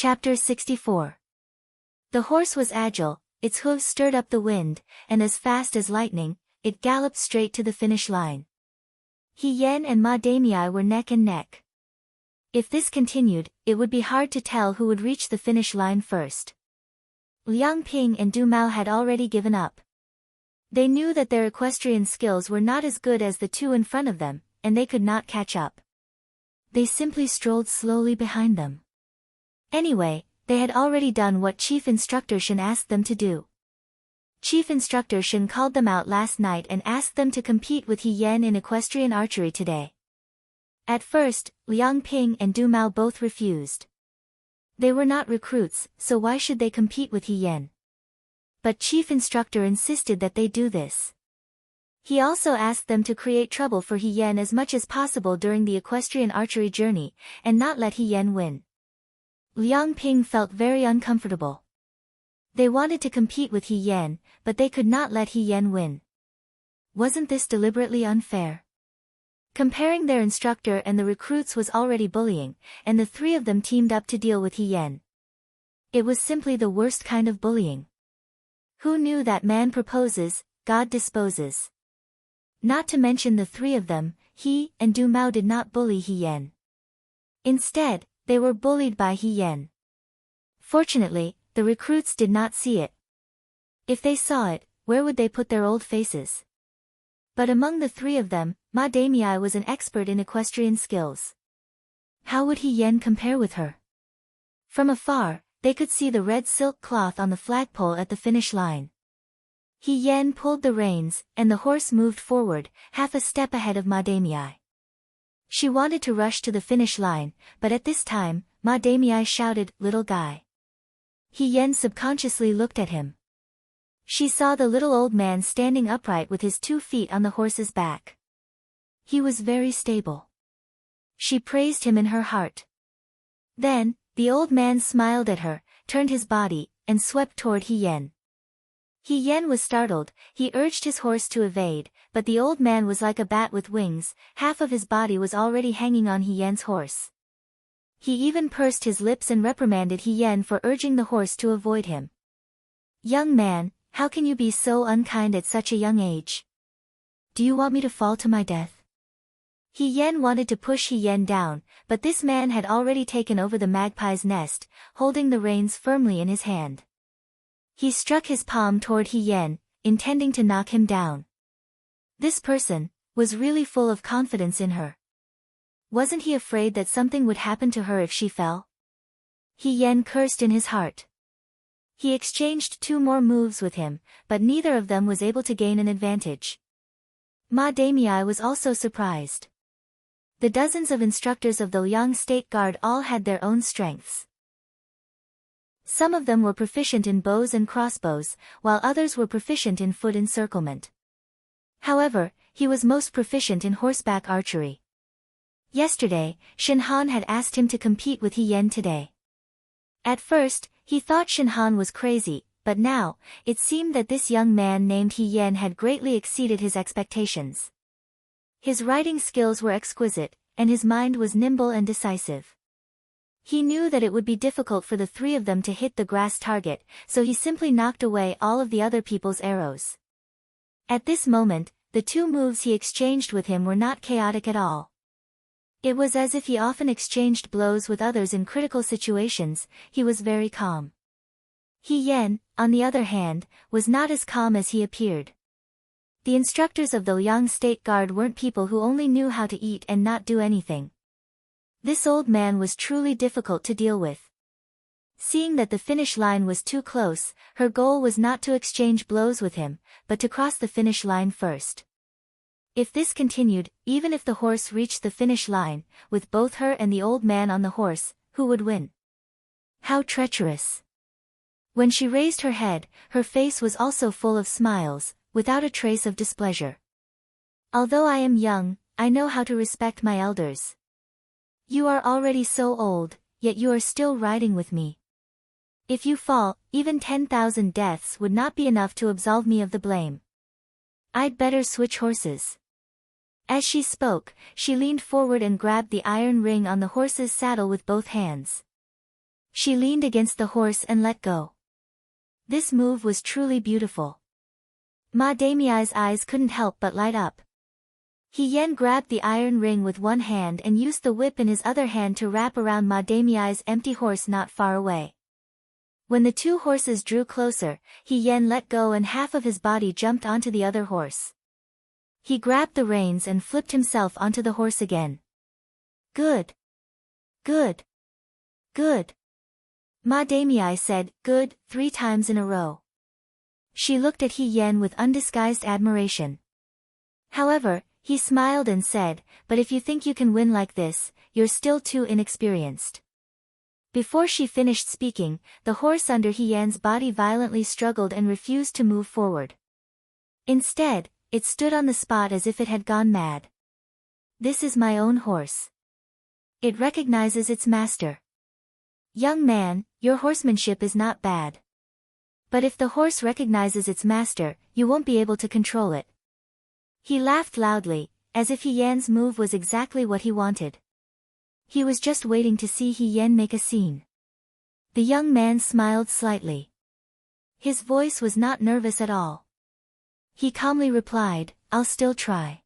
Chapter 64. The horse was agile, its hooves stirred up the wind, and as fast as lightning, it galloped straight to the finish line. He Yen and Ma Damii were neck and neck. If this continued, it would be hard to tell who would reach the finish line first. Liang Ping and Du Mao had already given up. They knew that their equestrian skills were not as good as the two in front of them, and they could not catch up. They simply strolled slowly behind them. Anyway, they had already done what Chief Instructor Shen asked them to do. Chief Instructor Shen called them out last night and asked them to compete with He Yen in equestrian archery today. At first, Liang Ping and Du Mao both refused. They were not recruits, so why should they compete with He Yen? But Chief Instructor insisted that they do this. He also asked them to create trouble for He Yen as much as possible during the equestrian archery journey, and not let He Yen win. Liang Ping felt very uncomfortable. They wanted to compete with He Yen, but they could not let He Yen win. Wasn't this deliberately unfair? Comparing their instructor and the recruits was already bullying, and the three of them teamed up to deal with He Yen. It was simply the worst kind of bullying. Who knew that man proposes, God disposes? Not to mention the three of them, He and Du Mao did not bully He Yen. Instead, they were bullied by He Yen. Fortunately, the recruits did not see it. If they saw it, where would they put their old faces? But among the three of them, Ma Damii was an expert in equestrian skills. How would He Yen compare with her? From afar, they could see the red silk cloth on the flagpole at the finish line. He Yen pulled the reins, and the horse moved forward, half a step ahead of Ma Damii. She wanted to rush to the finish line, but at this time, Ma Damii shouted, "Little guy." He Yen subconsciously looked at him. She saw the little old man standing upright with his 2 feet on the horse's back. He was very stable. She praised him in her heart. Then, the old man smiled at her, turned his body, and swept toward He Yen. He Yen was startled. He urged his horse to evade, but the old man was like a bat with wings, half of his body was already hanging on He Yen's horse. He even pursed his lips and reprimanded He Yen for urging the horse to avoid him. "Young man, how can you be so unkind at such a young age? Do you want me to fall to my death?" He Yen wanted to push He Yen down, but this man had already taken over the magpie's nest, holding the reins firmly in his hand. He struck his palm toward He Yen, intending to knock him down. This person was really full of confidence in her. Wasn't he afraid that something would happen to her if she fell? He Yen cursed in his heart. He exchanged 2 more moves with him, but neither of them was able to gain an advantage. Ma Damii was also surprised. The dozens of instructors of the Liang State Guard all had their own strengths. Some of them were proficient in bows and crossbows, while others were proficient in foot encirclement. However, he was most proficient in horseback archery. Yesterday, Shen Han had asked him to compete with He Yen today. At first, he thought Shen Han was crazy, but now, it seemed that this young man named He Yen had greatly exceeded his expectations. His riding skills were exquisite, and his mind was nimble and decisive. He knew that it would be difficult for the three of them to hit the grass target, so he simply knocked away all of the other people's arrows. At this moment, the 2 moves he exchanged with him were not chaotic at all. It was as if he often exchanged blows with others in critical situations. He was very calm. He Yen, on the other hand, was not as calm as he appeared. The instructors of the Liang State Guard weren't people who only knew how to eat and not do anything. This old man was truly difficult to deal with. Seeing that the finish line was too close, her goal was not to exchange blows with him, but to cross the finish line first. If this continued, even if the horse reached the finish line, with both her and the old man on the horse, who would win? How treacherous! When she raised her head, her face was also full of smiles, without a trace of displeasure. "Although I am young, I know how to respect my elders. You are already so old, yet you are still riding with me. If you fall, even 10,000 deaths would not be enough to absolve me of the blame. I'd better switch horses." As she spoke, she leaned forward and grabbed the iron ring on the horse's saddle with both hands. She leaned against the horse and let go. This move was truly beautiful. Ma Damiai's eyes couldn't help but light up. He Yen grabbed the iron ring with one hand and used the whip in his other hand to wrap around Ma Damiai's empty horse not far away. When the two horses drew closer, He Yen let go and half of his body jumped onto the other horse. He grabbed the reins and flipped himself onto the horse again. Good. Good. Good. Ma Damiai said, good, 3 times in a row. She looked at He Yen with undisguised admiration. However, he smiled and said, but if you think you can win like this, you're still too inexperienced. Before she finished speaking, the horse under He Yen's body violently struggled and refused to move forward. Instead, it stood on the spot as if it had gone mad. This is my own horse. It recognizes its master. Young man, your horsemanship is not bad. But if the horse recognizes its master, you won't be able to control it. He laughed loudly, as if He Yen's move was exactly what he wanted. He was just waiting to see He Yen make a scene. The young man smiled slightly. His voice was not nervous at all. He calmly replied, I'll still try.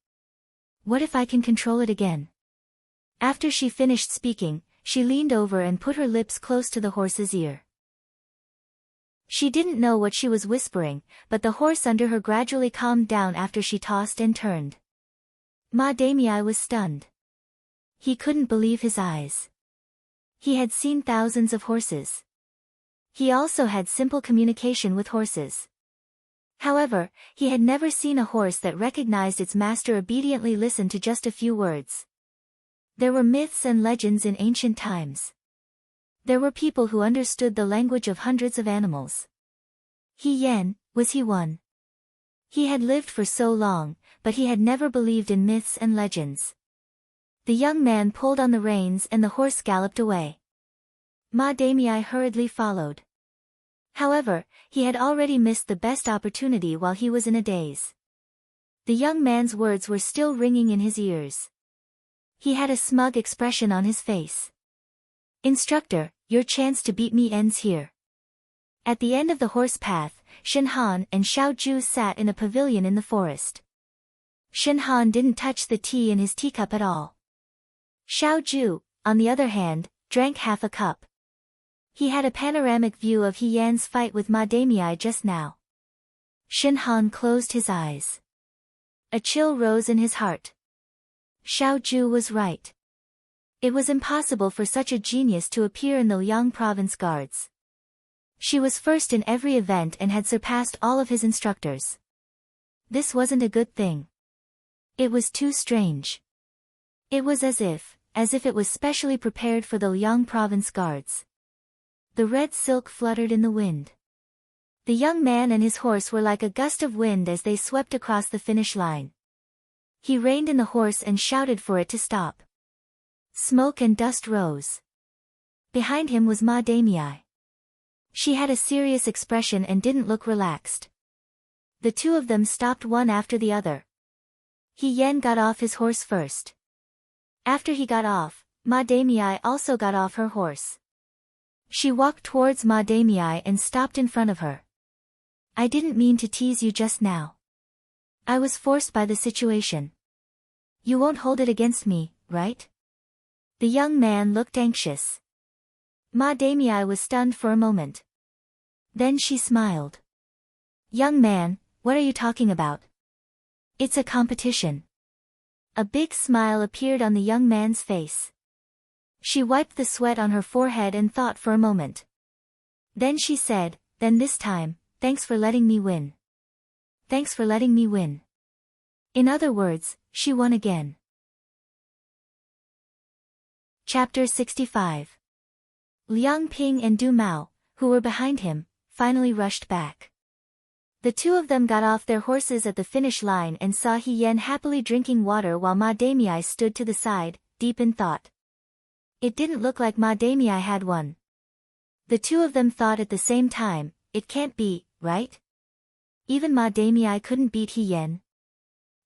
What if I can control it again? After she finished speaking, she leaned over and put her lips close to the horse's ear. She didn't know what she was whispering, but the horse under her gradually calmed down after she tossed and turned. Ma Damiai was stunned. He couldn't believe his eyes. He had seen thousands of horses. He also had simple communication with horses. However, he had never seen a horse that recognized its master obediently listen to just a few words. There were myths and legends in ancient times. There were people who understood the language of hundreds of animals. He Yen, was he one? He had lived for so long, but he had never believed in myths and legends. The young man pulled on the reins and the horse galloped away. Ma Damiai hurriedly followed. However, he had already missed the best opportunity while he was in a daze. The young man's words were still ringing in his ears. He had a smug expression on his face. Instructor, your chance to beat me ends here. At the end of the horse path, Shen Han and Xiao Ju sat in a pavilion in the forest. Shen Han didn't touch the tea in his teacup at all. Xiao Ju, on the other hand, drank half a cup. He had a panoramic view of He Yan's fight with Ma Damiai just now. Shen Han closed his eyes. A chill rose in his heart. Xiao Ju was right. It was impossible for such a genius to appear in the Liang province guards. She was first in every event and had surpassed all of his instructors. This wasn't a good thing. It was too strange. It was as if it was specially prepared for the Liang province guards. The red silk fluttered in the wind. The young man and his horse were like a gust of wind as they swept across the finish line. He reined in the horse and shouted for it to stop. Smoke and dust rose. Behind him was Ma Damiai. She had a serious expression and didn't look relaxed. The two of them stopped one after the other. He Yen got off his horse first. After he got off, Ma Damiai also got off her horse. She walked towards Ma Damiai and stopped in front of her. I didn't mean to tease you just now. I was forced by the situation. You won't hold it against me, right? The young man looked anxious. Ma Damiai was stunned for a moment. Then she smiled. Young man, what are you talking about? It's a competition. A big smile appeared on the young man's face. She wiped the sweat on her forehead and thought for a moment. Then she said, then this time, thanks for letting me win. Thanks for letting me win. In other words, she won again. Chapter 65. Liang Ping and Du Mao, who were behind him, finally rushed back. The two of them got off their horses at the finish line and saw He Yen happily drinking water while Ma Damiai stood to the side, deep in thought. It didn't look like Ma Damiai had won. The two of them thought at the same time, it can't be, right? Even Ma Damiai couldn't beat He Yen.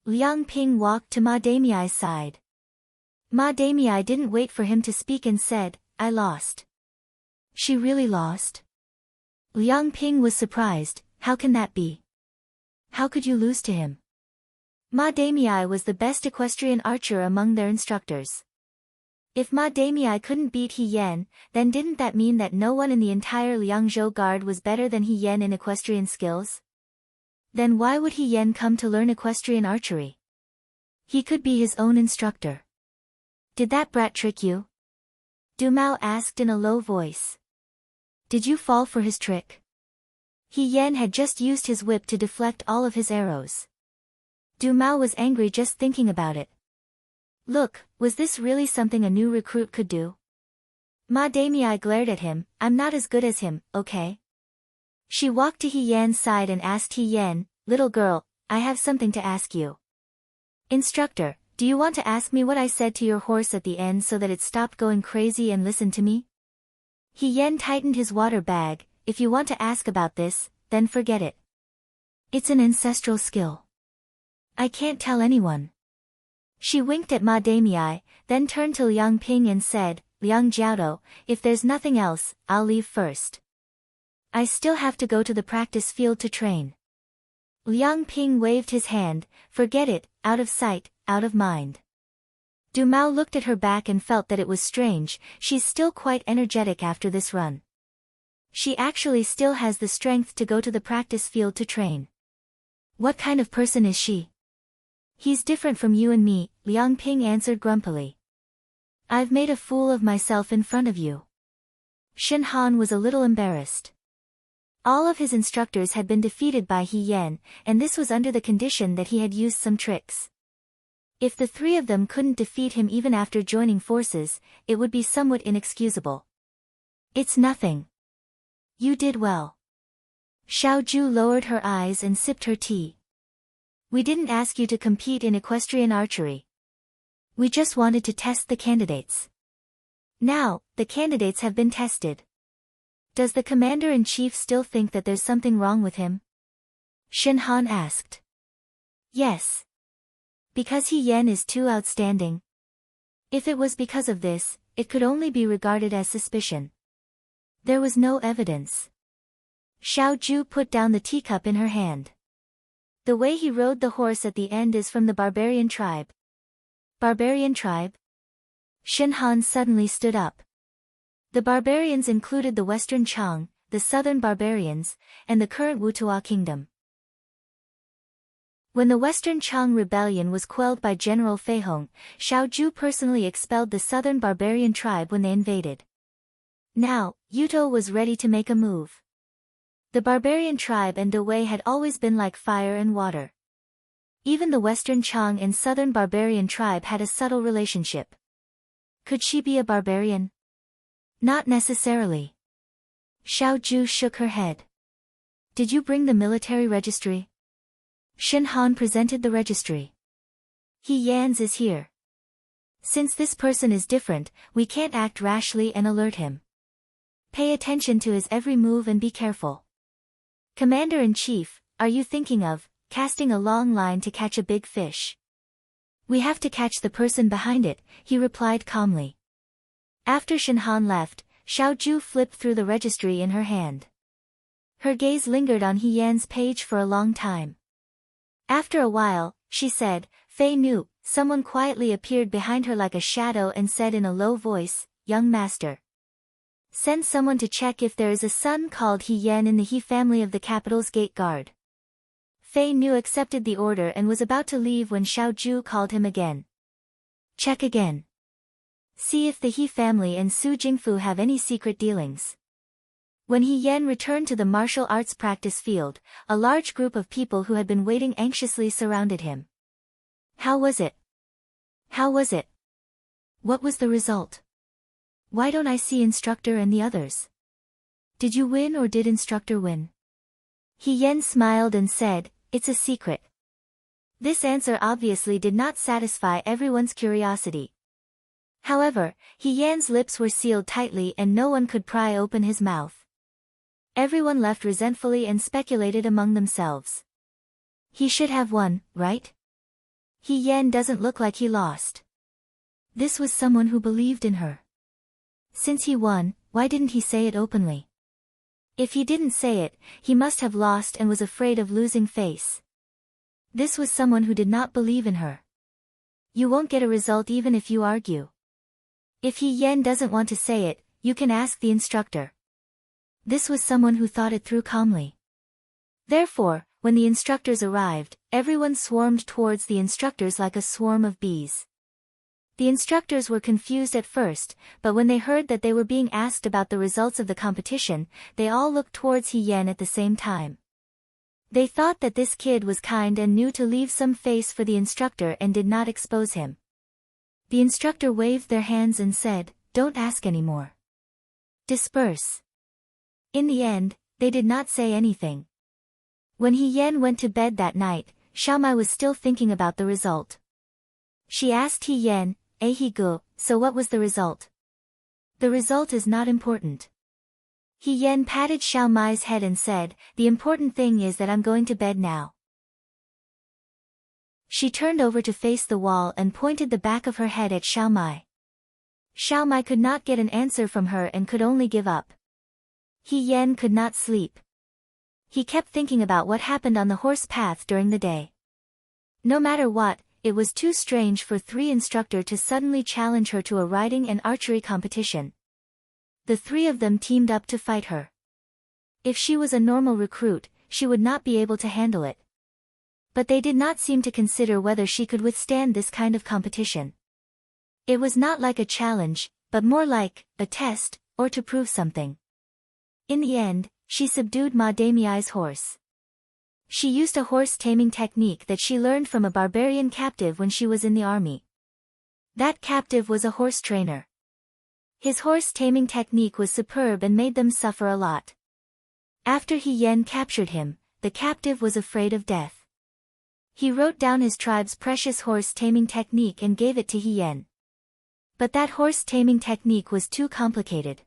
Liang Ping walked to Ma Damiai's side. Ma Damiai didn't wait for him to speak and said, I lost. She really lost? Liang Ping was surprised. How can that be? How could you lose to him? Ma Damii was the best equestrian archer among their instructors. If Ma Damii couldn't beat He Yan, then didn't that mean that no one in the entire Liangzhou guard was better than He Yan in equestrian skills? Then why would He Yan come to learn equestrian archery? He could be his own instructor. Did that brat trick you? Du Mao asked in a low voice. Did you fall for his trick? He Yan had just used his whip to deflect all of his arrows. Du Mao was angry just thinking about it. Look, was this really something a new recruit could do? Ma Damii glared at him. I'm not as good as him, okay? She walked to He Yan's side and asked He Yan, little girl, I have something to ask you. Instructor, do you want to ask me what I said to your horse at the end so that it stopped going crazy and listened to me? He Yan tightened his water bag. If you want to ask about this, then forget it. It's an ancestral skill. I can't tell anyone. She winked at Ma Damii, then turned to Liang Ping and said, Liang Jiaodo, if there's nothing else, I'll leave first. I still have to go to the practice field to train. Liang Ping waved his hand. Forget it, out of sight, out of mind. Du Mao looked at her back and felt that it was strange. She's still quite energetic after this run. She actually still has the strength to go to the practice field to train. What kind of person is she? He's different from you and me, Liang Ping answered grumpily. I've made a fool of myself in front of you. Shen Han was a little embarrassed. All of his instructors had been defeated by He Yan, and this was under the condition that he had used some tricks. If the three of them couldn't defeat him even after joining forces, it would be somewhat inexcusable. It's nothing. You did well. Xiao Ju lowered her eyes and sipped her tea. We didn't ask you to compete in equestrian archery. We just wanted to test the candidates. Now, the candidates have been tested. Does the commander-in-chief still think that there's something wrong with him? Shen Han asked. Yes. Because He Yan is too outstanding. If it was because of this, it could only be regarded as suspicion. There was no evidence. Xiao Ju put down the teacup in her hand. The way he rode the horse at the end is from the barbarian tribe. Barbarian tribe? Shen Han suddenly stood up. The barbarians included the Western Chang, the Southern barbarians, and the current Wutua kingdom. When the Western Chang rebellion was quelled by General Fei Hong, Xiao Ju personally expelled the Southern barbarian tribe when they invaded. Now, Yuto was ready to make a move. The barbarian tribe and Dawei had always been like fire and water. Even the Western Chang and Southern barbarian tribe had a subtle relationship. Could she be a barbarian? Not necessarily. Xiao Ju shook her head. Did you bring the military registry? Shen Han presented the registry. He Yan's is here. Since this person is different, we can't act rashly and alert him. Pay attention to his every move and be careful. Commander-in-Chief, are you thinking of casting a long line to catch a big fish? We have to catch the person behind it, he replied calmly. After Shen Han left, Xiao Ju flipped through the registry in her hand. Her gaze lingered on He Yan's page for a long time. After a while, she said, Fei Nu, someone quietly appeared behind her like a shadow and said in a low voice, Young master. Send someone to check if there is a son called He Yan in the He family of the capital's gate guard. Fei Nu accepted the order and was about to leave when Xiao Ju called him again. Check again. See if the He family and Su Jingfu have any secret dealings. When He Yan returned to the martial arts practice field, a large group of people who had been waiting anxiously surrounded him. How was it? How was it? What was the result? Why don't I see instructor and the others? Did you win or did instructor win? He Yan smiled and said, It's a secret. This answer obviously did not satisfy everyone's curiosity. However, He Yan's lips were sealed tightly and no one could pry open his mouth. Everyone left resentfully and speculated among themselves. He should have won, right? He Yan doesn't look like he lost. This was someone who believed in her. Since he won, why didn't he say it openly? If he didn't say it, he must have lost and was afraid of losing face. This was someone who did not believe in her. You won't get a result even if you argue. If He Yen doesn't want to say it, you can ask the instructor. This was someone who thought it through calmly. Therefore, when the instructors arrived, everyone swarmed towards the instructors like a swarm of bees. The instructors were confused at first, but when they heard that they were being asked about the results of the competition, they all looked towards He Yen at the same time. They thought that this kid was kind and knew to leave some face for the instructor and did not expose him. The instructor waved their hands and said, "Don't ask anymore. Disperse." In the end, they did not say anything. When He Yen went to bed that night, Xiaomai was still thinking about the result. She asked He Yen, "Go, so what was the result?" "The result is not important." He Yen patted Xiaomai's head and said, "The important thing is that I'm going to bed now." She turned over to face the wall and pointed the back of her head at Xiaomai. Xiaomai could not get an answer from her and could only give up. He Yen could not sleep. He kept thinking about what happened on the horse path during the day. No matter what, it was too strange for three instructors to suddenly challenge her to a riding and archery competition. The three of them teamed up to fight her. If she was a normal recruit, she would not be able to handle it. But they did not seem to consider whether she could withstand this kind of competition. It was not like a challenge, but more like a test, or to prove something. In the end, she subdued Ma Damiai's horse. She used a horse taming technique that she learned from a barbarian captive when she was in the army. That captive was a horse trainer. His horse taming technique was superb and made them suffer a lot. After He Yen captured him, the captive was afraid of death. He wrote down his tribe's precious horse taming technique and gave it to He Yen. But that horse taming technique was too complicated.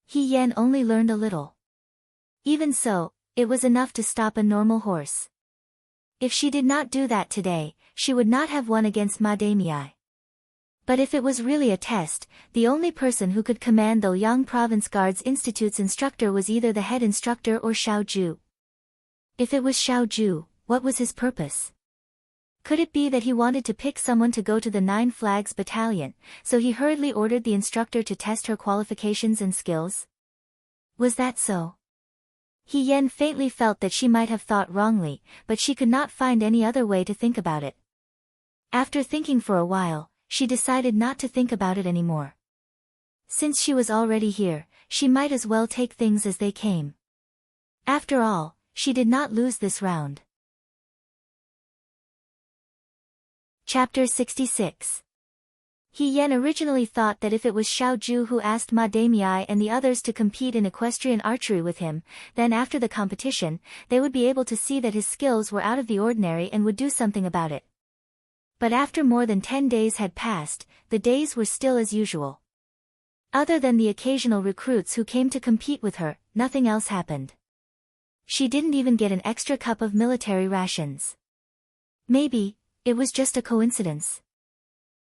He Yen only learned a little. Even so, it was enough to stop a normal horse. If she did not do that today, she would not have won against Ma Damiai. But if it was really a test, the only person who could command the Liang Province Guards Institute's instructor was either the head instructor or Xiao Ju. If it was Xiao Ju, what was his purpose? Could it be that he wanted to pick someone to go to the Nine Flags Battalion, so he hurriedly ordered the instructor to test her qualifications and skills? Was that so? He Yen faintly felt that she might have thought wrongly, but she could not find any other way to think about it. After thinking for a while, she decided not to think about it anymore. Since she was already here, she might as well take things as they came. After all, she did not lose this round. Chapter 66. He Yen originally thought that if it was Xiao Ju who asked Ma Damiai and the others to compete in equestrian archery with him, then after the competition, they would be able to see that his skills were out of the ordinary and would do something about it. But after more than 10 days had passed, the days were still as usual. Other than the occasional recruits who came to compete with her, nothing else happened. She didn't even get an extra cup of military rations. Maybe, it was just a coincidence.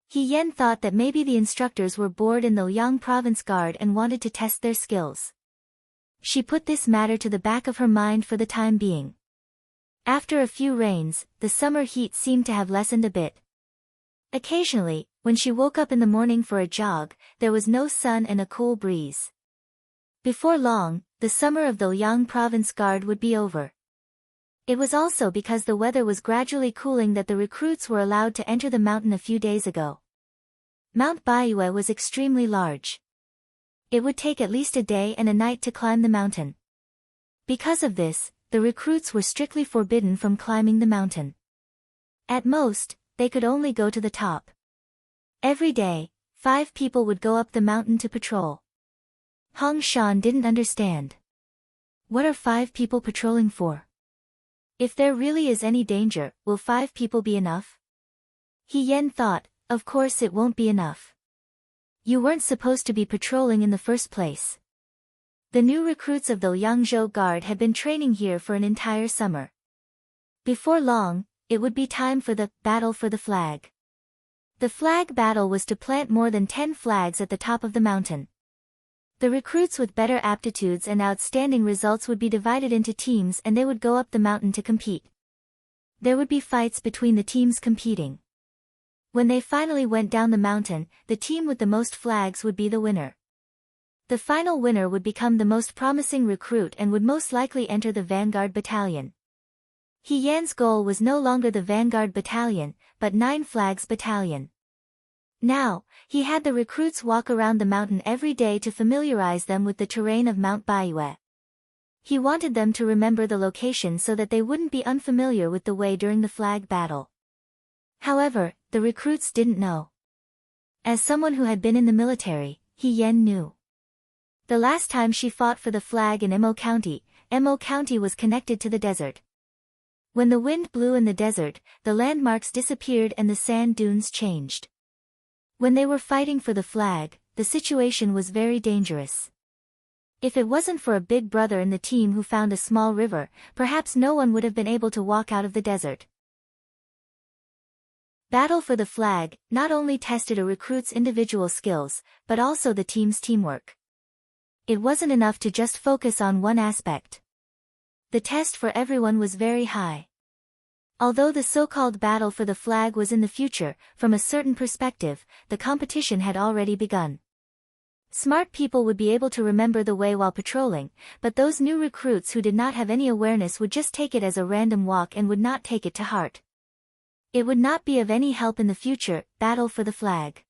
He Yen thought that maybe the instructors were bored in the Liang Province Guard and wanted to test their skills. She put this matter to the back of her mind for the time being. After a few rains, the summer heat seemed to have lessened a bit. Occasionally, when she woke up in the morning for a jog, there was no sun and a cool breeze. Before long, the summer of the Liang Province Guard would be over. It was also because the weather was gradually cooling that the recruits were allowed to enter the mountain a few days ago. Mount Baiyue was extremely large. It would take at least a day and a night to climb the mountain. Because of this, the recruits were strictly forbidden from climbing the mountain. At most, they could only go to the top. Every day, 5 people would go up the mountain to patrol. Hong Shan didn't understand. What are 5 people patrolling for? If there really is any danger, will 5 people be enough? He Yen thought, of course it won't be enough. You weren't supposed to be patrolling in the first place. The new recruits of the Liangzhou Guard had been training here for an entire summer. Before long, it would be time for the battle for the flag. The flag battle was to plant more than 10 flags at the top of the mountain. The recruits with better aptitudes and outstanding results would be divided into teams and they would go up the mountain to compete. There would be fights between the teams competing. When they finally went down the mountain, the team with the most flags would be the winner. The final winner would become the most promising recruit and would most likely enter the Vanguard Battalion. He Yan's goal was no longer the Vanguard Battalion, but 9 Flags Battalion. Now, he had the recruits walk around the mountain every day to familiarize them with the terrain of Mount Baiyue. He wanted them to remember the location so that they wouldn't be unfamiliar with the way during the flag battle. However, the recruits didn't know. As someone who had been in the military, He Yan knew. The last time she fought for the flag in Mo County was connected to the desert. When the wind blew in the desert, the landmarks disappeared and the sand dunes changed. When they were fighting for the flag, the situation was very dangerous. If it wasn't for a big brother in the team who found a small river, perhaps no one would have been able to walk out of the desert. Battle for the flag not only tested a recruit's individual skills, but also the team's teamwork. It wasn't enough to just focus on one aspect. The test for everyone was very high. Although the so-called battle for the flag was in the future, from a certain perspective, the competition had already begun. Smart people would be able to remember the way while patrolling, but those new recruits who did not have any awareness would just take it as a random walk and would not take it to heart. It would not be of any help in the future, battle for the flag.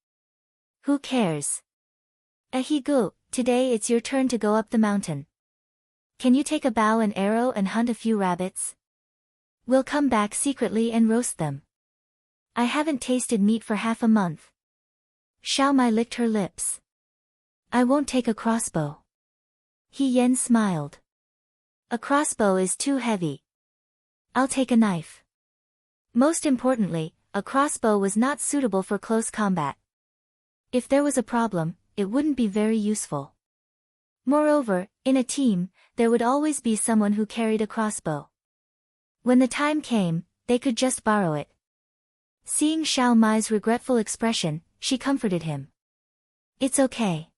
Who cares? Ahigu, today it's your turn to go up the mountain. Can you take a bow and arrow and hunt a few rabbits? We'll come back secretly and roast them. I haven't tasted meat for half a month. Xiao Mai licked her lips. I won't take a crossbow. He Yan smiled. A crossbow is too heavy. I'll take a knife. Most importantly, a crossbow was not suitable for close combat. If there was a problem, it wouldn't be very useful. Moreover, in a team, there would always be someone who carried a crossbow. When the time came, they could just borrow it. Seeing Xiao Mai's regretful expression, she comforted him. It's okay.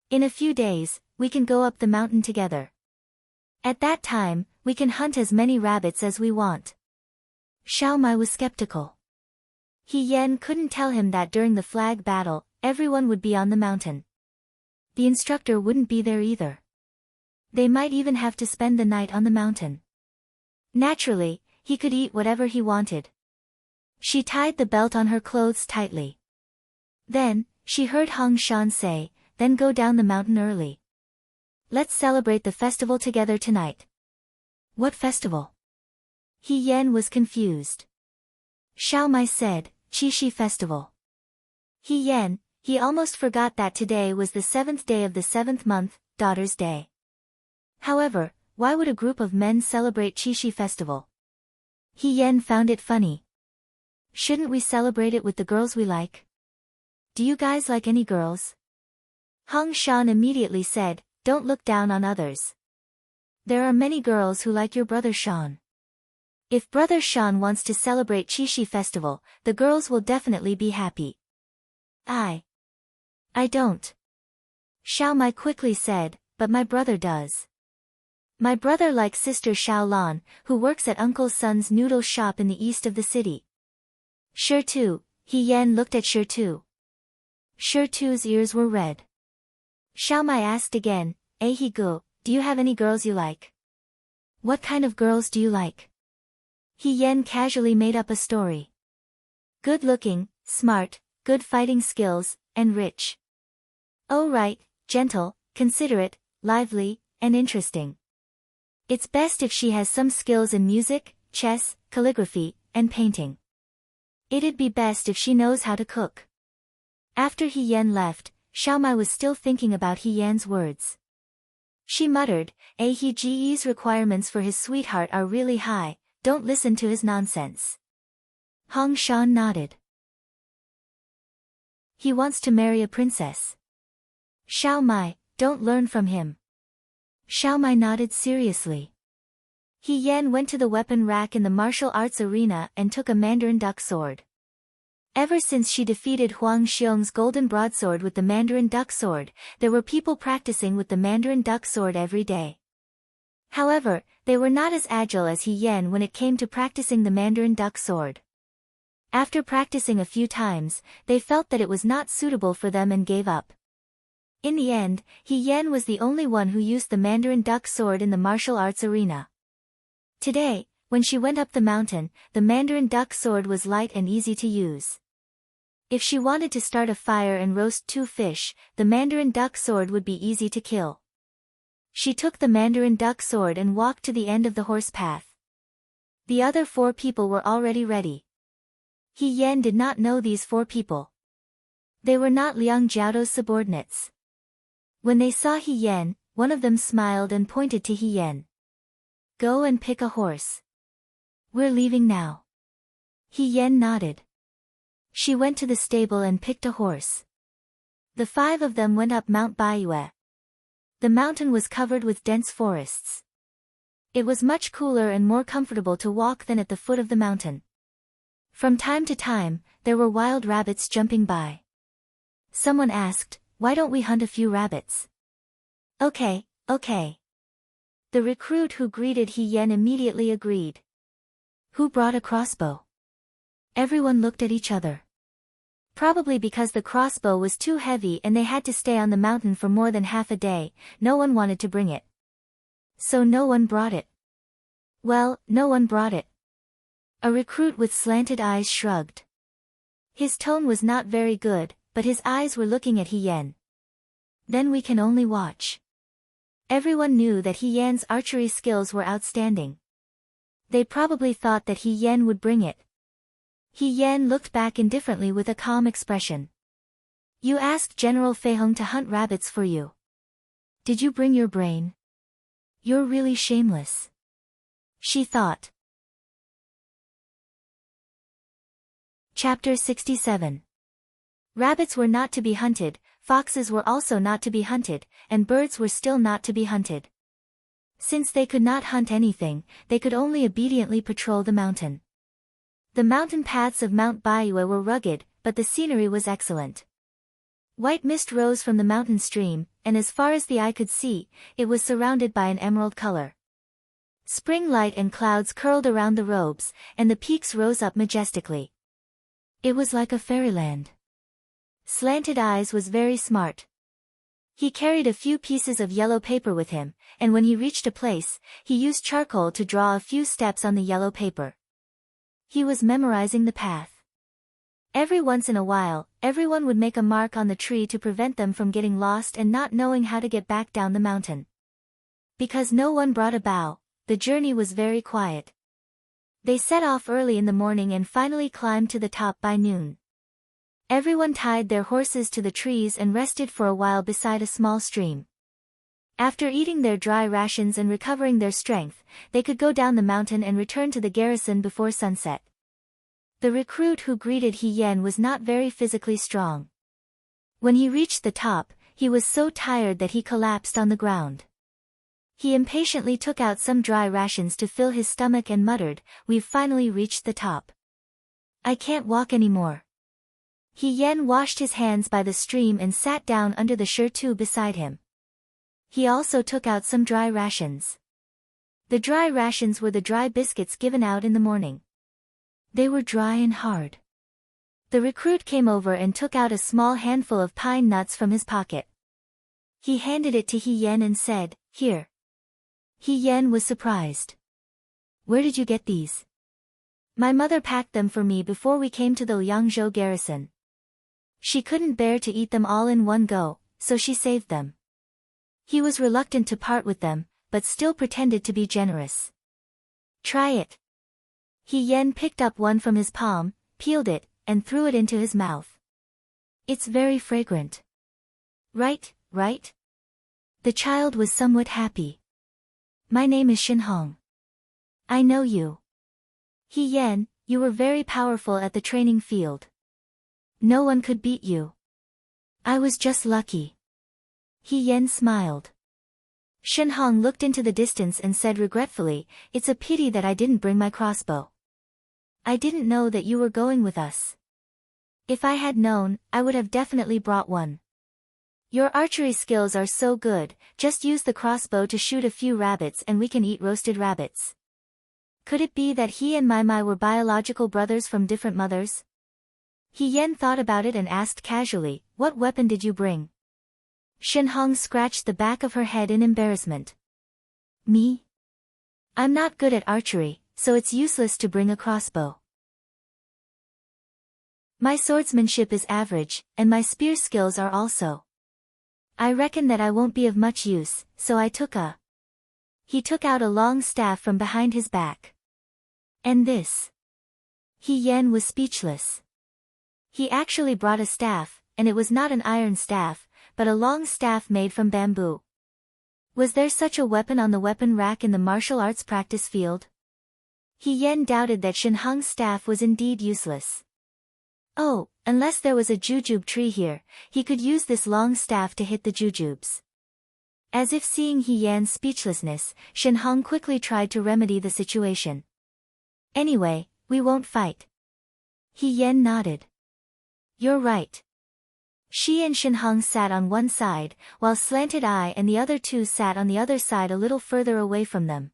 In a few days, we can go up the mountain together. At that time, we can hunt as many rabbits as we want. Xiao Mai was skeptical. He Yan couldn't tell him that during the flag battle, everyone would be on the mountain. The instructor wouldn't be there either. They might even have to spend the night on the mountain. Naturally, he could eat whatever he wanted. She tied the belt on her clothes tightly. Then, she heard Hong Shan say, then go down the mountain early. Let's celebrate the festival together tonight. What festival? He Yan was confused. Xiao Mai said, Qixi Festival. He Yan, he almost forgot that today was the 7th day of the 7th month, Daughter's Day. However, why would a group of men celebrate Qixi Festival? He Yan found it funny. Shouldn't we celebrate it with the girls we like? Do you guys like any girls? Hong Shan immediately said, don't look down on others. There are many girls who like your brother Shan. If brother Shan wants to celebrate Qixi Festival, the girls will definitely be happy. I don't. Xiao Mai quickly said, but my brother does. My brother likes Sister Xiao Lan, who works at Uncle Sun's noodle shop in the east of the city. Sure too, He Yan looked at Sure too. Sure too's ears were red. Xiao Mai asked again, He Gu, do you have any girls you like? What kind of girls do you like? He Yan casually made up a story. Good looking, smart, good fighting skills, and rich. Oh right, gentle, considerate, lively, and interesting. It's best if she has some skills in music, chess, calligraphy, and painting. It'd be best if she knows how to cook. After He Yan left, Xiao Mai was still thinking about He Yan's words. She muttered, He Ji's requirements for his sweetheart are really high, don't listen to his nonsense. Hong Shan nodded. He wants to marry a princess. Xiao Mai, don't learn from him. Xiao Mai nodded seriously. He Yan went to the weapon rack in the martial arts arena and took a mandarin duck sword. Ever since she defeated Huang Xiong's golden broadsword with the Mandarin duck sword, there were people practicing with the Mandarin duck sword every day. However, they were not as agile as He Yan when it came to practicing the Mandarin duck sword. After practicing a few times, they felt that it was not suitable for them and gave up. In the end, He Yan was the only one who used the Mandarin duck sword in the martial arts arena. Today, when she went up the mountain, the Mandarin duck sword was light and easy to use. If she wanted to start a fire and roast 2 fish, the Mandarin duck sword would be easy to kill. She took the Mandarin duck sword and walked to the end of the horse path. The other 4 people were already ready. He Yan did not know these 4 people. They were not Liang Jiaodo's subordinates. When they saw He Yan, one of them smiled and pointed to He Yan. "Go and pick a horse. We're leaving now." He Yan nodded. She went to the stable and picked a horse. The 5 of them went up Mount Baiyue. The mountain was covered with dense forests. It was much cooler and more comfortable to walk than at the foot of the mountain. From time to time, there were wild rabbits jumping by. Someone asked, "Why don't we hunt a few rabbits?" Okay. The recruit who greeted He Yan immediately agreed. Who brought a crossbow? Everyone looked at each other. Probably because the crossbow was too heavy and they had to stay on the mountain for more than half a day, no one wanted to bring it. So no one brought it. Well, no one brought it. A recruit with slanted eyes shrugged. His tone was not very good, but his eyes were looking at He Yan. Then we can only watch. Everyone knew that He Yan's archery skills were outstanding. They probably thought that He Yan would bring it. He Yan looked back indifferently with a calm expression. You asked General Fei Hong to hunt rabbits for you. Did you bring your brain? You're really shameless. She thought. Chapter 67. Rabbits were not to be hunted, foxes were also not to be hunted, and birds were still not to be hunted. Since they could not hunt anything, they could only obediently patrol the mountain. The mountain paths of Mount Baiyue were rugged, but the scenery was excellent. White mist rose from the mountain stream, and as far as the eye could see, it was surrounded by an emerald color. Spring light and clouds curled around the robes, and the peaks rose up majestically. It was like a fairyland. Slanted Eyes was very smart. He carried a few pieces of yellow paper with him, and when he reached a place, he used charcoal to draw a few steps on the yellow paper. He was memorizing the path. Every once in a while, everyone would make a mark on the tree to prevent them from getting lost and not knowing how to get back down the mountain. Because no one brought a bough, the journey was very quiet. They set off early in the morning and finally climbed to the top by noon. Everyone tied their horses to the trees and rested for a while beside a small stream. After eating their dry rations and recovering their strength, they could go down the mountain and return to the garrison before sunset. The recruit who greeted He Yan was not very physically strong. When he reached the top, he was so tired that he collapsed on the ground. He impatiently took out some dry rations to fill his stomach and muttered, "We've finally reached the top. I can't walk anymore." He Yan washed his hands by the stream and sat down under the sure-tu beside him. He also took out some dry rations. The dry rations were the dry biscuits given out in the morning. They were dry and hard. The recruit came over and took out a small handful of pine nuts from his pocket. He handed it to He Yan and said, "Here." He Yan was surprised. "Where did you get these?" "My mother packed them for me before we came to the Liangzhou garrison. She couldn't bear to eat them all in one go, so she saved them." He was reluctant to part with them, but still pretended to be generous. "Try it." He Yan picked up one from his palm, peeled it, and threw it into his mouth. "It's very fragrant." Right? The child was somewhat happy. "My name is Shin Hong. I know you. He Yan, you were very powerful at the training field. No one could beat you. I was just lucky." He Yan smiled. Shin Hong looked into the distance and said regretfully, "It's a pity that I didn't bring my crossbow. I didn't know that you were going with us." If I had known, I would have definitely brought one. Your archery skills are so good, just use the crossbow to shoot a few rabbits and we can eat roasted rabbits. Could it be that he and Mai were biological brothers from different mothers? He Yen thought about it and asked casually, what weapon did you bring? Shin Hong scratched the back of her head in embarrassment. Me? I'm not good at archery, so it's useless to bring a crossbow. My swordsmanship is average, and my spear skills are also. I reckon that I won't be of much use, so I took a. He took out a long staff from behind his back. And this? He Yen was speechless. He actually brought a staff, and it was not an iron staff, but a long staff made from bamboo. Was there such a weapon on the weapon rack in the martial arts practice field? He Yen doubted that Shin Hong's staff was indeed useless. Oh, unless there was a jujube tree here, he could use this long staff to hit the jujubes. As if seeing He Yan's speechlessness, Shin Hong quickly tried to remedy the situation. Anyway, we won't fight. He Yan nodded. You're right. She and Shin Hong sat on one side, while Slanted Eye and the other two sat on the other side a little further away from them.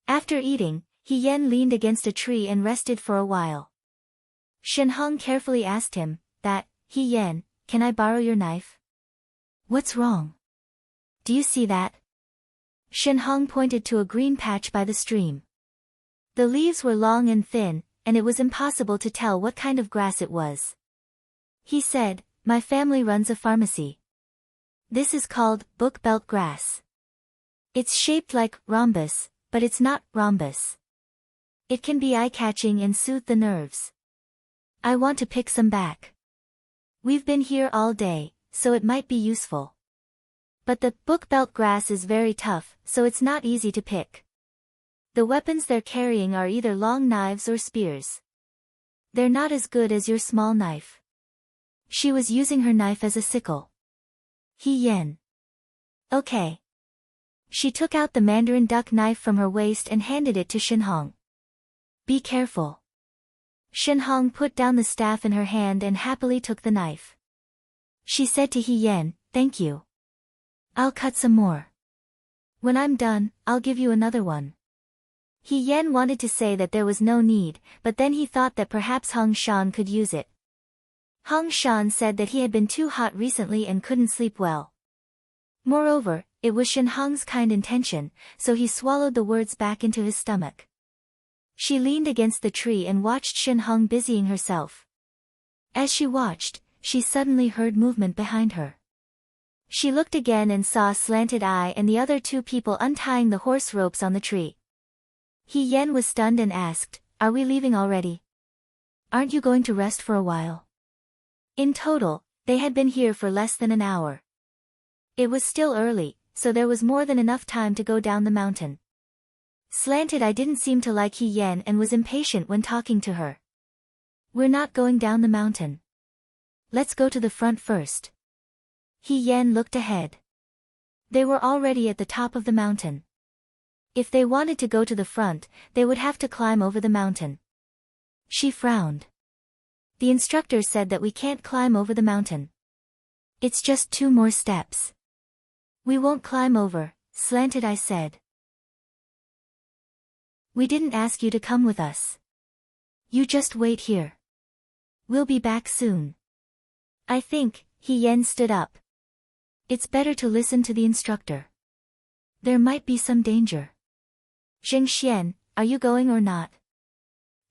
After eating, He Yan leaned against a tree and rested for a while. Shin Hong carefully asked him, He Yan, can I borrow your knife? What's wrong? Do you see that? Shin Hong pointed to a green patch by the stream. The leaves were long and thin, and it was impossible to tell what kind of grass it was. He said, my family runs a pharmacy. This is called book belt grass. It's shaped like rhombus, but it's not rhombus. It can be eye-catching and soothe the nerves. I want to pick some back. We've been here all day, so it might be useful. But the book belt grass is very tough, so it's not easy to pick. The weapons they're carrying are either long knives or spears. They're not as good as your small knife. She was using her knife as a sickle. He Yen. Okay. She took out the mandarin duck knife from her waist and handed it to Shin Hong. Be careful. Shin Hong put down the staff in her hand and happily took the knife. She said to He Yen, thank you. I'll cut some more. When I'm done, I'll give you another one. He Yen wanted to say that there was no need, but then he thought that perhaps Hong Shan could use it. Hong Shan said that he had been too hot recently and couldn't sleep well. Moreover, it was Shin Hong's kind intention, so he swallowed the words back into his stomach. She leaned against the tree and watched Shin Hong busying herself. As she watched, she suddenly heard movement behind her. She looked again and saw Slanted Eye and the other two people untying the horse ropes on the tree. He Yen was stunned and asked, are we leaving already? Aren't you going to rest for a while? In total, they had been here for less than an hour. It was still early, so there was more than enough time to go down the mountain. Slanted Eye didn't seem to like He Yen and was impatient when talking to her. We're not going down the mountain. Let's go to the front first. He Yen looked ahead. They were already at the top of the mountain. If they wanted to go to the front, they would have to climb over the mountain. She frowned. The instructor said that we can't climb over the mountain. It's just 2 more steps. We won't climb over, Slanted Eye said. We didn't ask you to come with us. You just wait here. We'll be back soon. I think, He Yen stood up. It's better to listen to the instructor. There might be some danger. Zheng Xian, are you going or not?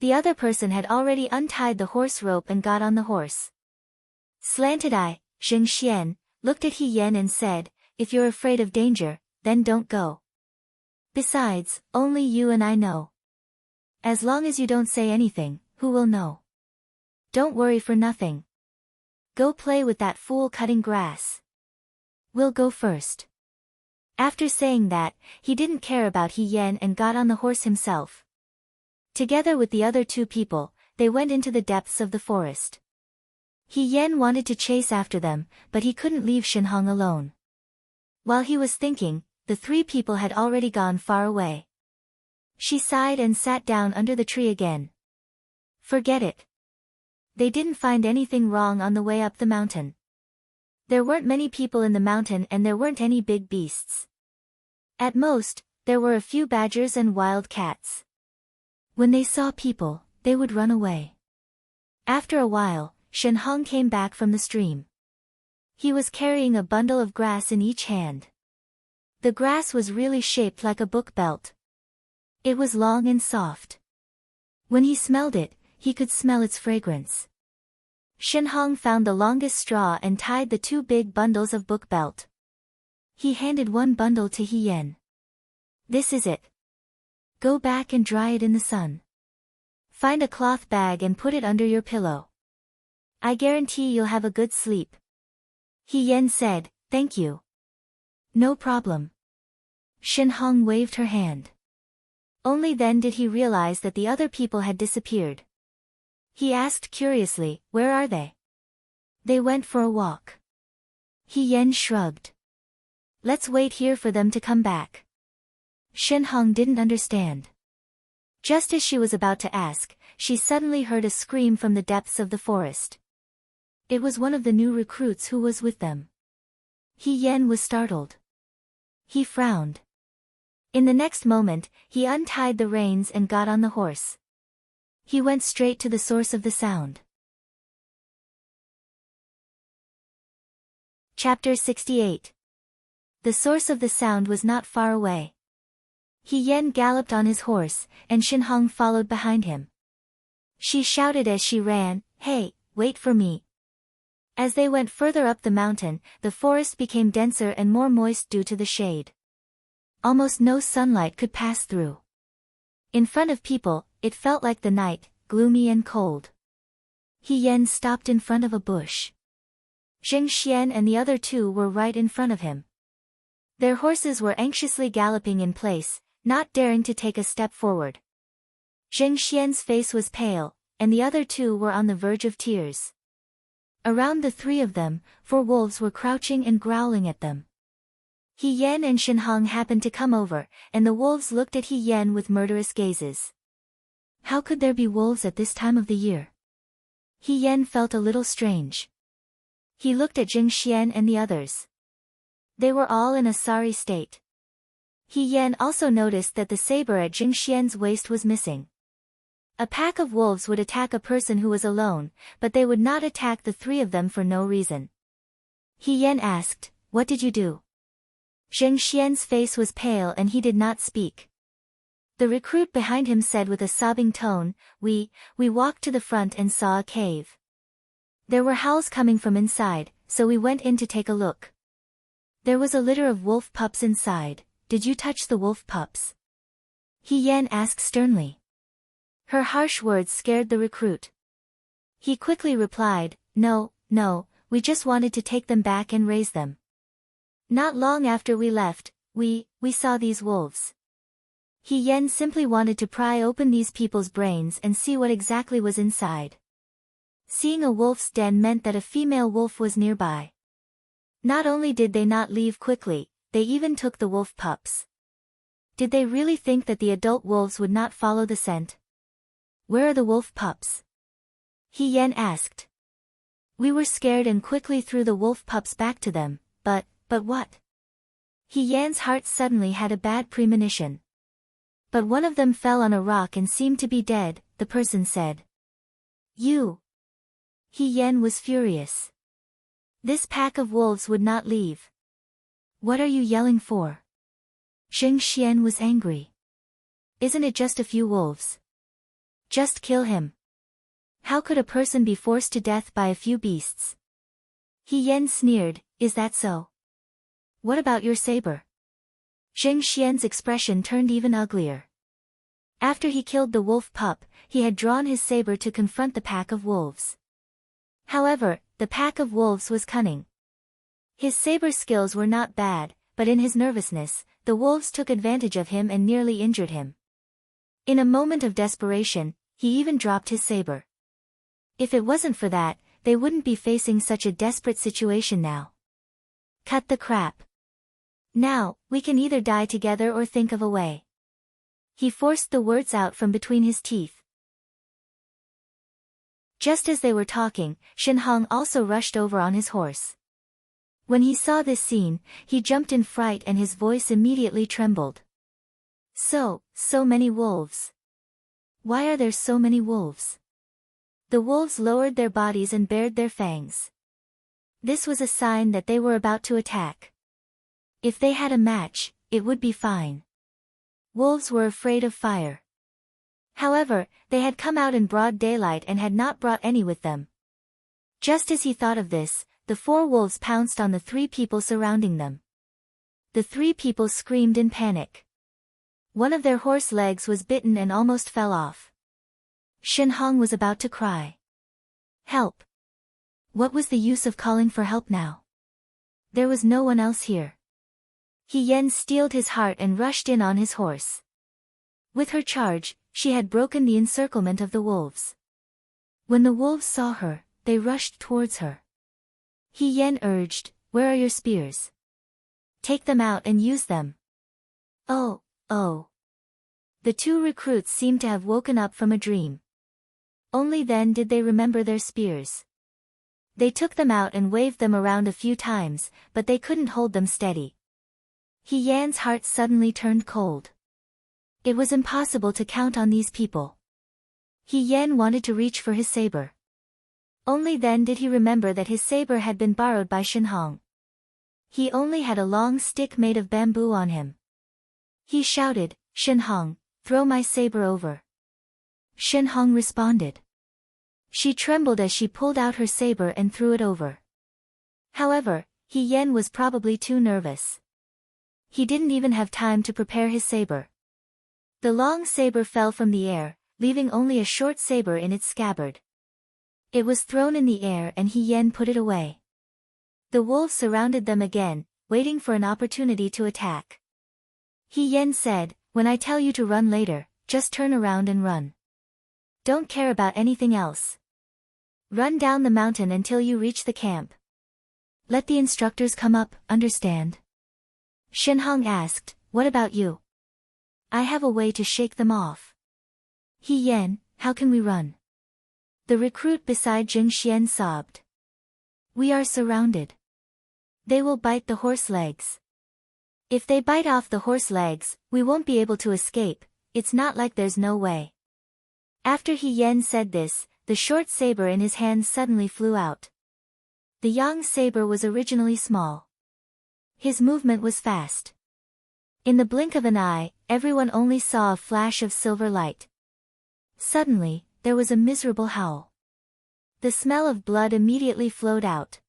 The other person had already untied the horse rope and got on the horse. Slanted Eye, Zheng Xian, looked at He Yen and said, if you're afraid of danger, then don't go. Besides, only you and I know. As long as you don't say anything, who will know? Don't worry for nothing. Go play with that fool cutting grass. We'll go first. After saying that, he didn't care about He Yen and got on the horse himself. Together with the other 2 people, they went into the depths of the forest. He Yen wanted to chase after them, but he couldn't leave Shin Hong alone. While he was thinking, the 3 people had already gone far away. She sighed and sat down under the tree again. Forget it. They didn't find anything wrong on the way up the mountain. There weren't many people in the mountain and there weren't any big beasts. At most, there were a few badgers and wild cats. When they saw people, they would run away. After a while, Shen Hong came back from the stream. He was carrying a bundle of grass in each hand. The grass was really shaped like a book belt. It was long and soft. When he smelled it, he could smell its fragrance. Shen Hong found the longest straw and tied the two big bundles of book belt. He handed one bundle to He Yen. This is it. Go back and dry it in the sun. Find a cloth bag and put it under your pillow. I guarantee you'll have a good sleep. He Yen said, thank you. No problem. Shen Hong waved her hand. Only then did he realize that the other people had disappeared. He asked curiously, where are they? They went for a walk. He Yen shrugged. Let's wait here for them to come back. Shen Hong didn't understand. Just as she was about to ask, she suddenly heard a scream from the depths of the forest. It was one of the new recruits who was with them. He Yen was startled. He frowned. In the next moment, he untied the reins and got on the horse. He went straight to the source of the sound. Chapter 68. The source of the sound was not far away. He Yen galloped on his horse, and Shen Hong followed behind him. She shouted as she ran, "Hey, wait for me." As they went further up the mountain, the forest became denser and more moist due to the shade. Almost no sunlight could pass through. In front of people, it felt like the night, gloomy and cold. He Yen stopped in front of a bush. Zheng Xian and the other two were right in front of him. Their horses were anxiously galloping in place, not daring to take a step forward. Zheng Xian's face was pale, and the other two were on the verge of tears. Around the three of them, 4 wolves were crouching and growling at them. He Yen and Shen Hong happened to come over, and the wolves looked at He Yen with murderous gazes. How could there be wolves at this time of the year? He Yen felt a little strange. He looked at Zheng Xian and the others. They were all in a sorry state. He Yen also noticed that the saber at Zheng Xian's waist was missing. A pack of wolves would attack a person who was alone, but they would not attack the 3 of them for no reason. He Yen asked, "What did you do?" Zheng Xian's face was pale and he did not speak. The recruit behind him said with a sobbing tone, We walked to the front and saw a cave. There were howls coming from inside, so we went in to take a look. There was a litter of wolf pups inside. Did you touch the wolf pups? He Yen asked sternly. Her harsh words scared the recruit. He quickly replied, No, we just wanted to take them back and raise them. Not long after we left, we saw these wolves. He Yen simply wanted to pry open these people's brains and see what exactly was inside. Seeing a wolf's den meant that a female wolf was nearby. Not only did they not leave quickly, they even took the wolf pups. Did they really think that the adult wolves would not follow the scent? Where are the wolf pups? He Yen asked. We were scared and quickly threw the wolf pups back to them, but what? He Yan's heart suddenly had a bad premonition. But one of them fell on a rock and seemed to be dead, the person said. You! He Yen was furious. This pack of wolves would not leave. What are you yelling for? Zheng Xian was angry. Isn't it just a few wolves? Just kill him. How could a person be forced to death by a few beasts? He Yen sneered, Is that so? What about your saber? Zheng Xian's expression turned even uglier. After he killed the wolf pup, he had drawn his saber to confront the pack of wolves. However, the pack of wolves was cunning. His saber skills were not bad, but in his nervousness, the wolves took advantage of him and nearly injured him. In a moment of desperation, he even dropped his saber. If it wasn't for that, they wouldn't be facing such a desperate situation now. Cut the crap. Now, we can either die together or think of a way. He forced the words out from between his teeth. Just as they were talking, Shen Hong also rushed over on his horse. When he saw this scene, he jumped in fright and his voice immediately trembled. So many wolves. Why are there so many wolves? The wolves lowered their bodies and bared their fangs. This was a sign that they were about to attack. If they had a match, it would be fine. Wolves were afraid of fire. However, they had come out in broad daylight and had not brought any with them. Just as he thought of this, the 4 wolves pounced on the 3 people surrounding them. The 3 people screamed in panic. One of their horse legs was bitten and almost fell off. Shen Hong was about to cry. Help! What was the use of calling for help now? There was no one else here. He Yen steeled his heart and rushed in on his horse. With her charge, she had broken the encirclement of the wolves. When the wolves saw her, they rushed towards her. He Yen urged, "Where are your spears? Take them out and use them." Oh. The 2 recruits seemed to have woken up from a dream. Only then did they remember their spears. They took them out and waved them around a few times, but they couldn't hold them steady. He Yan's heart suddenly turned cold. It was impossible to count on these people. He Yan wanted to reach for his saber. Only then did he remember that his saber had been borrowed by Shen Hong. He only had a long stick made of bamboo on him. He shouted, "Shen Hong, throw my saber over." Shen Hong responded. She trembled as she pulled out her saber and threw it over. However, He Yen was probably too nervous. He didn't even have time to prepare his saber. The long saber fell from the air, leaving only a short saber in its scabbard. It was thrown in the air and He Yen put it away. The wolves surrounded them again, waiting for an opportunity to attack. He Yen said, "When I tell you to run later, just turn around and run. Don't care about anything else. Run down the mountain until you reach the camp. Let the instructors come up, understand?" Shen Hong asked, "What about you?" "I have a way to shake them off." "He Yen, how can we run?" The recruit beside Zheng Xian sobbed. "We are surrounded. They will bite the horse legs. If they bite off the horse legs, we won't be able to escape. It's not like there's no way." After He Yen said this, the short saber in his hand suddenly flew out. The yang saber was originally small. His movement was fast. In the blink of an eye, everyone only saw a flash of silver light. Suddenly, there was a miserable howl. The smell of blood immediately flowed out.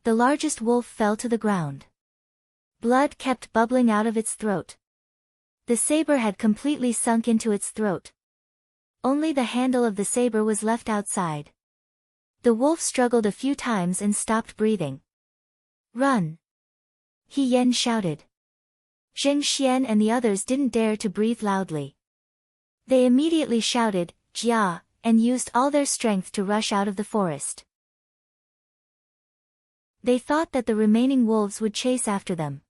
The largest wolf fell to the ground. Blood kept bubbling out of its throat. The saber had completely sunk into its throat. Only the handle of the saber was left outside. The wolf struggled a few times and stopped breathing. "Run!" He Yen shouted. Zheng Xian and the others didn't dare to breathe loudly. They immediately shouted, "Jia," and used all their strength to rush out of the forest. They thought that the remaining wolves would chase after them.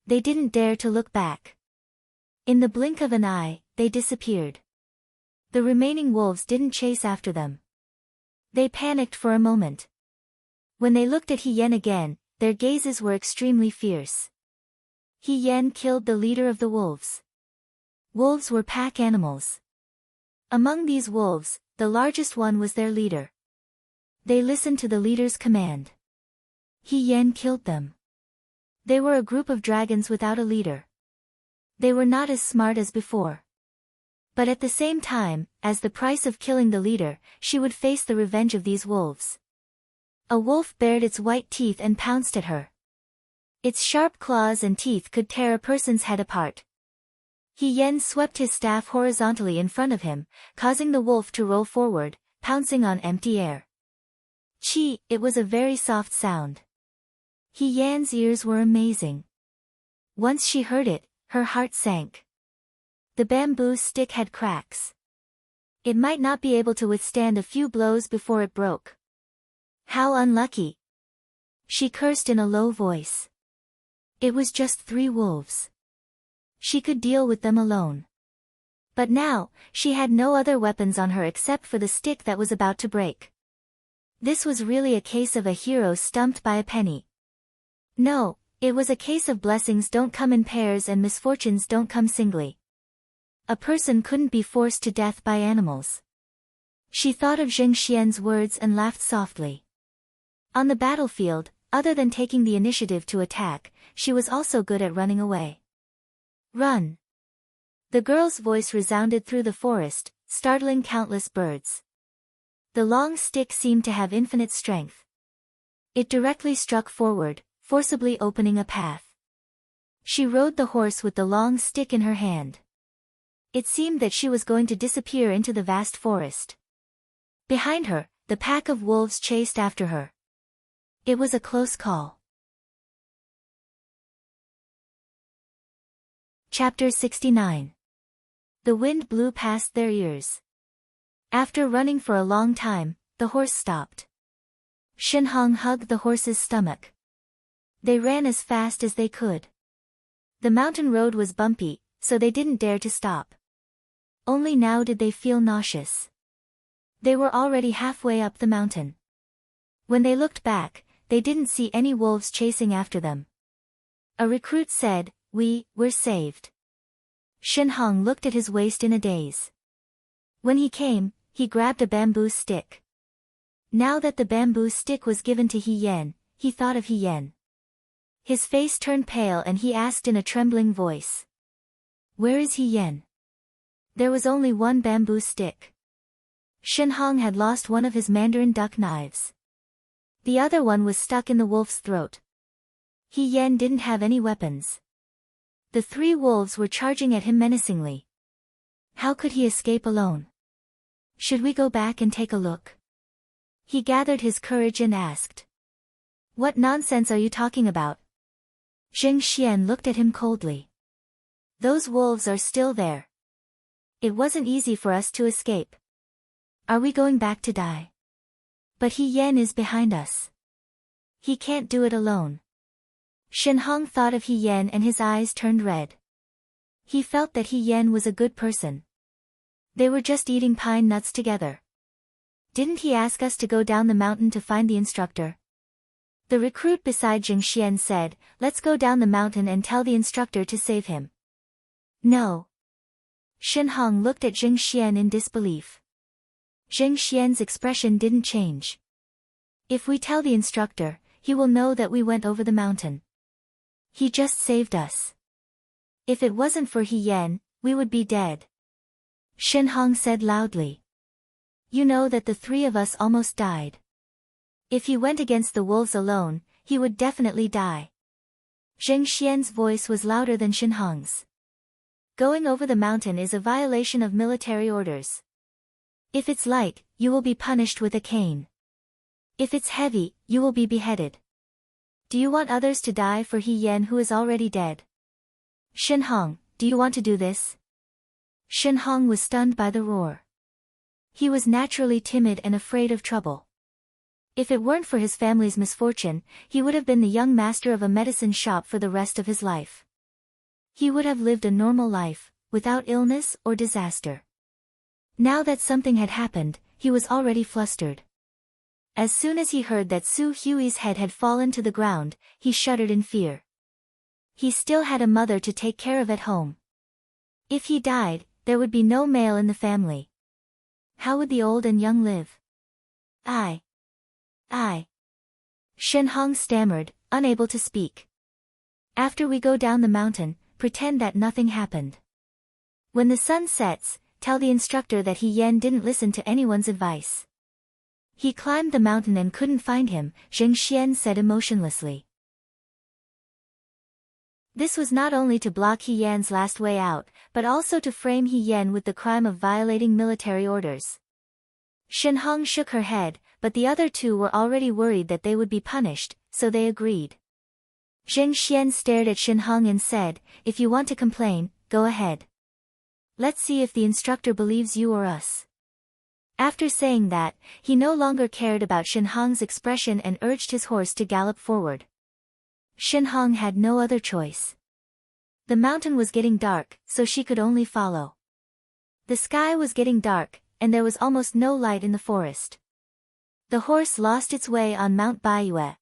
They didn't dare to look back. In the blink of an eye, they disappeared. The remaining wolves didn't chase after them. They panicked for a moment. When they looked at He Yen again, their gazes were extremely fierce. He Yen killed the leader of the wolves. Wolves were pack animals. Among these wolves, the largest one was their leader. They listened to the leader's command. He Yen killed them. They were a group of dragons without a leader. They were not as smart as before. But at the same time, as the price of killing the leader, she would face the revenge of these wolves. A wolf bared its white teeth and pounced at her. Its sharp claws and teeth could tear a person's head apart. He Yen swept his staff horizontally in front of him, causing the wolf to roll forward, pouncing on empty air. Chi, it was a very soft sound. He Yan's ears were amazing. Once she heard it, her heart sank. The bamboo stick had cracks. It might not be able to withstand a few blows before it broke. How unlucky! She cursed in a low voice. It was just 3 wolves. She could deal with them alone. But now, she had no other weapons on her except for the stick that was about to break. This was really a case of a hero stumped by a penny. No, it was a case of blessings don't come in pairs and misfortunes don't come singly. A person couldn't be forced to death by animals. She thought of Zheng Xian's words and laughed softly. On the battlefield, other than taking the initiative to attack, she was also good at running away. Run! The girl's voice resounded through the forest, startling countless birds. The long stick seemed to have infinite strength. It directly struck forward, forcibly opening a path. She rode the horse with the long stick in her hand. It seemed that she was going to disappear into the vast forest. Behind her, the pack of wolves chased after her. It was a close call. Chapter 69. The wind blew past their ears. After running for a long time, the horse stopped. Shenhong hugged the horse's stomach. They ran as fast as they could. The mountain road was bumpy, so they didn't dare to stop. Only now did they feel nauseous. They were already halfway up the mountain. When they looked back, they didn't see any wolves chasing after them. A recruit said, "We're saved." Shenhong looked at his waist in a daze. When he came, he grabbed a bamboo stick. Now that the bamboo stick was given to He Yan, he thought of He Yan. His face turned pale and he asked in a trembling voice. "Where is He Yan?" There was only one bamboo stick. Shenhong had lost one of his mandarin duck knives. The other one was stuck in the wolf's throat. He Yan didn't have any weapons. The three wolves were charging at him menacingly. How could he escape alone? Should we go back and take a look? He gathered his courage and asked. What nonsense are you talking about? Zheng Xian looked at him coldly. Those wolves are still there. It wasn't easy for us to escape. Are we going back to die? But He Yan is behind us. He can't do it alone. Shenhong thought of He Yan and his eyes turned red. He felt that He Yan was a good person. They were just eating pine nuts together. Didn't he ask us to go down the mountain to find the instructor? The recruit beside Zheng Xian said, "Let's go down the mountain and tell the instructor to save him." No. Shenhong looked at Zheng Xian in disbelief. Zheng Xian's expression didn't change. If we tell the instructor, he will know that we went over the mountain. He just saved us. If it wasn't for He Yan, we would be dead. Shenhong said loudly. You know that the three of us almost died. If he went against the wolves alone, he would definitely die. Zheng Xian's voice was louder than Shenhong's. Going over the mountain is a violation of military orders. If it's light, you will be punished with a cane. If it's heavy, you will be beheaded. Do you want others to die for He Yan who is already dead? Shenhong, do you want to do this? Shenhong was stunned by the roar. He was naturally timid and afraid of trouble. If it weren't for his family's misfortune, he would have been the young master of a medicine shop for the rest of his life. He would have lived a normal life, without illness or disaster. Now that something had happened, he was already flustered. As soon as he heard that Su Hui's head had fallen to the ground, he shuddered in fear. He still had a mother to take care of at home. If he died, there would be no male in the family. How would the old and young live? I. Shenhong stammered, unable to speak. After we go down the mountain, pretend that nothing happened. When the sun sets, tell the instructor that He Yan didn't listen to anyone's advice. He climbed the mountain and couldn't find him, Zheng Xian said emotionlessly. This was not only to block He Yan's last way out, but also to frame He Yan with the crime of violating military orders. Shenhong shook her head, but the other two were already worried that they would be punished, so they agreed. Zheng Xian stared at Shenhong and said, If you want to complain, go ahead. Let's see if the instructor believes you or us. After saying that, he no longer cared about Shenhong's expression and urged his horse to gallop forward. Shenhong had no other choice. The mountain was getting dark, so she could only follow. The sky was getting dark, and there was almost no light in the forest. The horse lost its way on Mount Baiyue.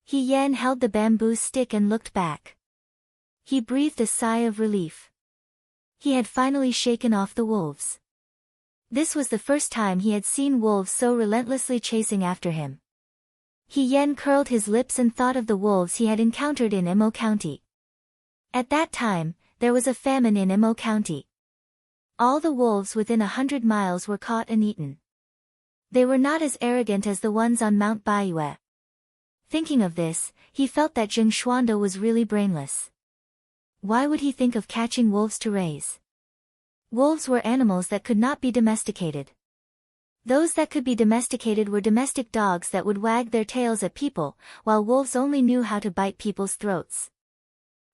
He Yan held the bamboo stick and looked back. He breathed a sigh of relief. He had finally shaken off the wolves. This was the first time he had seen wolves so relentlessly chasing after him. He Yan curled his lips and thought of the wolves he had encountered in Imo County. At that time, there was a famine in Imo County. All the wolves within 100 miles were caught and eaten. They were not as arrogant as the ones on Mount Baiyue. Thinking of this, he felt that Zheng Xuanda was really brainless. Why would he think of catching wolves to raise? Wolves were animals that could not be domesticated. Those that could be domesticated were domestic dogs that would wag their tails at people, while wolves only knew how to bite people's throats.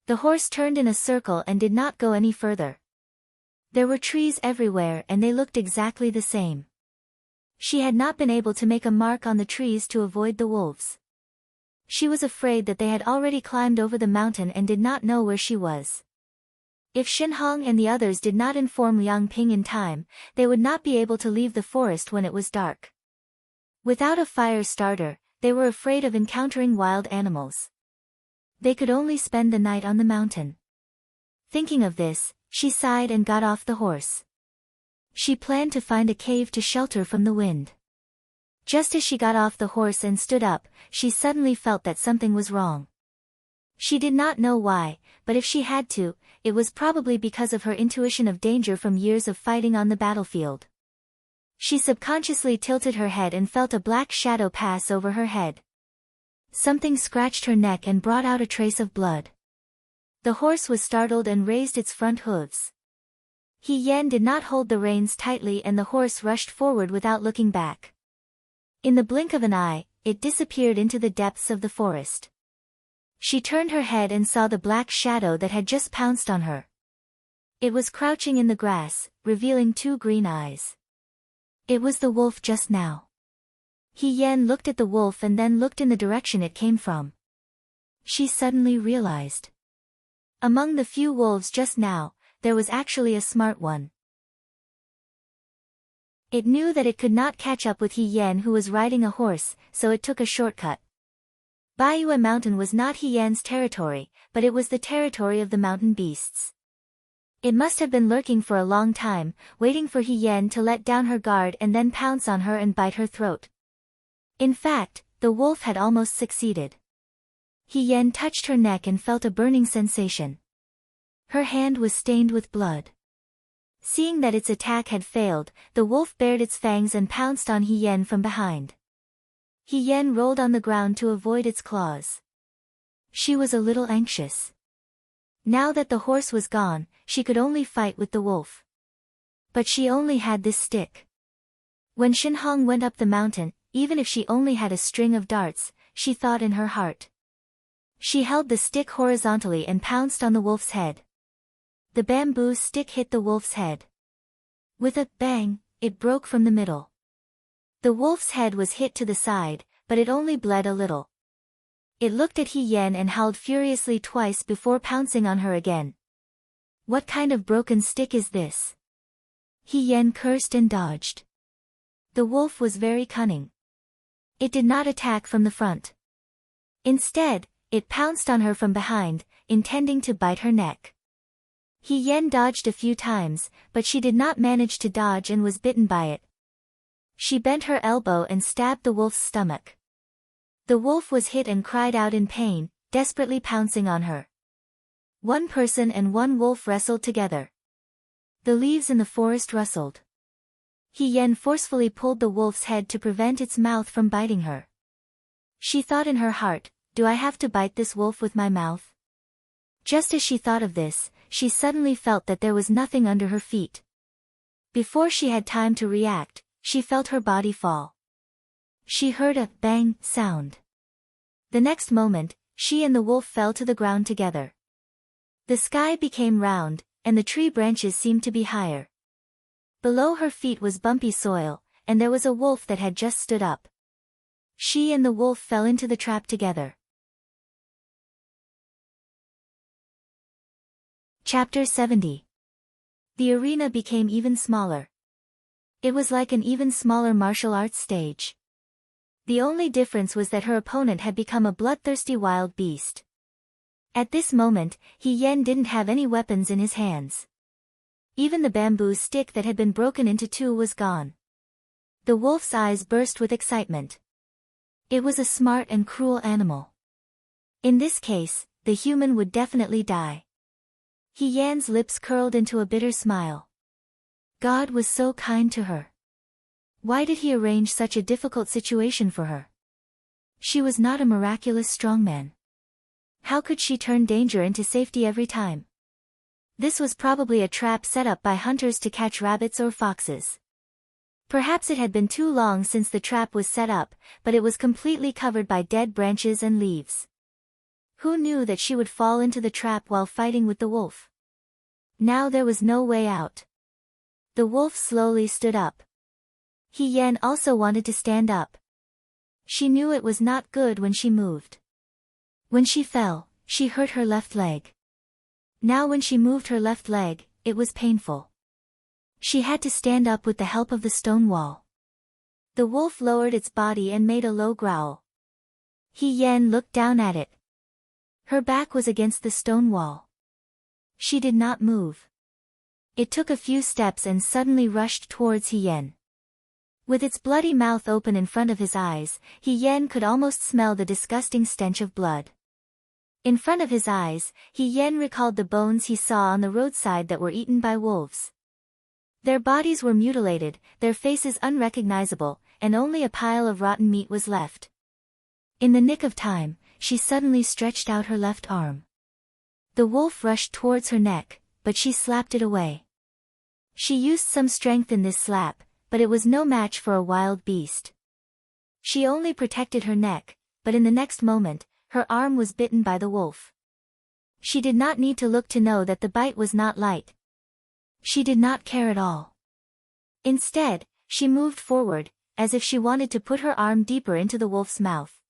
The horse turned in a circle and did not go any further. There were trees everywhere and they looked exactly the same. She had not been able to make a mark on the trees to avoid the wolves. She was afraid that they had already climbed over the mountain and did not know where she was. If Shenhong and the others did not inform Liang Ping in time, they would not be able to leave the forest when it was dark. Without a fire starter, they were afraid of encountering wild animals. They could only spend the night on the mountain. Thinking of this, she sighed and got off the horse. She planned to find a cave to shelter from the wind. Just as she got off the horse and stood up, she suddenly felt that something was wrong. She did not know why, but if she had to, it was probably because of her intuition of danger from years of fighting on the battlefield. She subconsciously tilted her head and felt a black shadow pass over her head. Something scratched her neck and brought out a trace of blood. The horse was startled and raised its front hooves. He Yan did not hold the reins tightly and the horse rushed forward without looking back. In the blink of an eye, it disappeared into the depths of the forest. She turned her head and saw the black shadow that had just pounced on her. It was crouching in the grass, revealing 2 green eyes. It was the wolf just now. He Yan looked at the wolf and then looked in the direction it came from. She suddenly realized. Among the few wolves just now, there was actually a smart one. It knew that it could not catch up with He Yan who was riding a horse, so it took a shortcut. Baiyue Mountain was not He Yan's territory, but it was the territory of the mountain beasts. It must have been lurking for a long time, waiting for He Yan to let down her guard and then pounce on her and bite her throat. In fact, the wolf had almost succeeded. He Yan touched her neck and felt a burning sensation. Her hand was stained with blood. Seeing that its attack had failed, the wolf bared its fangs and pounced on He Yan from behind. He Yan rolled on the ground to avoid its claws. She was a little anxious. Now that the horse was gone, she could only fight with the wolf. But she only had this stick. When Shenhong went up the mountain, even if she only had a string of darts, she thought in her heart. She held the stick horizontally and pounced on the wolf's head. The bamboo stick hit the wolf's head. With a bang, it broke from the middle. The wolf's head was hit to the side, but it only bled a little. It looked at He Yan and howled furiously twice before pouncing on her again. What kind of broken stick is this? He Yan cursed and dodged. The wolf was very cunning. It did not attack from the front. Instead, it pounced on her from behind, intending to bite her neck. He Yan dodged a few times, but she did not manage to dodge and was bitten by it. She bent her elbow and stabbed the wolf's stomach. The wolf was hit and cried out in pain, desperately pouncing on her. One person and one wolf wrestled together. The leaves in the forest rustled. He Yan forcefully pulled the wolf's head to prevent its mouth from biting her. She thought in her heart, "Do I have to bite this wolf with my mouth?" Just as she thought of this, she suddenly felt that there was nothing under her feet. Before she had time to react, she felt her body fall. She heard a bang sound. The next moment, she and the wolf fell to the ground together. The sky became round, and the tree branches seemed to be higher. Below her feet was bumpy soil, and there was a wolf that had just stood up. She and the wolf fell into the trap together. Chapter 70. The arena became even smaller. It was like an even smaller martial arts stage. The only difference was that her opponent had become a bloodthirsty wild beast. At this moment, He Yen didn't have any weapons in his hands. Even the bamboo stick that had been broken into two was gone. The wolf's eyes burst with excitement. It was a smart and cruel animal. In this case, the human would definitely die. He Yan's lips curled into a bitter smile. God was so kind to her. Why did he arrange such a difficult situation for her? She was not a miraculous strongman. How could she turn danger into safety every time? This was probably a trap set up by hunters to catch rabbits or foxes. Perhaps it had been too long since the trap was set up, but it was completely covered by dead branches and leaves. Who knew that she would fall into the trap while fighting with the wolf? Now there was no way out. The wolf slowly stood up. He Yen also wanted to stand up. She knew it was not good when she moved. When she fell, she hurt her left leg. Now when she moved her left leg, it was painful. She had to stand up with the help of the stone wall. The wolf lowered its body and made a low growl. He Yen looked down at it. Her back was against the stone wall. She did not move. It took a few steps and suddenly rushed towards He Yen. With its bloody mouth open in front of his eyes, He Yen could almost smell the disgusting stench of blood. In front of his eyes, He Yen recalled the bones he saw on the roadside that were eaten by wolves. Their bodies were mutilated, their faces unrecognizable, and only a pile of rotten meat was left. In the nick of time, she suddenly stretched out her left arm. The wolf rushed towards her neck, but she slapped it away. She used some strength in this slap, but it was no match for a wild beast. She only protected her neck, but in the next moment, her arm was bitten by the wolf. She did not need to look to know that the bite was not light. She did not care at all. Instead, she moved forward, as if she wanted to put her arm deeper into the wolf's mouth.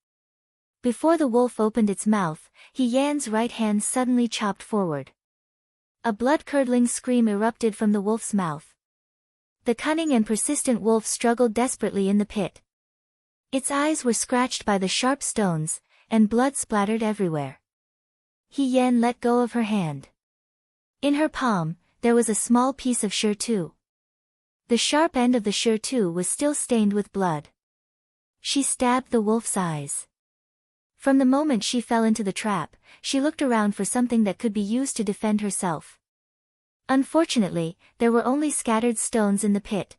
Before the wolf opened its mouth, He Yan's right hand suddenly chopped forward. A blood-curdling scream erupted from the wolf's mouth. The cunning and persistent wolf struggled desperately in the pit. Its eyes were scratched by the sharp stones, and blood splattered everywhere. He Yen let go of her hand. In her palm, there was a small piece of shirtu. The sharp end of the shirtu was still stained with blood. She stabbed the wolf's eyes. From the moment she fell into the trap, she looked around for something that could be used to defend herself. Unfortunately, there were only scattered stones in the pit.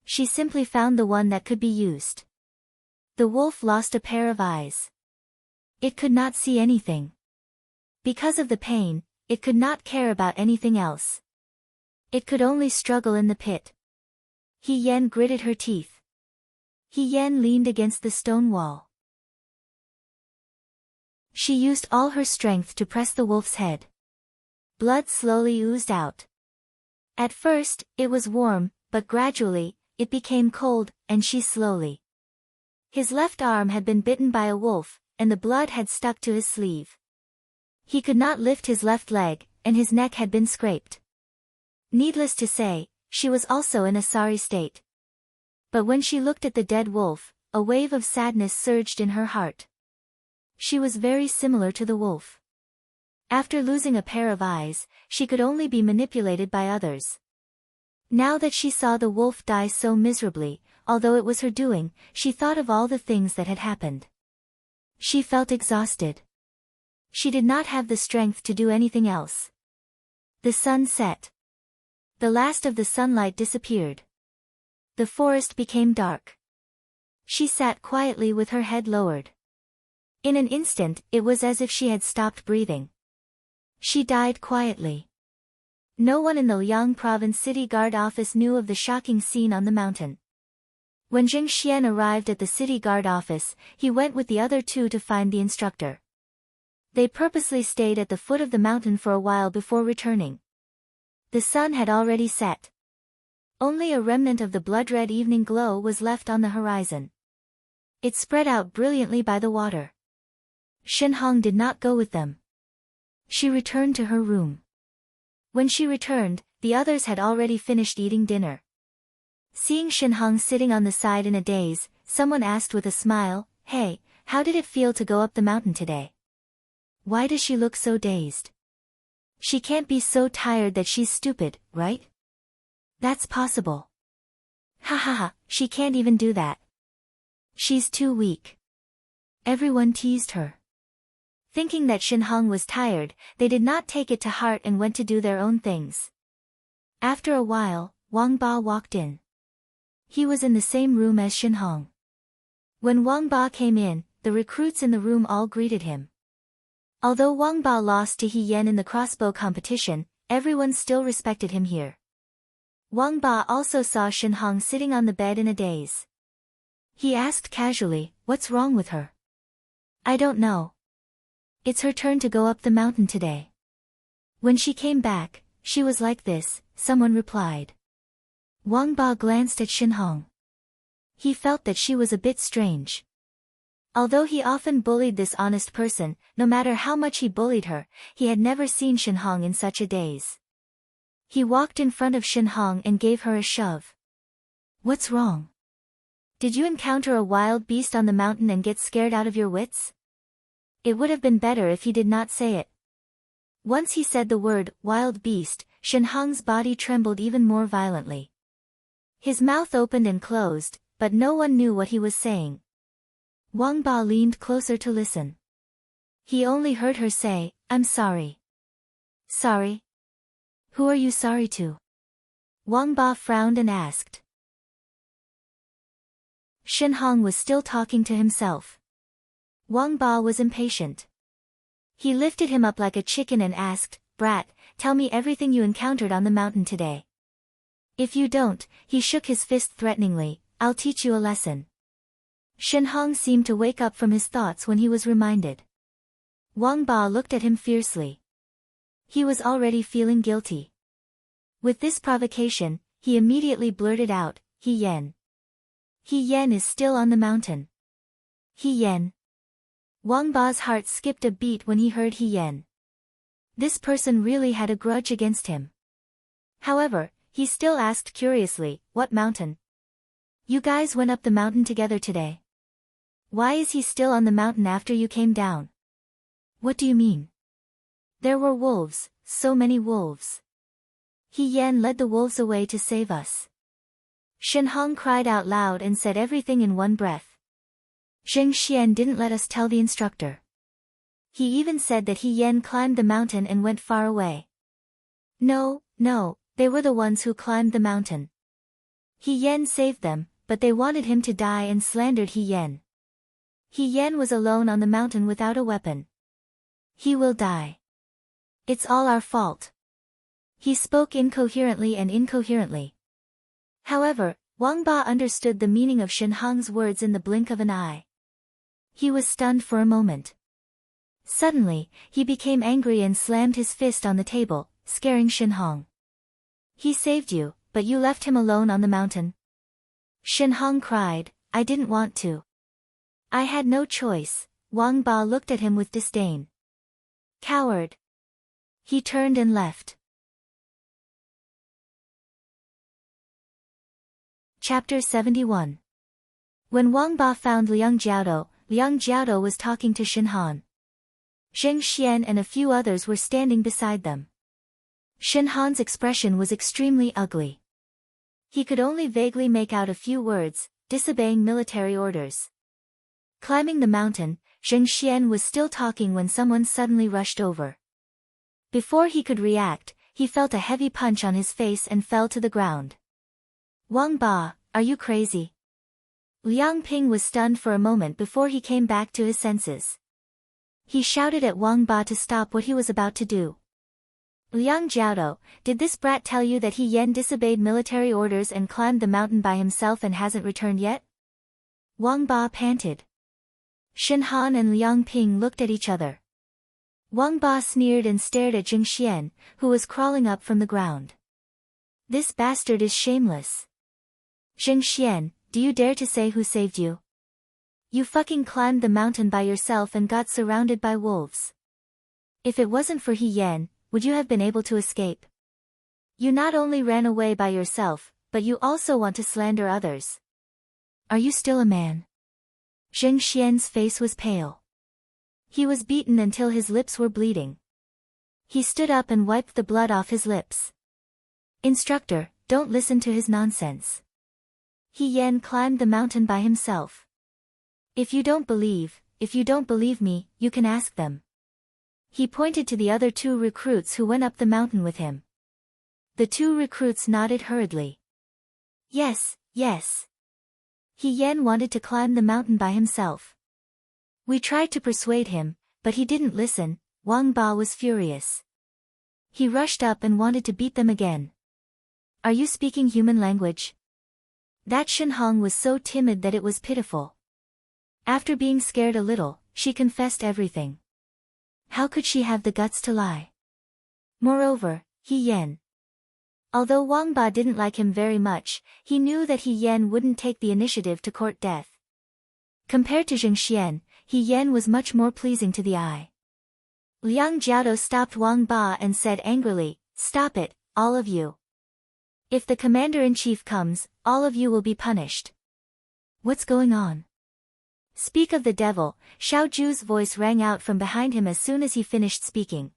She simply found the one that could be used. The wolf lost a pair of eyes. It could not see anything. Because of the pain, it could not care about anything else. It could only struggle in the pit. He Yen gritted her teeth. He Yen leaned against the stone wall. She used all her strength to press the wolf's head. Blood slowly oozed out. At first, it was warm, but gradually, it became cold, and she slowly. His left arm had been bitten by a wolf, and the blood had stuck to his sleeve. He could not lift his left leg, and his neck had been scraped. Needless to say, she was also in a sorry state. But when she looked at the dead wolf, a wave of sadness surged in her heart. She was very similar to the wolf. After losing a pair of eyes, she could only be manipulated by others. Now that she saw the wolf die so miserably, although it was her doing, she thought of all the things that had happened. She felt exhausted. She did not have the strength to do anything else. The sun set. The last of the sunlight disappeared. The forest became dark. She sat quietly with her head lowered. In an instant, it was as if she had stopped breathing. She died quietly. No one in the Liang Province City Guard office knew of the shocking scene on the mountain. When Jing Xian arrived at the City Guard office, he went with the other two to find the instructor. They purposely stayed at the foot of the mountain for a while before returning. The sun had already set. Only a remnant of the blood-red evening glow was left on the horizon. It spread out brilliantly by the water. Shenhong did not go with them. She returned to her room. When she returned, the others had already finished eating dinner. Seeing Shinhong sitting on the side in a daze, someone asked with a smile, "Hey, how did it feel to go up the mountain today? Why does she look so dazed? She can't be so tired that she's stupid, right? That's possible. Ha ha ha, she can't even do that. She's too weak." Everyone teased her. Thinking that Shinhong was tired, they did not take it to heart and went to do their own things. After a while, Wang Ba walked in. He was in the same room as Shinhong. When Wang Ba came in, the recruits in the room all greeted him. Although Wang Ba lost to He Yan in the crossbow competition, everyone still respected him here. Wang Ba also saw Shinhong sitting on the bed in a daze. He asked casually, "What's wrong with her?" "I don't know. It's her turn to go up the mountain today. When she came back, she was like this," someone replied. Wang Ba glanced at Shinhong. He felt that she was a bit strange. Although he often bullied this honest person, no matter how much he bullied her, he had never seen Shinhong in such a daze. He walked in front of Shinhong and gave her a shove. "What's wrong? Did you encounter a wild beast on the mountain and get scared out of your wits?" It would have been better if he did not say it. Once he said the word, wild beast, Shinhong's body trembled even more violently. His mouth opened and closed, but no one knew what he was saying. Wang Ba leaned closer to listen. He only heard her say, "I'm sorry." "Sorry? Who are you sorry to?" Wang Ba frowned and asked. Shinhong was still talking to himself. Wang Ba was impatient. He lifted him up like a chicken and asked, "Brat, tell me everything you encountered on the mountain today. If you don't," he shook his fist threateningly, "I'll teach you a lesson." Shinhong seemed to wake up from his thoughts when he was reminded. Wang Ba looked at him fiercely. He was already feeling guilty. With this provocation, he immediately blurted out, "He Yan. He Yan is still on the mountain." He Yan. Wang Ba's heart skipped a beat when he heard He Yan. This person really had a grudge against him. However, he still asked curiously, "What mountain? You guys went up the mountain together today. Why is he still on the mountain after you came down? What do you mean?" "There were wolves, so many wolves. He Yan led the wolves away to save us." Shinhong cried out loud and said everything in one breath. "Zheng Xian didn't let us tell the instructor. He even said that He Yan climbed the mountain and went far away." No, they were the ones who climbed the mountain. He Yan saved them, but they wanted him to die and slandered He Yan. He Yan was alone on the mountain without a weapon. He will die. It's all our fault. He spoke incoherently and incoherently. However, Wang Ba understood the meaning of Shinhong's words in the blink of an eye. He was stunned for a moment. Suddenly, he became angry and slammed his fist on the table, scaring Shinhong. "He saved you, but you left him alone on the mountain?" Shinhong cried, "I didn't want to. I had no choice." Wang Ba looked at him with disdain. "Coward." He turned and left. Chapter 71. When Wang Ba found Liang Jiaodo was talking to Shinhan. Zheng Xian and a few others were standing beside them. Shinhan's expression was extremely ugly. He could only vaguely make out a few words, disobeying military orders. Climbing the mountain, Zheng Xian was still talking when someone suddenly rushed over. Before he could react, he felt a heavy punch on his face and fell to the ground. "Wang Ba, are you crazy?" Liang Ping was stunned for a moment before he came back to his senses. He shouted at Wang Ba to stop what he was about to do. "Liang Jiaodo, did this brat tell you that He Yan disobeyed military orders and climbed the mountain by himself and hasn't returned yet?" Wang Ba panted. Shinhan and Liang Ping looked at each other. Wang Ba sneered and stared at Zheng Xian, who was crawling up from the ground. "This bastard is shameless. Zheng Xian, do you dare to say who saved you? You fucking climbed the mountain by yourself and got surrounded by wolves. If it wasn't for He Yan, would you have been able to escape?" You not only ran away by yourself, but you also want to slander others. Are you still a man? Zheng Xian's face was pale. He was beaten until his lips were bleeding. He stood up and wiped the blood off his lips. Instructor, don't listen to his nonsense. He Yan climbed the mountain by himself. If you don't believe me, you can ask them. He pointed to the other 2 recruits who went up the mountain with him. The 2 recruits nodded hurriedly. Yes, yes. He Yan wanted to climb the mountain by himself. We tried to persuade him, but he didn't listen. Wang Ba was furious. He rushed up and wanted to beat them again. Are you speaking human language? That Shen Hong was so timid that it was pitiful. After being scared a little, she confessed everything. How could she have the guts to lie? Moreover, He Yan. Although Wang Ba didn't like him very much, he knew that He Yan wouldn't take the initiative to court death. Compared to Zheng Xian, He Yan was much more pleasing to the eye. Liang Jiaodo stopped Wang Ba and said angrily, "Stop it, all of you. If the commander-in-chief comes, all of you will be punished." What's going on? Speak of the devil, Xiao Ju's voice rang out from behind him as soon as he finished speaking.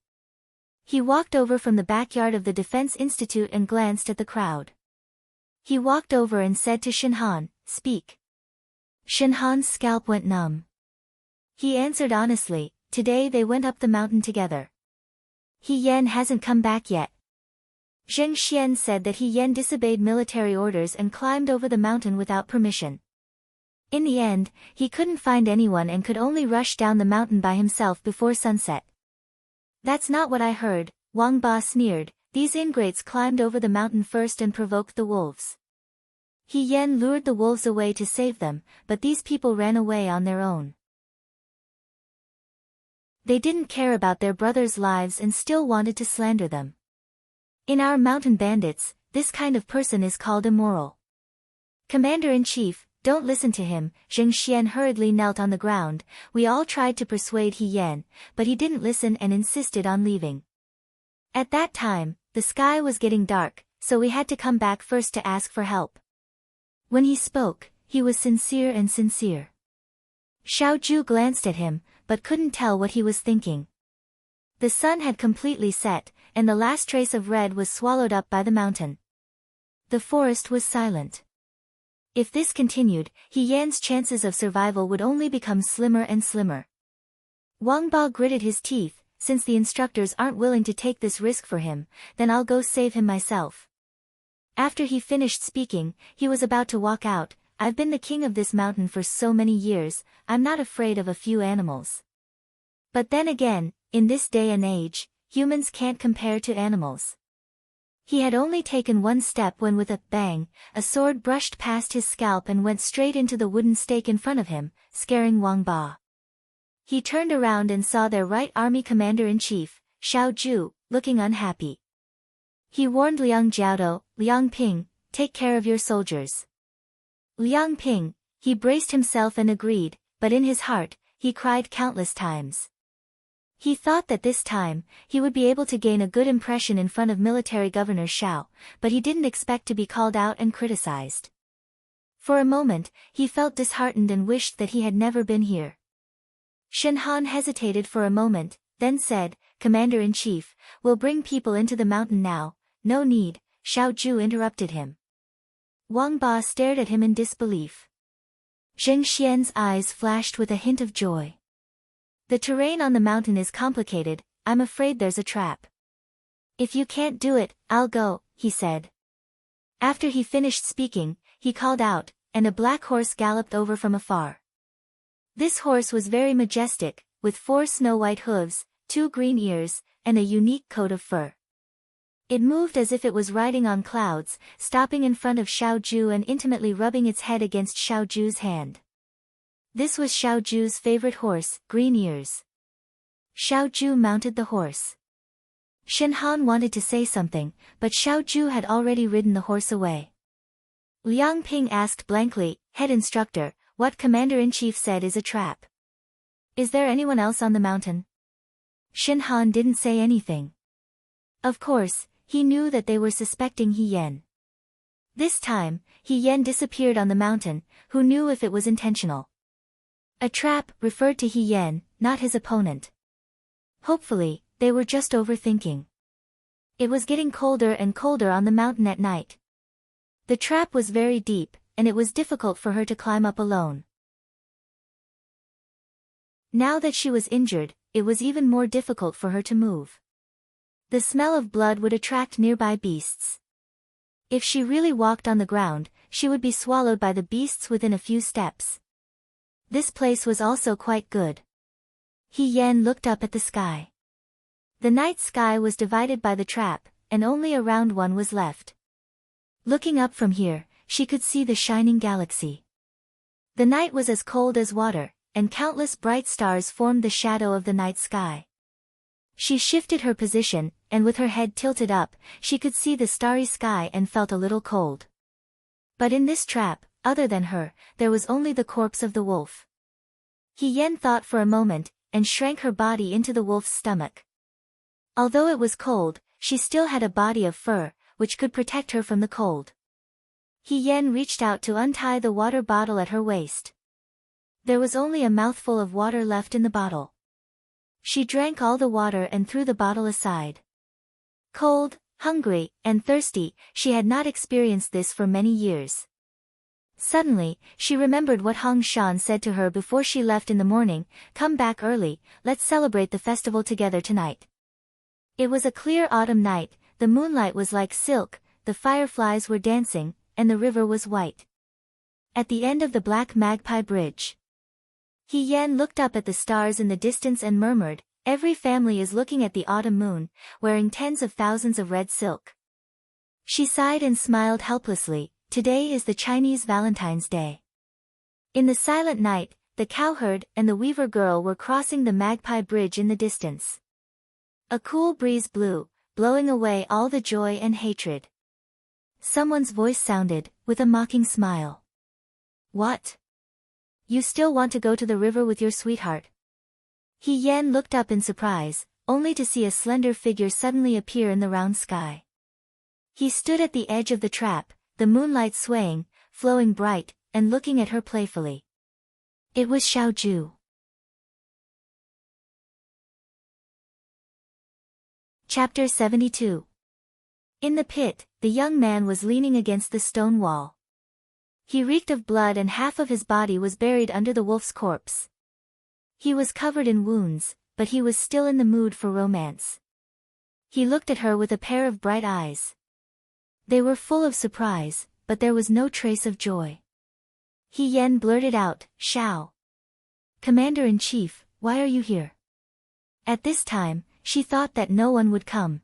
He walked over from the backyard of the Defense Institute and glanced at the crowd. He walked over and said to Shen Han, "Speak." Shen Han's scalp went numb. He answered honestly, "Today they went up the mountain together. He Yan hasn't come back yet." Zheng Xian said that He Yan disobeyed military orders and climbed over the mountain without permission. In the end, he couldn't find anyone and could only rush down the mountain by himself before sunset. That's not what I heard, Wang Ba sneered. These ingrates climbed over the mountain first and provoked the wolves. He Yan lured the wolves away to save them, but these people ran away on their own. They didn't care about their brothers' lives and still wanted to slander them. In our mountain bandits, this kind of person is called immoral. Commander-in-chief, don't listen to him. Zheng Xian hurriedly knelt on the ground. We all tried to persuade He Yan, but he didn't listen and insisted on leaving. At that time, the sky was getting dark, so we had to come back first to ask for help. When he spoke, he was sincere and sincere. Xiao Ju glanced at him, but couldn't tell what he was thinking. The sun had completely set, and the last trace of red was swallowed up by the mountain. The forest was silent. If this continued, He Yan's chances of survival would only become slimmer and slimmer. Wang Ba gritted his teeth. Since the instructors aren't willing to take this risk for him, then I'll go save him myself. After he finished speaking, he was about to walk out. I've been the king of this mountain for so many years, I'm not afraid of a few animals. But then again, in this day and age, humans can't compare to animals. He had only taken one step when with a bang, a sword brushed past his scalp and went straight into the wooden stake in front of him, scaring Wang Ba. He turned around and saw their right army commander-in-chief, Xiao Ju, looking unhappy. He warned Liang Jiaodo, "Liang Ping, take care of your soldiers." Liang Ping, he braced himself and agreed, but in his heart, he cried countless times. He thought that this time, he would be able to gain a good impression in front of military governor Xiao, but he didn't expect to be called out and criticized. For a moment, he felt disheartened and wished that he had never been here. Shen Han hesitated for a moment, then said, "Commander-in-chief, we'll bring people into the mountain now." "No need," Xiao Ju interrupted him. Wang Ba stared at him in disbelief. Zheng Xian's eyes flashed with a hint of joy. "The terrain on the mountain is complicated, I'm afraid there's a trap." "If you can't do it, I'll go," he said. After he finished speaking, he called out, and a black horse galloped over from afar. This horse was very majestic, with 4 snow-white hooves, 2 green ears, and a unique coat of fur. It moved as if it was riding on clouds, stopping in front of Xiao Ju and intimately rubbing its head against Xiao Ju's hand. This was Xiao Ju's favorite horse, Green Ears. Xiao Ju mounted the horse. Shen Han wanted to say something, but Xiao Ju had already ridden the horse away. Liang Ping asked blankly, "Head instructor, what commander-in-chief said is a trap? Is there anyone else on the mountain?" Shen Han didn't say anything. Of course, He knew that they were suspecting He Yan. This time, He Yan disappeared on the mountain, who knew if it was intentional. A trap referred to He Yan, not his opponent. Hopefully, they were just overthinking. It was getting colder and colder on the mountain at night. The trap was very deep, and it was difficult for her to climb up alone. Now that she was injured, it was even more difficult for her to move. The smell of blood would attract nearby beasts. If she really walked on the ground, she would be swallowed by the beasts within a few steps. This place was also quite good. He Yan looked up at the sky. The night sky was divided by the trap, and only a round one was left. Looking up from here, she could see the shining galaxy. The night was as cold as water, and countless bright stars formed the shadow of the night sky. She shifted her position, and with her head tilted up, she could see the starry sky and felt a little cold. But in this trap, other than her, there was only the corpse of the wolf. He Yan thought for a moment, and shrank her body into the wolf's stomach. Although it was cold, she still had a body of fur, which could protect her from the cold. He Yan reached out to untie the water bottle at her waist. There was only a mouthful of water left in the bottle. She drank all the water and threw the bottle aside. Cold, hungry, and thirsty, she had not experienced this for many years. Suddenly, she remembered what Hong Shan said to her before she left in the morning, "Come back early, let's celebrate the festival together tonight." It was a clear autumn night, the moonlight was like silk, the fireflies were dancing, and the river was white. At the end of the Black Magpie Bridge, He Yan looked up at the stars in the distance and murmured, "Every family is looking at the autumn moon, wearing tens of thousands of red silk." She sighed and smiled helplessly. Today is the Chinese Valentine's Day. In the silent night, the cowherd and the weaver girl were crossing the Magpie Bridge in the distance. A cool breeze blew, blowing away all the joy and hatred. Someone's voice sounded, with a mocking smile. "What? You still want to go to the river with your sweetheart?" He Yan looked up in surprise, only to see a slender figure suddenly appear in the round sky. He stood at the edge of the trap, the moonlight swaying, flowing bright, and looking at her playfully. It was Xiao Ju. Chapter 72. In the pit, the young man was leaning against the stone wall. He reeked of blood and half of his body was buried under the wolf's corpse. He was covered in wounds, but he was still in the mood for romance. He looked at her with a pair of bright eyes. They were full of surprise, but there was no trace of joy. He Yan blurted out, "Xiao. Commander-in-Chief, why are you here?" At this time, she thought that no one would come.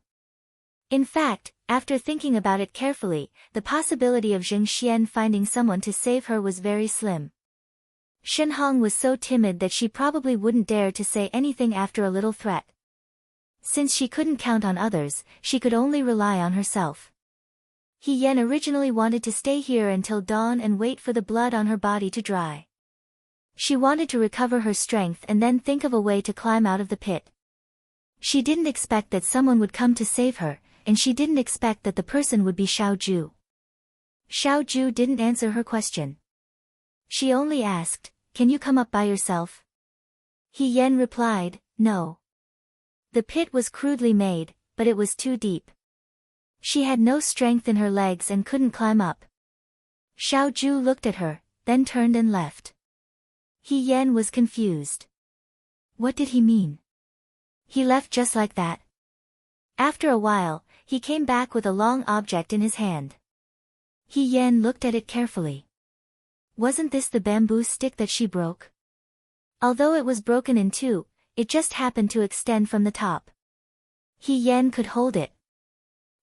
In fact, after thinking about it carefully, the possibility of Zheng Xian finding someone to save her was very slim. Shen Hong was so timid that she probably wouldn't dare to say anything after a little threat. Since she couldn't count on others, she could only rely on herself. He Yan originally wanted to stay here until dawn and wait for the blood on her body to dry. She wanted to recover her strength and then think of a way to climb out of the pit. She didn't expect that someone would come to save her, and she didn't expect that the person would be Xiao Ju. Xiao Ju didn't answer her question. She only asked, "Can you come up by yourself?" He Yan replied, "No." The pit was crudely made, but it was too deep. She had no strength in her legs and couldn't climb up. Xiao Ju looked at her, then turned and left. He Yan was confused. What did he mean? He left just like that? After a while, he came back with a long object in his hand. He Yan looked at it carefully. Wasn't this the bamboo stick that she broke? Although it was broken in two, it just happened to extend from the top. He Yan could hold it.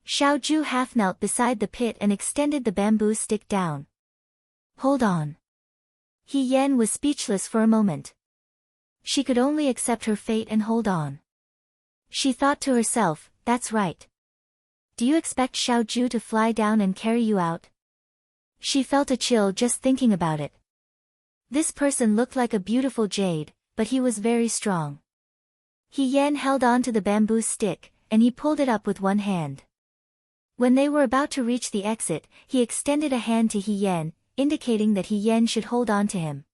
Xiao Ju half knelt beside the pit and extended the bamboo stick down. Hold on. He Yan was speechless for a moment. She could only accept her fate and hold on. She thought to herself, that's right. Do you expect Xiao Ju to fly down and carry you out? She felt a chill just thinking about it. This person looked like a beautiful jade, but he was very strong. He Yan held on to the bamboo stick, and he pulled it up with one hand. When they were about to reach the exit, he extended a hand to He Yan, indicating that He Yan should hold on to him.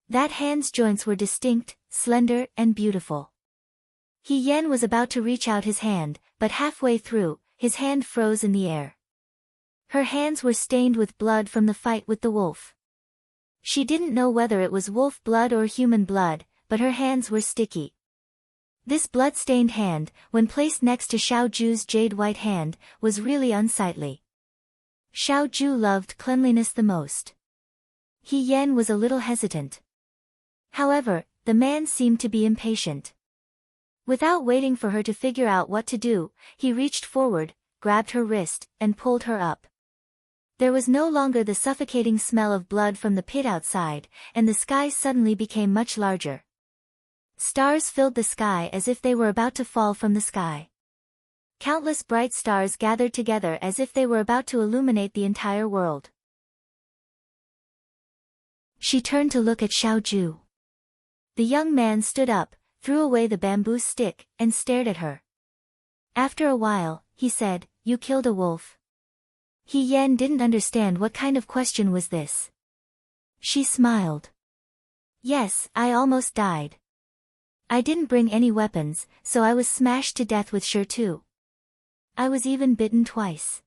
That hand's joints were distinct, slender, and beautiful. He Yan was about to reach out his hand, but halfway through, his hand froze in the air. Her hands were stained with blood from the fight with the wolf. She didn't know whether it was wolf blood or human blood, but her hands were sticky. This blood-stained hand, when placed next to Xiao Ju's jade white hand, was really unsightly. Xiao Ju loved cleanliness the most. He Yan was a little hesitant. However, the man seemed to be impatient. Without waiting for her to figure out what to do, he reached forward, grabbed her wrist, and pulled her up. There was no longer the suffocating smell of blood from the pit outside, and the sky suddenly became much larger. Stars filled the sky as if they were about to fall from the sky. Countless bright stars gathered together as if they were about to illuminate the entire world. She turned to look at Xiao Ju. The young man stood up, threw away the bamboo stick, and stared at her. After a while, he said, "You killed a wolf?" He Yan didn't understand what kind of question was this. She smiled. "Yes, I almost died. I didn't bring any weapons, so I was smashed to death with sure too. I was even bitten twice."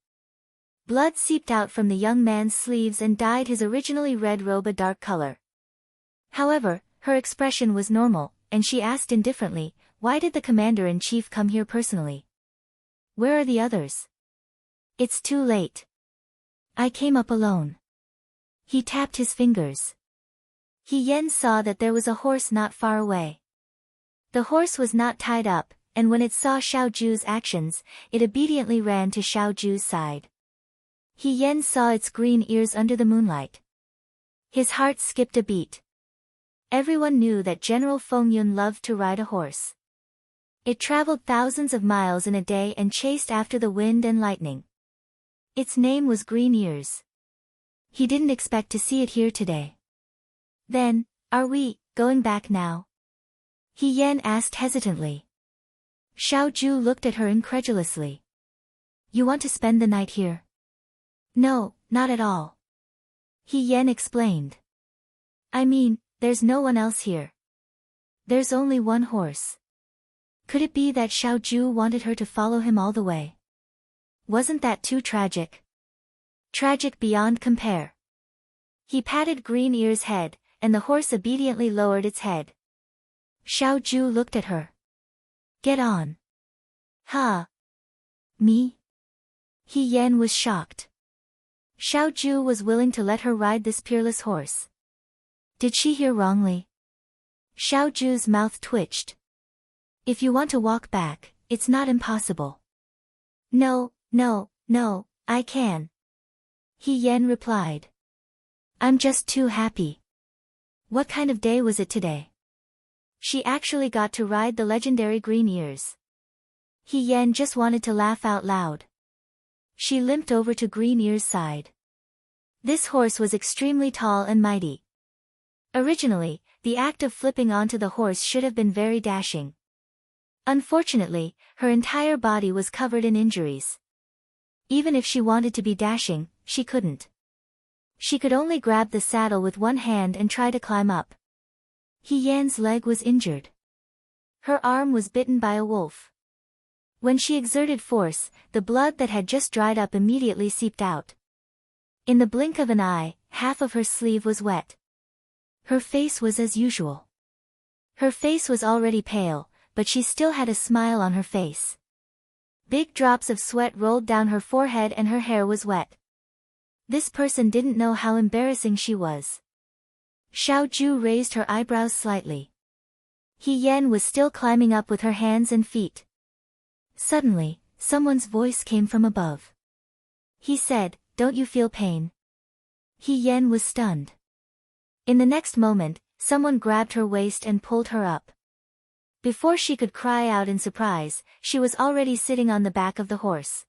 Blood seeped out from the young man's sleeves and dyed his originally red robe a dark color. However, her expression was normal, and she asked indifferently, "Why did the commander-in-chief come here personally? Where are the others?" "It's too late. I came up alone." He tapped his fingers. He Yan saw that there was a horse not far away. The horse was not tied up, and when it saw Xiao Ju's actions, it obediently ran to Xiao Ju's side. He Yan saw its green ears under the moonlight. His heart skipped a beat. Everyone knew that General Feng Yun loved to ride a horse. It traveled thousands of miles in a day and chased after the wind and lightning. Its name was Green Ears. He didn't expect to see it here today. "Then, are we going back now?" He Yan asked hesitantly. Xiao Ju looked at her incredulously. "You want to spend the night here?" "No, not at all." He Yan explained. "I mean, there's no one else here. There's only one horse." Could it be that Xiao Ju wanted her to follow him all the way? Wasn't that too tragic? Tragic beyond compare. He patted Green Ear's head, and the horse obediently lowered its head. Xiao Ju looked at her. "Get on." "Huh? Me?" He Yan was shocked. Xiao Ju was willing to let her ride this peerless horse. Did she hear wrongly? Xiao Ju's mouth twitched. "If you want to walk back, it's not impossible." No, I can." He Yan replied. "I'm just too happy." What kind of day was it today? She actually got to ride the legendary Green Ears. He Yan just wanted to laugh out loud. She limped over to Green Ear's side. This horse was extremely tall and mighty. Originally, the act of flipping onto the horse should have been very dashing. Unfortunately, her entire body was covered in injuries. Even if she wanted to be dashing, she couldn't. She could only grab the saddle with one hand and try to climb up. He Yan's leg was injured. Her arm was bitten by a wolf. When she exerted force, the blood that had just dried up immediately seeped out. In the blink of an eye, half of her sleeve was wet. Her face was as usual. Her face was already pale, but she still had a smile on her face. Big drops of sweat rolled down her forehead and her hair was wet. This person didn't know how embarrassing she was. Xiao Ju raised her eyebrows slightly. He Yan was still climbing up with her hands and feet. Suddenly, someone's voice came from above. He said, "Don't you feel pain?" He Yan was stunned. In the next moment, someone grabbed her waist and pulled her up. Before she could cry out in surprise, she was already sitting on the back of the horse.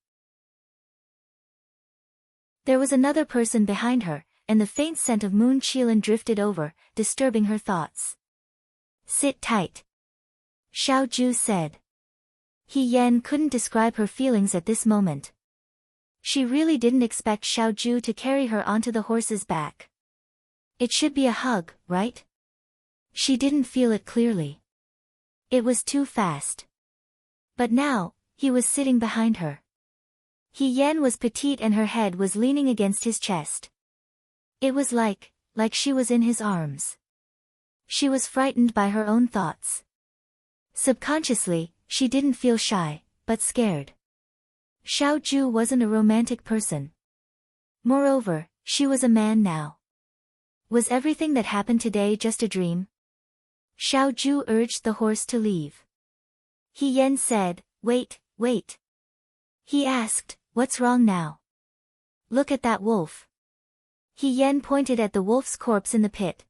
There was another person behind her, and the faint scent of moon chilin drifted over, disturbing her thoughts. "Sit tight," Xiao Ju said. He Yan couldn't describe her feelings at this moment. She really didn't expect Xiaoju to carry her onto the horse's back. It should be a hug, right? She didn't feel it clearly. It was too fast. But now, he was sitting behind her. He Yan was petite and her head was leaning against his chest. It was like she was in his arms. She was frightened by her own thoughts. Subconsciously, she didn't feel shy, but scared. Xiaoju wasn't a romantic person. Moreover, she was a man now. Was everything that happened today just a dream? Xiaoju urged the horse to leave. He Yan said, "Wait, wait." He asked, "What's wrong now?" "Look at that wolf." He Yan pointed at the wolf's corpse in the pit.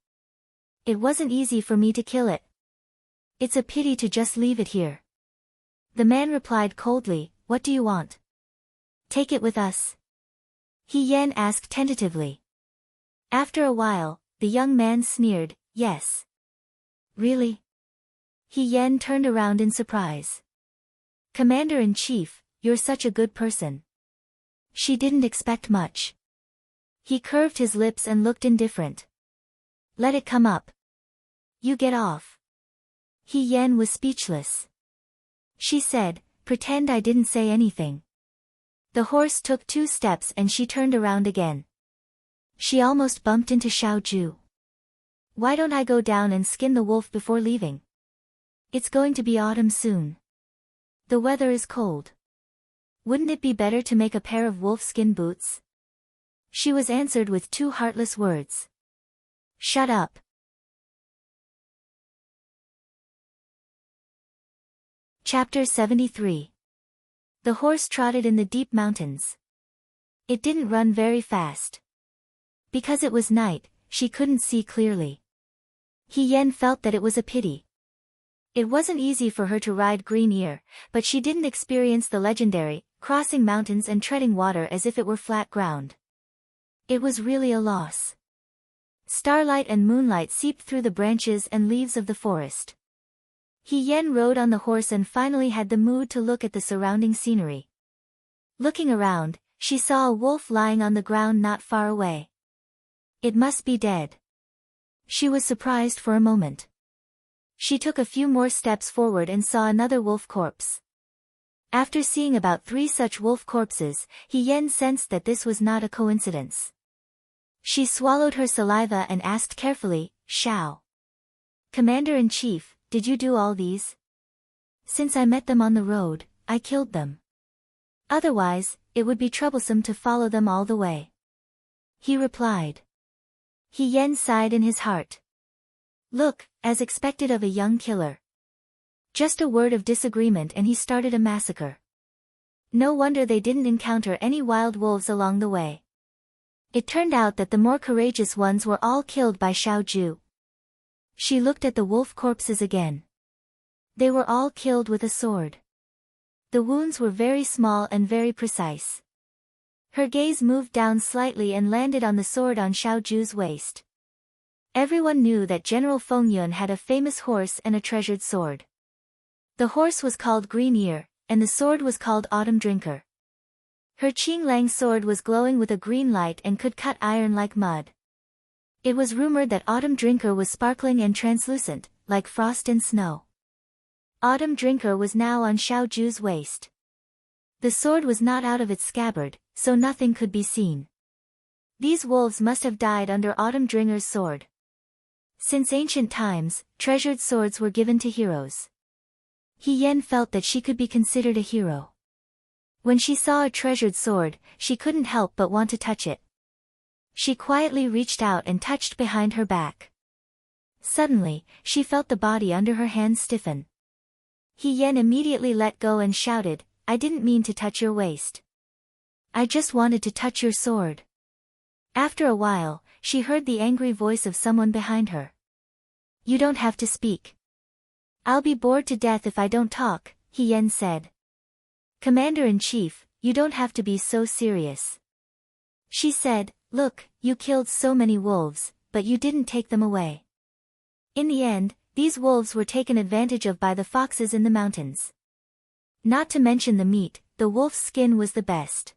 "It wasn't easy for me to kill it. It's a pity to just leave it here." The man replied coldly, "What do you want? Take it with us." He Yan asked tentatively. After a while, the young man sneered, "Yes." "Really?" He Yan turned around in surprise. "Commander-in-Chief, you're such a good person." She didn't expect much. He curved his lips and looked indifferent. "Let it come up." "You get off." He Yan was speechless. She said, "Pretend I didn't say anything." The horse took 2 steps and she turned around again. She almost bumped into Xiaoju. "Why don't I go down and skin the wolf before leaving? It's going to be autumn soon. The weather is cold. Wouldn't it be better to make a pair of wolf-skin boots?" She was answered with 2 heartless words. "Shut up." Chapter 73. The horse trotted in the deep mountains. It didn't run very fast. Because it was night, she couldn't see clearly. He Yan felt that it was a pity. It wasn't easy for her to ride Green Ear, but she didn't experience the legendary, crossing mountains and treading water as if it were flat ground. It was really a loss. Starlight and moonlight seeped through the branches and leaves of the forest. He Yan rode on the horse and finally had the mood to look at the surrounding scenery. Looking around, she saw a wolf lying on the ground not far away. It must be dead. She was surprised for a moment. She took a few more steps forward and saw another wolf corpse. After seeing about 3 such wolf corpses, He Yan sensed that this was not a coincidence. She swallowed her saliva and asked carefully, "Xiao, Commander-in-Chief, did you do all these?" "Since I met them on the road, I killed them. Otherwise, it would be troublesome to follow them all the way," he replied. He Yan sighed in his heart. Look, as expected of a young killer. Just a word of disagreement and he started a massacre. No wonder they didn't encounter any wild wolves along the way. It turned out that the more courageous ones were all killed by Xiaoju. She looked at the wolf corpses again. They were all killed with a sword. The wounds were very small and very precise. Her gaze moved down slightly and landed on the sword on Xiaoju's waist. Everyone knew that General Fengyun had a famous horse and a treasured sword. The horse was called Green Ear, and the sword was called Autumn Drinker. Her Qinglang sword was glowing with a green light and could cut iron like mud. It was rumored that Autumn Drinker was sparkling and translucent, like frost and snow. Autumn Drinker was now on Xiaoju's waist. The sword was not out of its scabbard, so nothing could be seen. These wolves must have died under Autumn Drinker's sword. Since ancient times, treasured swords were given to heroes. He Yan felt that she could be considered a hero. When she saw a treasured sword, she couldn't help but want to touch it. She quietly reached out and touched behind her back. Suddenly, she felt the body under her hands stiffen. He Yan immediately let go and shouted, "I didn't mean to touch your waist. I just wanted to touch your sword." After a while, she heard the angry voice of someone behind her. "You don't have to speak. I'll be bored to death if I don't talk," He Yan said. "Commander-in-Chief, you don't have to be so serious." She said, "Look, you killed so many wolves, but you didn't take them away. In the end, these wolves were taken advantage of by the foxes in the mountains. Not to mention the meat, the wolf's skin was the best.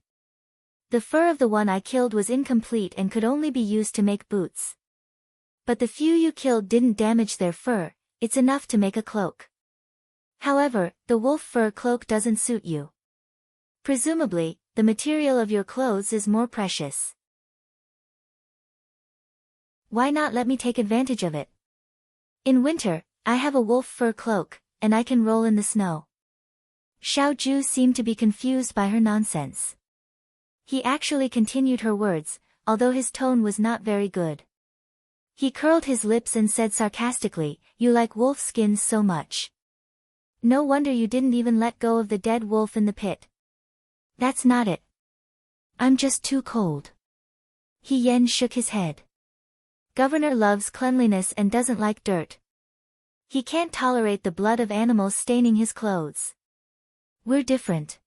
The fur of the one I killed was incomplete and could only be used to make boots. But the few you killed didn't damage their fur, it's enough to make a cloak. However, the wolf fur cloak doesn't suit you. Presumably, the material of your clothes is more precious. Why not let me take advantage of it? In winter, I have a wolf fur cloak, and I can roll in the snow. Xiao Ju seemed to be confused by her nonsense. He actually continued her words, although his tone was not very good. He curled his lips and said sarcastically, "You like wolf skins so much. No wonder you didn't even let go of the dead wolf in the pit." "That's not it. I'm just too cold." He Yen shook his head. Governor loves cleanliness and doesn't like dirt. He can't tolerate the blood of animals staining his clothes. We're different.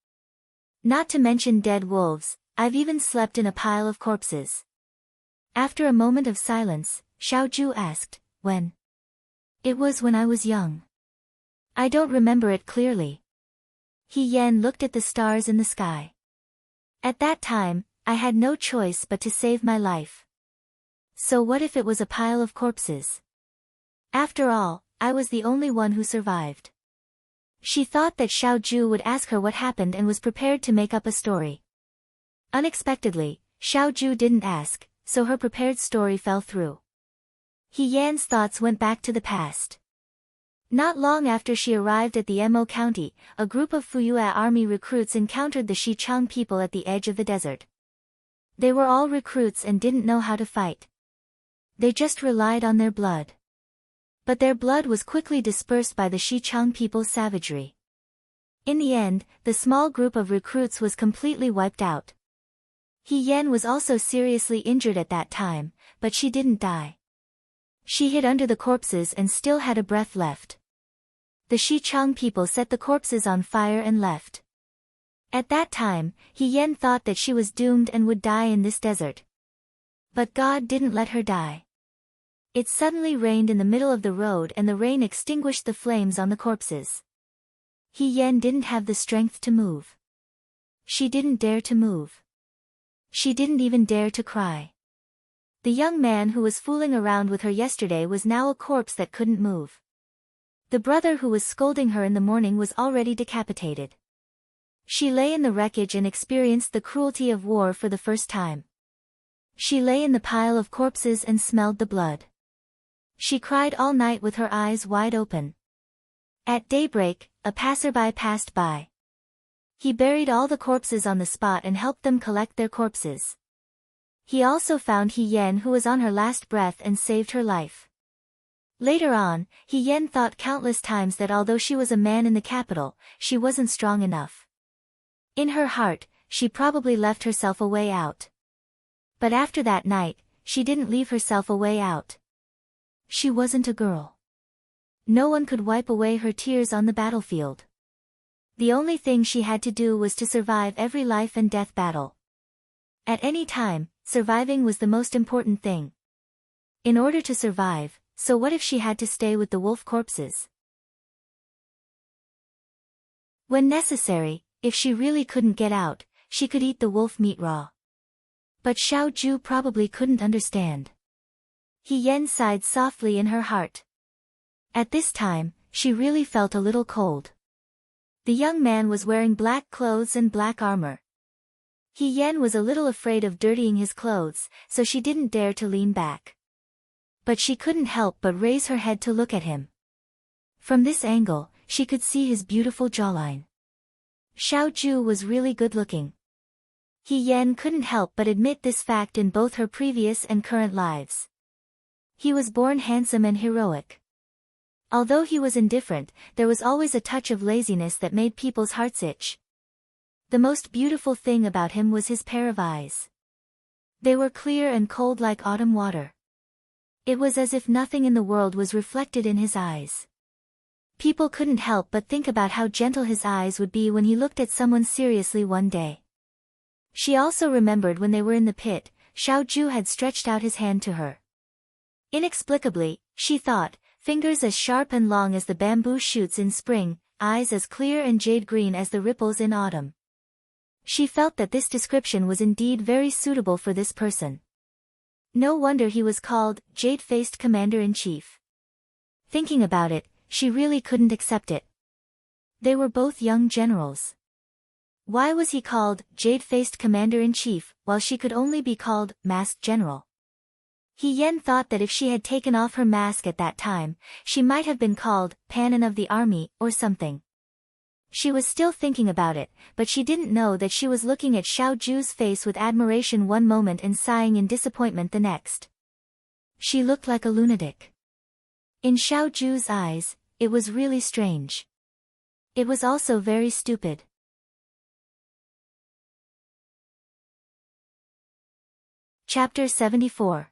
Not to mention dead wolves, I've even slept in a pile of corpses. After a moment of silence, Xiao Ju asked, "When?" "It was when I was young. I don't remember it clearly." He Yen looked at the stars in the sky. "At that time, I had no choice but to save my life. So what if it was a pile of corpses? After all, I was the only one who survived." She thought that Xiao Ju would ask her what happened and was prepared to make up a story. Unexpectedly, Xiao Ju didn't ask, so her prepared story fell through. He Yan's thoughts went back to the past. Not long after she arrived at the Mo County, a group of Fuyue army recruits encountered the Xichang people at the edge of the desert. They were all recruits and didn't know how to fight. They just relied on their blood. But their blood was quickly dispersed by the Xichang people's savagery. In the end, the small group of recruits was completely wiped out. He Yen was also seriously injured at that time, but she didn't die. She hid under the corpses and still had a breath left. The Xichang people set the corpses on fire and left. At that time, He Yen thought that she was doomed and would die in this desert. But God didn't let her die. It suddenly rained in the middle of the road and the rain extinguished the flames on the corpses. He Yen didn't have the strength to move. She didn't dare to move. She didn't even dare to cry. The young man who was fooling around with her yesterday was now a corpse that couldn't move. The brother who was scolding her in the morning was already decapitated. She lay in the wreckage and experienced the cruelty of war for the first time. She lay in the pile of corpses and smelled the blood. She cried all night with her eyes wide open. At daybreak, a passerby passed by. He buried all the corpses on the spot and helped them collect their corpses. He also found He Yen who was on her last breath and saved her life. Later on, He Yen thought countless times that although she was a man in the capital, she wasn't strong enough. In her heart, she probably left herself a way out. But after that night, she didn't leave herself a way out. She wasn't a girl. No one could wipe away her tears on the battlefield. The only thing she had to do was to survive every life and death battle. At any time, surviving was the most important thing. In order to survive, so what if she had to stay with the wolf corpses? When necessary, if she really couldn't get out, she could eat the wolf meat raw. But Xiao Ju probably couldn't understand. He Yen sighed softly in her heart. At this time, she really felt a little cold. The young man was wearing black clothes and black armor. He Yen was a little afraid of dirtying his clothes, so she didn't dare to lean back. But she couldn't help but raise her head to look at him. From this angle, she could see his beautiful jawline. Xiao Ju was really good-looking. He Yen couldn't help but admit this fact in both her previous and current lives. He was born handsome and heroic. Although he was indifferent, there was always a touch of laziness that made people's hearts itch. The most beautiful thing about him was his pair of eyes. They were clear and cold like autumn water. It was as if nothing in the world was reflected in his eyes. People couldn't help but think about how gentle his eyes would be when he looked at someone seriously one day. She also remembered when they were in the pit, Xiao Ju had stretched out his hand to her. Inexplicably, she thought, fingers as sharp and long as the bamboo shoots in spring, eyes as clear and jade green as the ripples in autumn. She felt that this description was indeed very suitable for this person. No wonder he was called Jade-Faced Commander-in-Chief. Thinking about it, she really couldn't accept it. They were both young generals. Why was he called Jade-Faced Commander-in-Chief, while she could only be called Masked General? He Yen thought that if she had taken off her mask at that time, she might have been called Panin of the Army, or something. She was still thinking about it, but she didn't know that she was looking at Xiao Ju's face with admiration one moment and sighing in disappointment the next. She looked like a lunatic. In Xiao Ju's eyes, it was really strange. It was also very stupid. Chapter 74.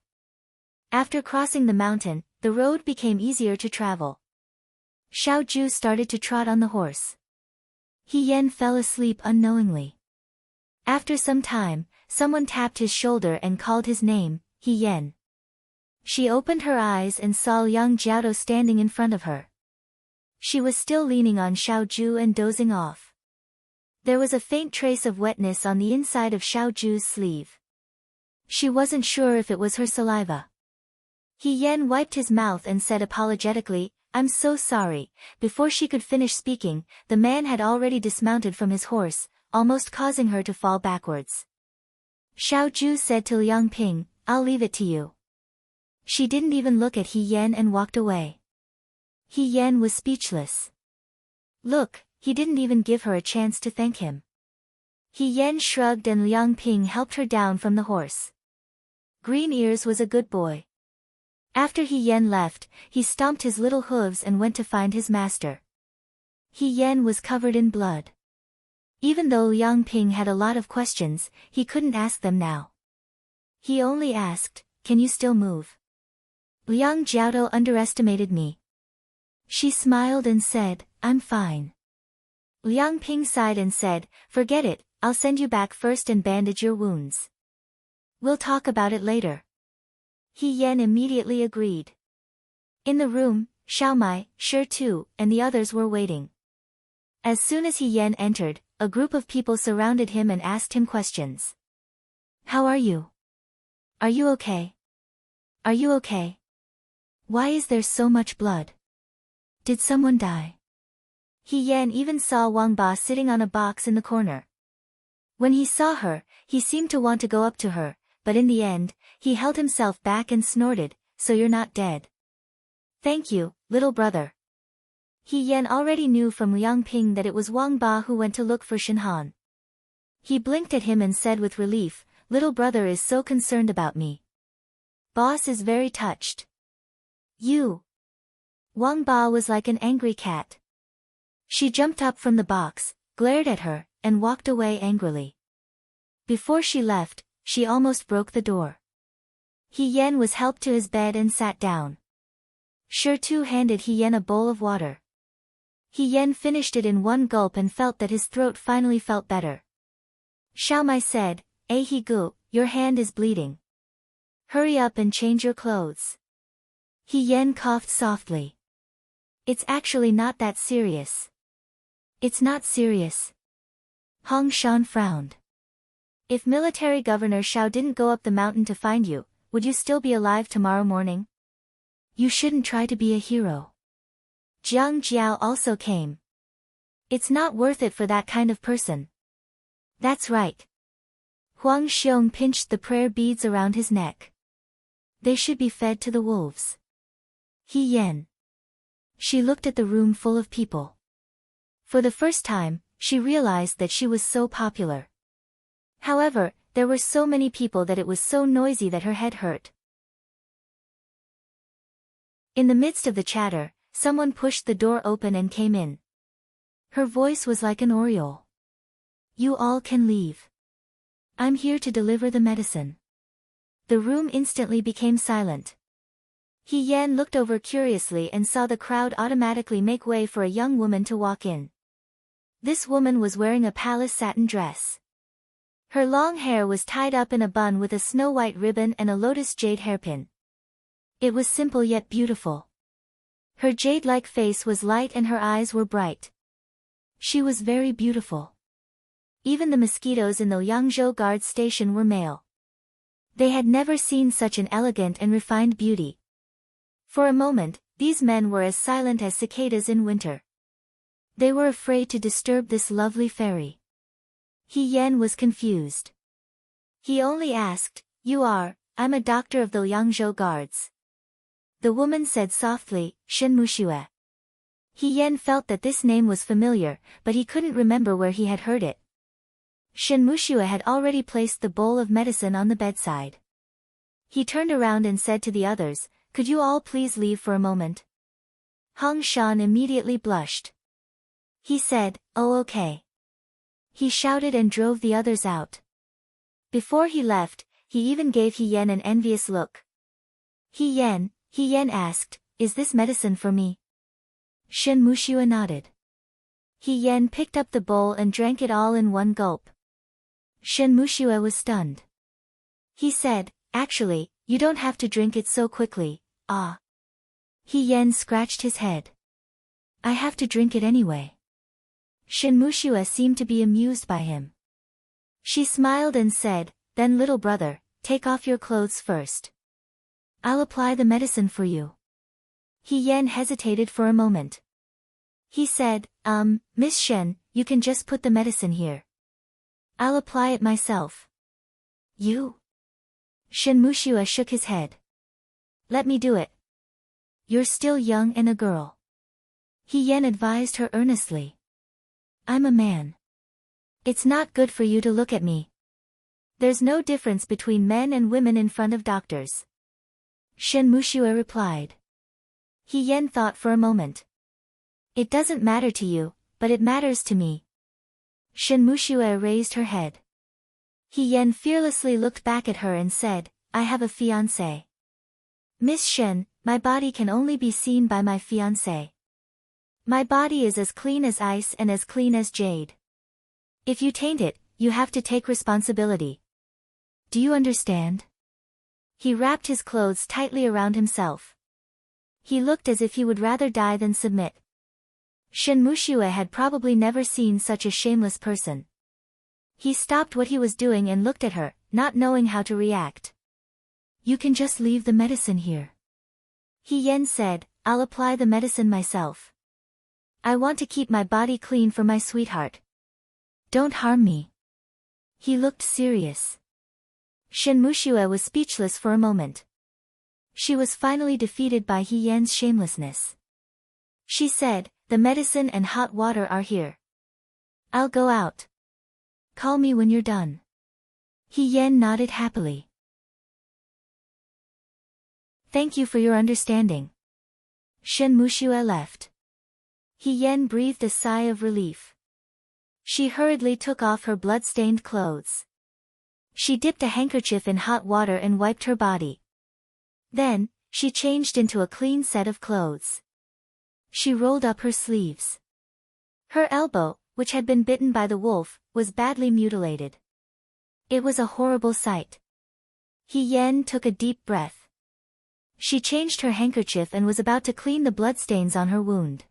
After crossing the mountain, the road became easier to travel. Xiao Ju started to trot on the horse. He Yen fell asleep unknowingly. After some time, someone tapped his shoulder and called his name, He Yen. She opened her eyes and saw Liang Jiaodo standing in front of her. She was still leaning on Xiao Ju and dozing off. There was a faint trace of wetness on the inside of Xiao Ju's sleeve. She wasn't sure if it was her saliva. He Yen wiped his mouth and said apologetically, "I'm so sorry." Before she could finish speaking, the man had already dismounted from his horse, almost causing her to fall backwards. Xiao Ju said to Liang Ping, "I'll leave it to you." She didn't even look at He Yen and walked away. He Yen was speechless. Look, he didn't even give her a chance to thank him. He Yen shrugged and Liang Ping helped her down from the horse. Green Ears was a good boy. After He Yen left, he stomped his little hooves and went to find his master. He Yen was covered in blood. Even though Liang Ping had a lot of questions, he couldn't ask them now. He only asked, "Can you still move?" Liang Jiaodo underestimated me. She smiled and said, "I'm fine." Liang Ping sighed and said, "Forget it, I'll send you back first and bandage your wounds. We'll talk about it later." He Yen immediately agreed. In the room, Xiaomai, Shi Tu, and the others were waiting. As soon as He Yen entered, a group of people surrounded him and asked him questions. "How are you? Are you okay? Are you okay? Why is there so much blood? Did someone die?" He Yen even saw Wang Ba sitting on a box in the corner. When he saw her, he seemed to want to go up to her, but in the end, he held himself back and snorted, "So you're not dead. Thank you, little brother." He Yen already knew from Liang Ping that it was Wang Ba who went to look for Shinhan. He blinked at him and said with relief, "Little brother is so concerned about me. Boss is very touched." "You." Wang Ba was like an angry cat. She jumped up from the box, glared at her, and walked away angrily. Before she left, she almost broke the door. He Yen was helped to his bed and sat down. Shi Tu handed He Yen a bowl of water. He Yen finished it in one gulp and felt that his throat finally felt better. Xiaomai said, He Gu, your hand is bleeding. Hurry up and change your clothes." He Yen coughed softly. "It's actually not that serious." "It's not serious." Hong Shan frowned. "If military governor Xiao didn't go up the mountain to find you, would you still be alive tomorrow morning? You shouldn't try to be a hero." Jiang Jiao also came. "It's not worth it for that kind of person." "That's right." Huang Xiong pinched the prayer beads around his neck. "They should be fed to the wolves." He Yen. She looked at the room full of people. For the first time, she realized that she was so popular. However, there were so many people that it was so noisy that her head hurt. In the midst of the chatter, someone pushed the door open and came in. Her voice was like an aureole. "You all can leave. I'm here to deliver the medicine." The room instantly became silent. He Yen looked over curiously and saw the crowd automatically make way for a young woman to walk in. This woman was wearing a palace satin dress. Her long hair was tied up in a bun with a snow-white ribbon and a lotus jade hairpin. It was simple yet beautiful. Her jade-like face was light and her eyes were bright. She was very beautiful. Even the mosquitoes in the Yangzhou guard station were male. They had never seen such an elegant and refined beauty. For a moment, these men were as silent as cicadas in winter. They were afraid to disturb this lovely fairy. He Yan was confused. He only asked, "You are?" "I'm a doctor of the Yangzhou guards." The woman said softly, "Shen Mushue." He Yan felt that this name was familiar, but he couldn't remember where he had heard it. Shen Mushue had already placed the bowl of medicine on the bedside. He turned around and said to the others, "Could you all please leave for a moment?" Hong Shan immediately blushed. He said, "Oh, okay." He shouted and drove the others out. Before he left, he even gave He Yan an envious look. He Yan asked, "Is this medicine for me?" Shen Mushue nodded. He Yan picked up the bowl and drank it all in one gulp. Shen Mushue was stunned. He said, "Actually, you don't have to drink it so quickly, ah." He Yan scratched his head. "I have to drink it anyway." Shen Mushue seemed to be amused by him. She smiled and said, "Then little brother, take off your clothes first. I'll apply the medicine for you." He Yan hesitated for a moment. He said, Miss Shen, you can just put the medicine here. I'll apply it myself." "You?" Shen Mushue shook his head. "Let me do it. You're still young and a girl." He Yan advised her earnestly. "I'm a man. It's not good for you to look at me. There's no difference between men and women in front of doctors." Shen Mushue replied. He Yan thought for a moment. "It doesn't matter to you, but it matters to me." Shen Mushue raised her head. He Yan fearlessly looked back at her and said, "I have a fiancé. Miss Shen, my body can only be seen by my fiancé. My body is as clean as ice and as clean as jade. If you taint it, you have to take responsibility. Do you understand?" He wrapped his clothes tightly around himself. He looked as if he would rather die than submit. Shen Mushue had probably never seen such a shameless person. He stopped what he was doing and looked at her, not knowing how to react. "You can just leave the medicine here." He Yan said, "I'll apply the medicine myself. I want to keep my body clean for my sweetheart. Don't harm me." He looked serious. Shen Mushue was speechless for a moment. She was finally defeated by He Yan's shamelessness. She said, "The medicine and hot water are here. I'll go out. Call me when you're done." He Yan nodded happily. "Thank you for your understanding." Shen Mushue left. He Yan breathed a sigh of relief. She hurriedly took off her blood-stained clothes. She dipped a handkerchief in hot water and wiped her body. Then, she changed into a clean set of clothes. She rolled up her sleeves. Her elbow, which had been bitten by the wolf, was badly mutilated. It was a horrible sight. He Yan took a deep breath. She changed her handkerchief and was about to clean the bloodstains on her wound.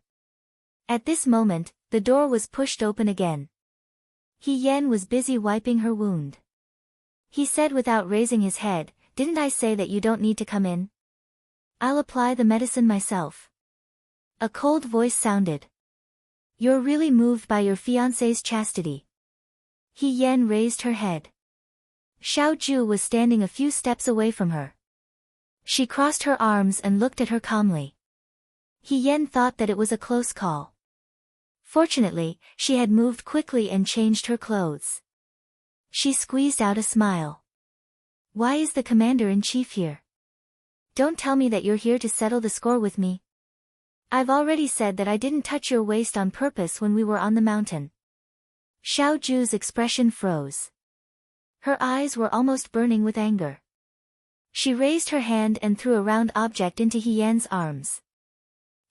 At this moment, the door was pushed open again. He Yan was busy wiping her wound. He said without raising his head, "Didn't I say that you don't need to come in? I'll apply the medicine myself." A cold voice sounded. "You're really moved by your fiancé's chastity." He Yan raised her head. Xiao Ju was standing a few steps away from her. She crossed her arms and looked at her calmly. He Yan thought that it was a close call. Fortunately, she had moved quickly and changed her clothes. She squeezed out a smile. "Why is the commander-in-chief here? Don't tell me that you're here to settle the score with me. I've already said that I didn't touch your waist on purpose when we were on the mountain." Xiao Ju's expression froze. Her eyes were almost burning with anger. She raised her hand and threw a round object into He Yan's arms.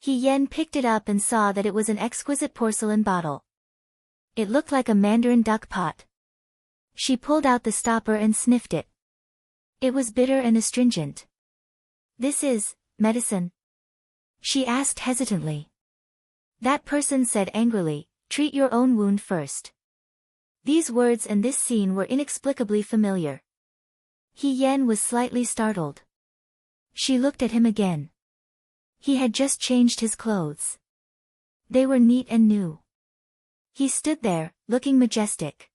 He Yan picked it up and saw that it was an exquisite porcelain bottle. It looked like a mandarin duck pot. She pulled out the stopper and sniffed it. It was bitter and astringent. "This is medicine?" she asked hesitantly. That person said angrily, "Treat your own wound first." These words and this scene were inexplicably familiar. He Yen was slightly startled. She looked at him again. He had just changed his clothes. They were neat and new. He stood there, looking majestic.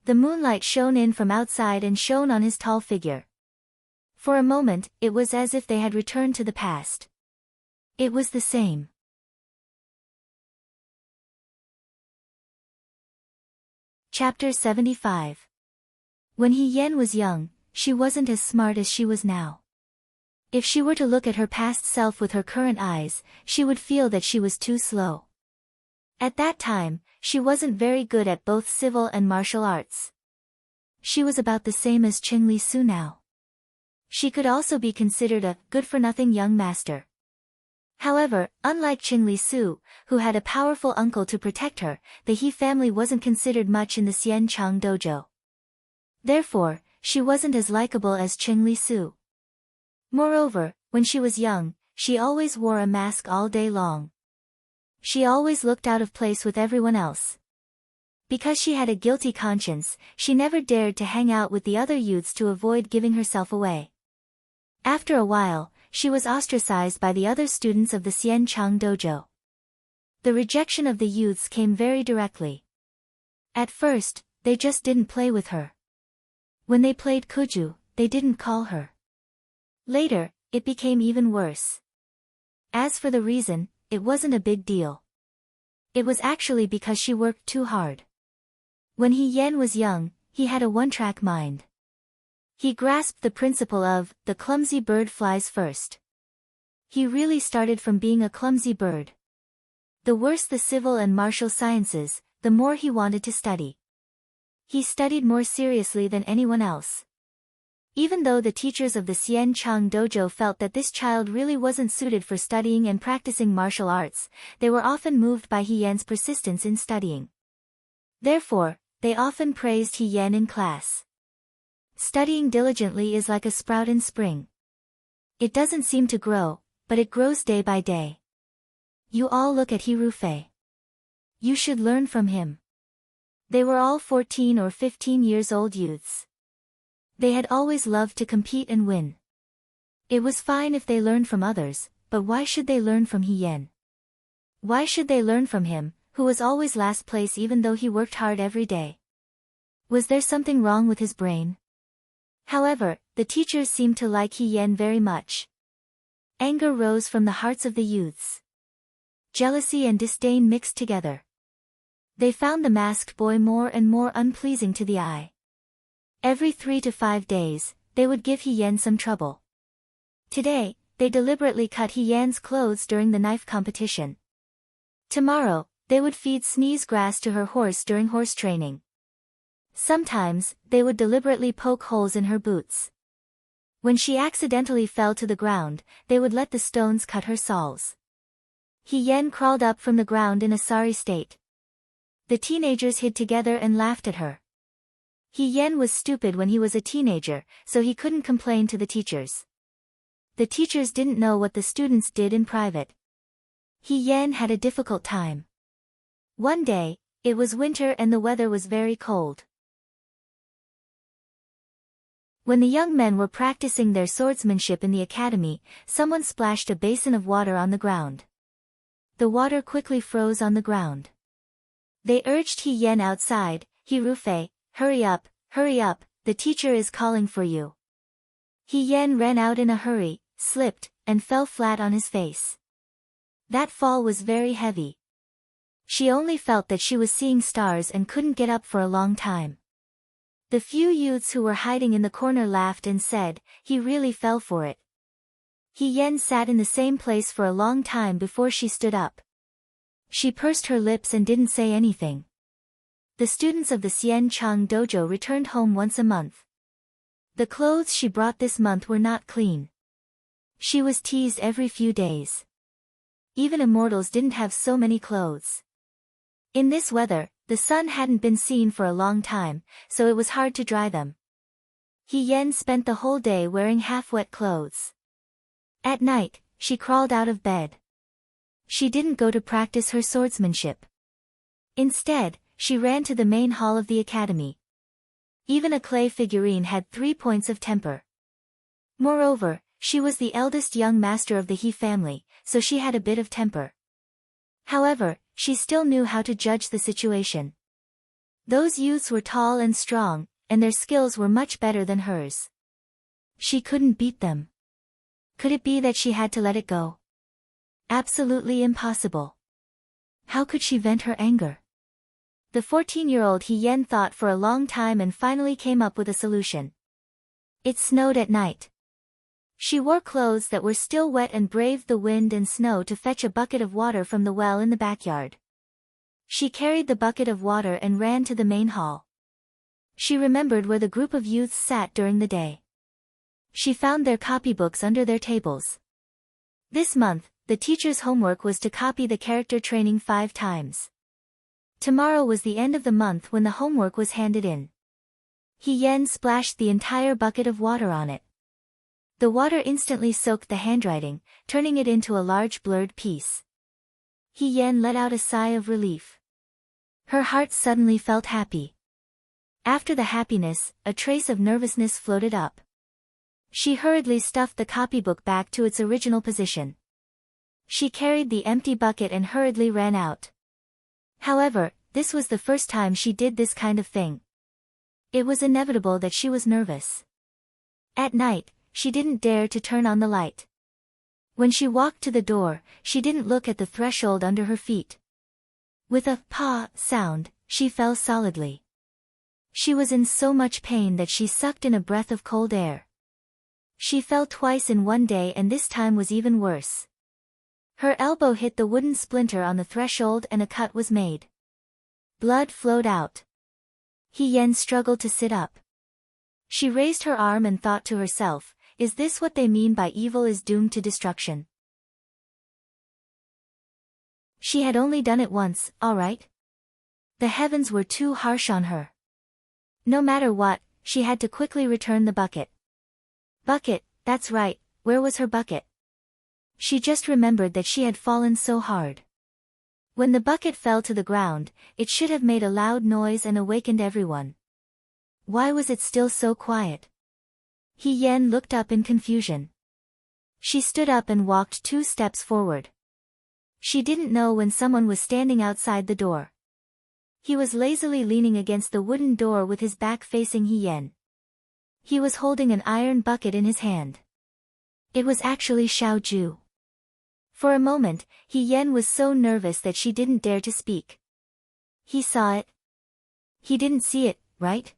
The moonlight shone in from outside and shone on his tall figure. For a moment, it was as if they had returned to the past. It was the same. Chapter 75. When He Yen was young, she wasn't as smart as she was now. If she were to look at her past self with her current eyes, she would feel that she was too slow. At that time, she wasn't very good at both civil and martial arts. She was about the same as Qing Li Su now. She could also be considered a good-for-nothing young master. However, unlike Qing Li Su, who had a powerful uncle to protect her, the He family wasn't considered much in the Xian Chang dojo. Therefore, she wasn't as likable as Qing Li Su. Moreover, when she was young, she always wore a mask all day long. She always looked out of place with everyone else. Because she had a guilty conscience, she never dared to hang out with the other youths to avoid giving herself away. After a while, she was ostracized by the other students of the Xian Chang dojo. The rejection of the youths came very directly. At first, they just didn't play with her. When they played kuju, they didn't call her. Later, it became even worse. As for the reason, it wasn't a big deal. It was actually because she worked too hard. When He Yen was young, he had a one-track mind. He grasped the principle of, the clumsy bird flies first. He really started from being a clumsy bird. The worse the civil and martial sciences, the more he wanted to study. He studied more seriously than anyone else. Even though the teachers of the Xian Chang dojo felt that this child really wasn't suited for studying and practicing martial arts, they were often moved by He Yen's persistence in studying. Therefore, they often praised He Yen in class. Studying diligently is like a sprout in spring. It doesn't seem to grow, but it grows day by day. You all look at He Rufei. You should learn from him. They were all 14 or 15 years old youths. They had always loved to compete and win. It was fine if they learned from others, but why should they learn from He Yen? Why should they learn from him, who was always last place even though he worked hard every day? Was there something wrong with his brain? However, the teachers seemed to like He Yen very much. Anger rose from the hearts of the youths. Jealousy and disdain mixed together. They found the masked boy more and more unpleasing to the eye. Every 3 to 5 days, they would give He Yen some trouble. Today, they deliberately cut He Yen's clothes during the knife competition. Tomorrow, they would feed sneeze grass to her horse during horse training. Sometimes, they would deliberately poke holes in her boots. When she accidentally fell to the ground, they would let the stones cut her soles. He Yen crawled up from the ground in a sorry state. The teenagers hid together and laughed at her. He Yen was stupid when he was a teenager, so he couldn't complain to the teachers. The teachers didn't know what the students did in private. He Yen had a difficult time. One day, it was winter and the weather was very cold. When the young men were practicing their swordsmanship in the academy, someone splashed a basin of water on the ground. The water quickly froze on the ground. They urged He Yen outside. He Rufei, hurry up, the teacher is calling for you. He Yen ran out in a hurry, slipped, and fell flat on his face. That fall was very heavy. She only felt that she was seeing stars and couldn't get up for a long time. The few youths who were hiding in the corner laughed and said, he really fell for it. He Yen sat in the same place for a long time before she stood up. She pursed her lips and didn't say anything. The students of the Xian Chang dojo returned home once a month. The clothes she brought this month were not clean. She was teased every few days. Even immortals didn't have so many clothes. In this weather, the sun hadn't been seen for a long time, so it was hard to dry them. He Yen spent the whole day wearing half-wet clothes. At night, she crawled out of bed. She didn't go to practice her swordsmanship. Instead, she ran to the main hall of the academy. Even a clay figurine had 3 points of temper. Moreover, she was the eldest young master of the He family, so she had a bit of temper. However, she still knew how to judge the situation. Those youths were tall and strong, and their skills were much better than hers. She couldn't beat them. Could it be that she had to let it go? Absolutely impossible. How could she vent her anger? The 14-year-old Hien thought for a long time and finally came up with a solution. It snowed at night. She wore clothes that were still wet and braved the wind and snow to fetch a bucket of water from the well in the backyard. She carried the bucket of water and ran to the main hall. She remembered where the group of youths sat during the day. She found their copybooks under their tables. This month, the teacher's homework was to copy the character training 5 times. Tomorrow was the end of the month when the homework was handed in. Hien splashed the entire bucket of water on it. The water instantly soaked the handwriting, turning it into a large blurred piece. Hien let out a sigh of relief. Her heart suddenly felt happy. After the happiness, a trace of nervousness floated up. She hurriedly stuffed the copybook back to its original position. She carried the empty bucket and hurriedly ran out. However, this was the first time she did this kind of thing. It was inevitable that she was nervous. At night, she didn't dare to turn on the light. When she walked to the door, she didn't look at the threshold under her feet. With a "pa" sound, she fell solidly. She was in so much pain that she sucked in a breath of cold air. She fell twice in one day and this time was even worse. Her elbow hit the wooden splinter on the threshold and a cut was made. Blood flowed out. Hien struggled to sit up. She raised her arm and thought to herself, is this what they mean by evil is doomed to destruction? She had only done it once, all right? The heavens were too harsh on her. No matter what, she had to quickly return the bucket. Bucket, that's right, where was her bucket? She just remembered that she had fallen so hard. When the bucket fell to the ground, it should have made a loud noise and awakened everyone. Why was it still so quiet? Hien looked up in confusion. She stood up and walked 2 steps forward. She didn't know when someone was standing outside the door. He was lazily leaning against the wooden door with his back facing Hien. He was holding an iron bucket in his hand. It was actually Xiaoju. For a moment, Hien was so nervous that she didn't dare to speak. He saw it. He didn't see it, right?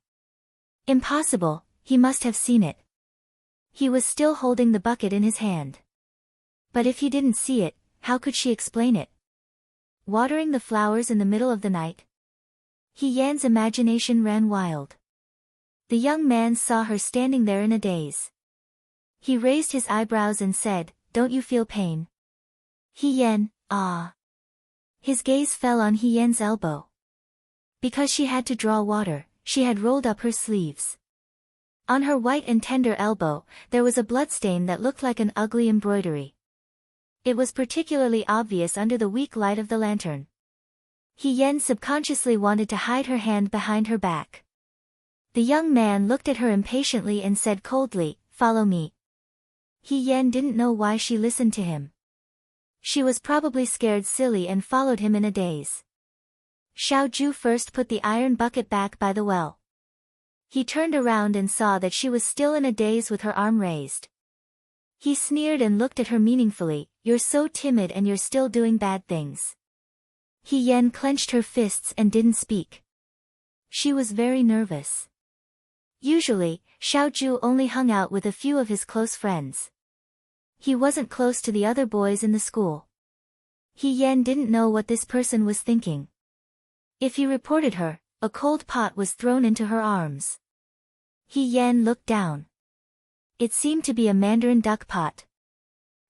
Impossible, he must have seen it. He was still holding the bucket in his hand. But if he didn't see it, how could she explain it? Watering the flowers in the middle of the night? Hien's imagination ran wild. The young man saw her standing there in a daze. He raised his eyebrows and said, "Don't you feel pain?" Hien, ah. His gaze fell on Hien's elbow. Because she had to draw water, she had rolled up her sleeves. On her white and tender elbow, there was a bloodstain that looked like an ugly embroidery. It was particularly obvious under the weak light of the lantern. Hien subconsciously wanted to hide her hand behind her back. The young man looked at her impatiently and said coldly, "Follow me." Hien didn't know why she listened to him. She was probably scared silly and followed him in a daze. Xiaoju first put the iron bucket back by the well. He turned around and saw that she was still in a daze with her arm raised. He sneered and looked at her meaningfully, "You're so timid and you're still doing bad things." Hien clenched her fists and didn't speak. She was very nervous. Usually, Xiaoju only hung out with a few of his close friends. He wasn't close to the other boys in the school. Hien didn't know what this person was thinking. If he reported her, a cold pot was thrown into her arms. Hien looked down. It seemed to be a mandarin duck pot.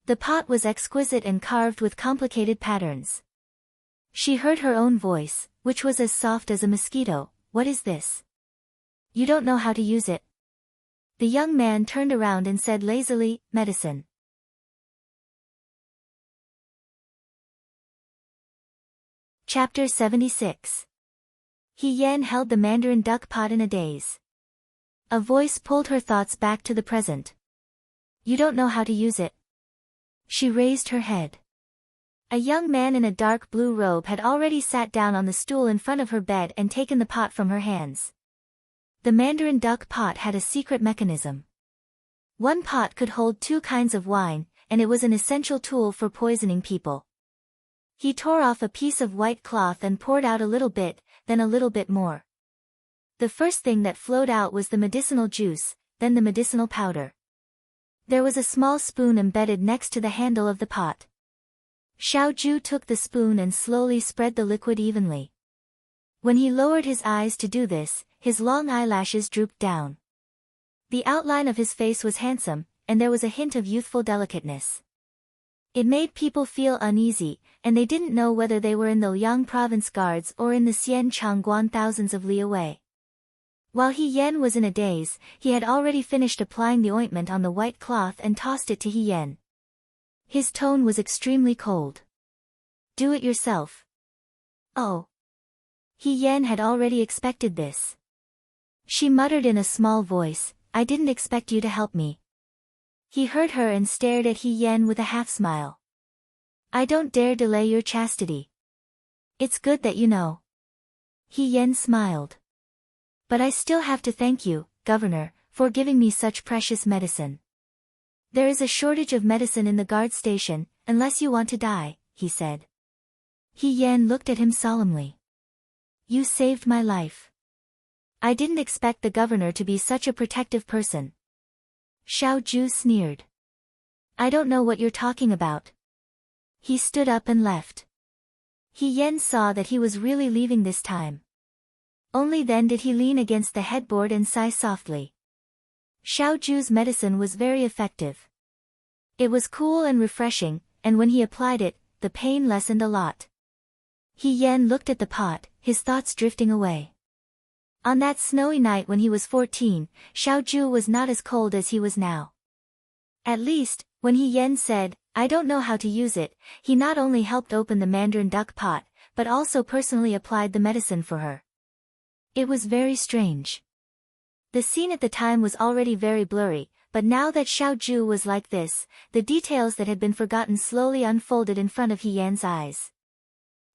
The pot was exquisite and carved with complicated patterns. She heard her own voice, which was as soft as a mosquito. "What is this? You don't know how to use it?" The young man turned around and said lazily, "Medicine." Chapter 76. He Yan held the mandarin duck pot in a daze. A voice pulled her thoughts back to the present. You don't know how to use it. She raised her head. A young man in a dark blue robe had already sat down on the stool in front of her bed and taken the pot from her hands. The mandarin duck pot had a secret mechanism. One pot could hold 2 kinds of wine, and it was an essential tool for poisoning people. He tore off a piece of white cloth and poured out a little bit, then a little bit more. The first thing that flowed out was the medicinal juice, then the medicinal powder. There was a small spoon embedded next to the handle of the pot. Xiaoju took the spoon and slowly spread the liquid evenly. When he lowered his eyes to do this, his long eyelashes drooped down. The outline of his face was handsome, and there was a hint of youthful delicateness. It made people feel uneasy, and they didn't know whether they were in the Liang province guards or in the Xian Changguan thousands of li away. While He Yan was in a daze, he had already finished applying the ointment on the white cloth and tossed it to He Yan. His tone was extremely cold. Do it yourself. Oh. He Yan had already expected this. She muttered in a small voice, I didn't expect you to help me. He heard her and stared at He Yan with a half-smile. I don't dare delay your chastity. It's good that you know. He Yan smiled. But I still have to thank you, Governor, for giving me such precious medicine. There is a shortage of medicine in the guard station, unless you want to die, he said. He Yan looked at him solemnly. You saved my life. I didn't expect the governor to be such a protective person. Xiaoju sneered. I don't know what you're talking about. He stood up and left. He Yan saw that he was really leaving this time. Only then did he lean against the headboard and sigh softly. Xiaoju's medicine was very effective. It was cool and refreshing, and when he applied it, the pain lessened a lot. He Yan looked at the pot, his thoughts drifting away. On that snowy night when he was 14, Xiaoju was not as cold as he was now. At least, when He Yan said, I don't know how to use it, he not only helped open the mandarin duck pot, but also personally applied the medicine for her. It was very strange. The scene at the time was already very blurry, but now that Xiaoju was like this, the details that had been forgotten slowly unfolded in front of He Yan's eyes.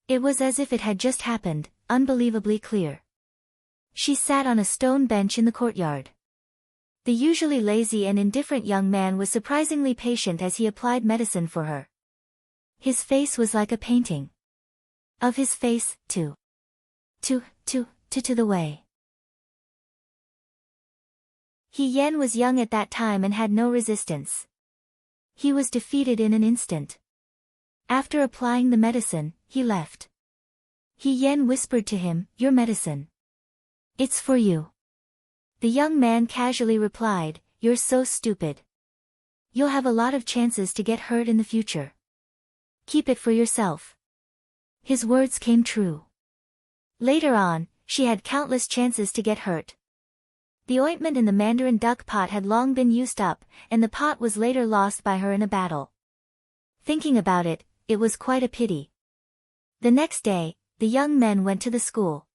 It was as if it had just happened, unbelievably clear. She sat on a stone bench in the courtyard. The usually lazy and indifferent young man was surprisingly patient as he applied medicine for her. His face was like a painting. Of his face, to the way. He Yan was young at that time and had no resistance. He was defeated in an instant. After applying the medicine, he left. He Yan whispered to him, Your medicine. It's for you. The young man casually replied, You're so stupid. You'll have a lot of chances to get hurt in the future. Keep it for yourself. His words came true. Later on, she had countless chances to get hurt. The ointment in the mandarin duck pot had long been used up, and the pot was later lost by her in a battle. Thinking about it, it was quite a pity. The next day, the young men went to the school.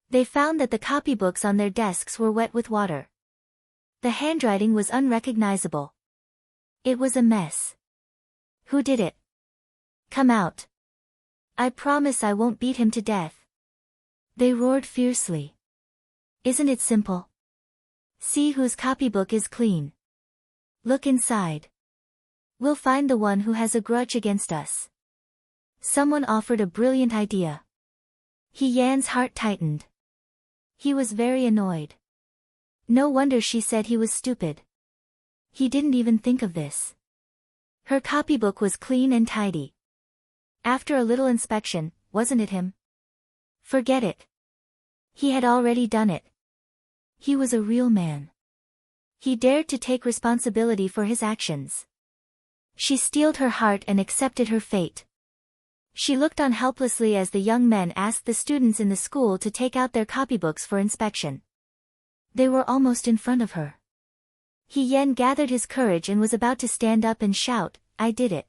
They found that the copybooks on their desks were wet with water. The handwriting was unrecognizable. It was a mess. Who did it? Come out. I promise I won't beat him to death. They roared fiercely. Isn't it simple? See whose copybook is clean. Look inside. We'll find the one who has a grudge against us. Someone offered a brilliant idea. He Yan's heart tightened. He was very annoyed. No wonder she said he was stupid. He didn't even think of this. Her copybook was clean and tidy. After a little inspection, wasn't it him? Forget it. He had already done it. He was a real man. He dared to take responsibility for his actions. She steeled her heart and accepted her fate. She looked on helplessly as the young men asked the students in the school to take out their copybooks for inspection. They were almost in front of her. He Yan gathered his courage and was about to stand up and shout, I did it.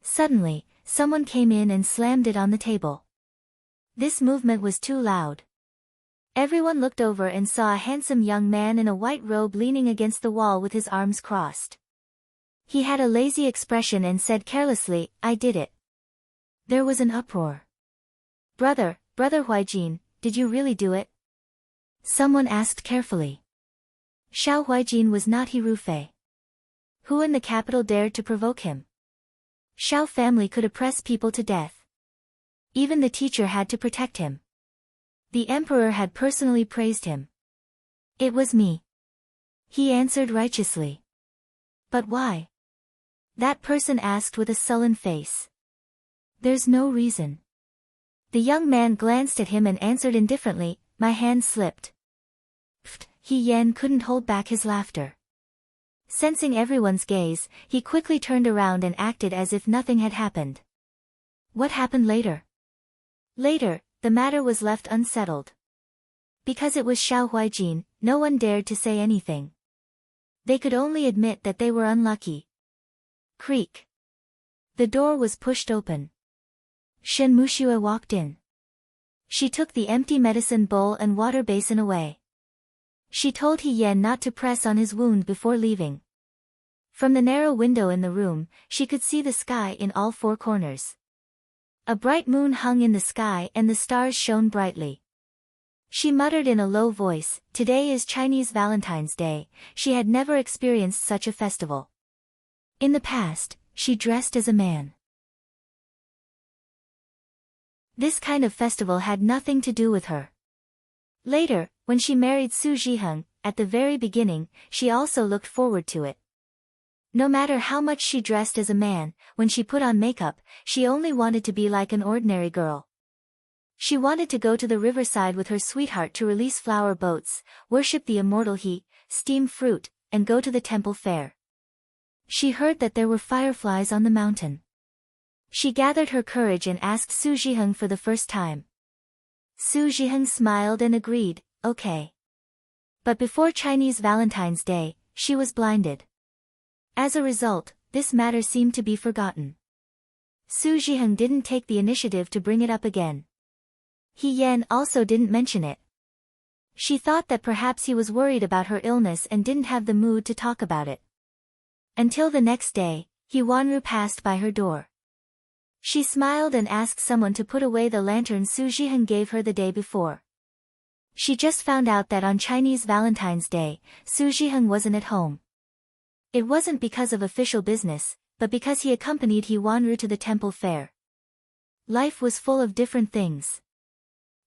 Suddenly, someone came in and slammed it on the table. This movement was too loud. Everyone looked over and saw a handsome young man in a white robe leaning against the wall with his arms crossed. He had a lazy expression and said carelessly, "I did it." There was an uproar. Brother Huijin, did you really do it?" Someone asked carefully. Xiao Huijin was not Hirufei. Who in the capital dared to provoke him? Xiao family could oppress people to death. Even the teacher had to protect him. The emperor had personally praised him. "It was me," he answered righteously. "But why?" that person asked with a sullen face. "There's no reason." The young man glanced at him and answered indifferently, "My hand slipped." He Yan couldn't hold back his laughter. Sensing everyone's gaze, he quickly turned around and acted as if nothing had happened. What happened later? Later, the matter was left unsettled. Because it was Xiao Huijin, no one dared to say anything. They could only admit that they were unlucky. Creak. The door was pushed open. Shen Muxue walked in. She took the empty medicine bowl and water basin away. She told He Yan not to press on his wound before leaving. From the narrow window in the room, she could see the sky in all four corners. A bright moon hung in the sky and the stars shone brightly. She muttered in a low voice, "Today is Chinese Valentine's Day." She had never experienced such a festival. In the past, she dressed as a man. This kind of festival had nothing to do with her. Later, when she married Su Zhiheng, at the very beginning, she also looked forward to it. No matter how much she dressed as a man, when she put on makeup, she only wanted to be like an ordinary girl. She wanted to go to the riverside with her sweetheart to release flower boats, worship the immortal He, steam fruit, and go to the temple fair. She heard that there were fireflies on the mountain. She gathered her courage and asked Su Zhiheng for the first time. Su Zhiheng smiled and agreed, "Okay." But before Chinese Valentine's Day, she was blinded. As a result, this matter seemed to be forgotten. Su Zhiheng didn't take the initiative to bring it up again. He Yan also didn't mention it. She thought that perhaps he was worried about her illness and didn't have the mood to talk about it. Until the next day, He Wanru passed by her door. She smiled and asked someone to put away the lantern Su Zhiheng gave her the day before. She just found out that on Chinese Valentine's Day, Su Zhiheng wasn't at home. It wasn't because of official business, but because he accompanied He Wanru to the temple fair. Life was full of different things.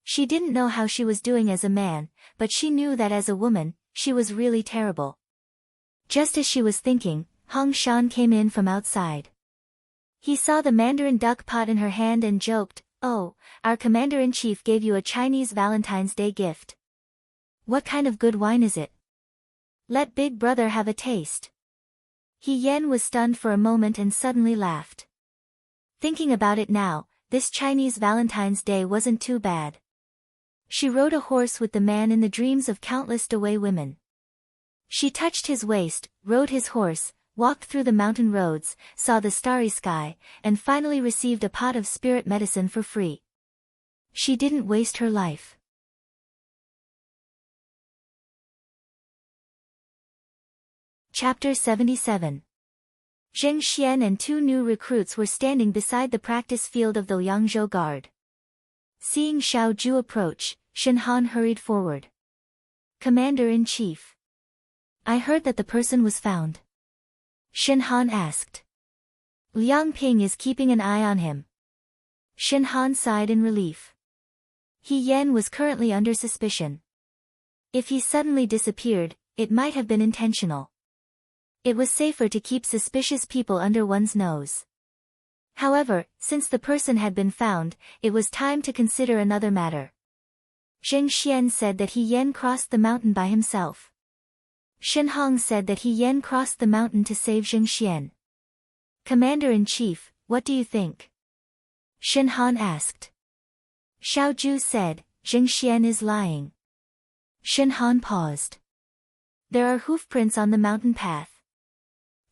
She didn't know how she was doing as a man, but she knew that as a woman, she was really terrible. Just as she was thinking, Hong Shan came in from outside. He saw the mandarin duck pot in her hand and joked, "Oh, our commander-in-chief gave you a Chinese Valentine's Day gift. What kind of good wine is it? Let big brother have a taste." He Yan was stunned for a moment and suddenly laughed. Thinking about it now, this Chinese Valentine's Day wasn't too bad. She rode a horse with the man in the dreams of countless Dawei women. She touched his waist, rode his horse, walked through the mountain roads, saw the starry sky, and finally received a pot of spirit medicine for free. She didn't waste her life. Chapter 77. Zheng Xian and two new recruits were standing beside the practice field of the Liangzhou Guard. Seeing Xiao Ju approach, Shen Han hurried forward. "Commander-in-Chief. I heard that the person was found." Shen Han asked. "Liang Ping is keeping an eye on him." Shen Han sighed in relief. He Yan was currently under suspicion. If he suddenly disappeared, it might have been intentional. It was safer to keep suspicious people under one's nose. However, since the person had been found, it was time to consider another matter. Zheng Xian said that He Yan crossed the mountain by himself. Shen Hong said that He Yan crossed the mountain to save Zheng Xian. "Commander-in-Chief, what do you think?" Shen Han asked. Xiao Ju said, "Zheng Xian is lying." Shen Han paused. "There are hoof prints on the mountain path.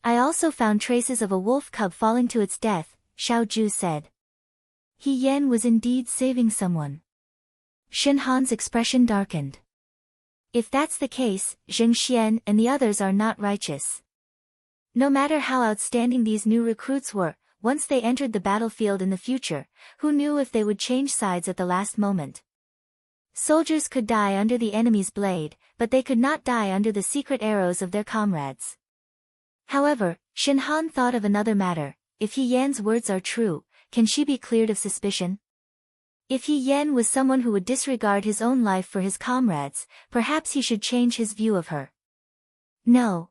I also found traces of a wolf cub falling to its death," Xiao Ju said. He Yan was indeed saving someone. Shen Han's expression darkened. If that's the case, Zheng Xian and the others are not righteous. No matter how outstanding these new recruits were, once they entered the battlefield in the future, who knew if they would change sides at the last moment? Soldiers could die under the enemy's blade, but they could not die under the secret arrows of their comrades. However, Shen Han thought of another matter. If He Yan's words are true, can she be cleared of suspicion? If He Yan was someone who would disregard his own life for his comrades, perhaps he should change his view of her. No.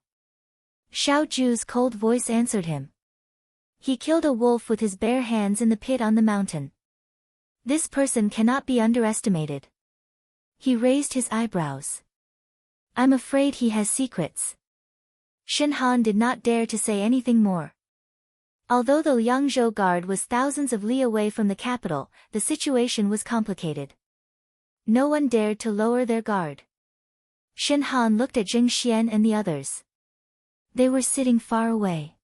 Xiao Ju's cold voice answered him. He killed a wolf with his bare hands in the pit on the mountain. This person cannot be underestimated. He raised his eyebrows. I'm afraid he has secrets. Shen Han did not dare to say anything more. Although the Liangzhou guard was thousands of li away from the capital, the situation was complicated. No one dared to lower their guard. Shen Han looked at Zheng Xian and the others. They were sitting far away.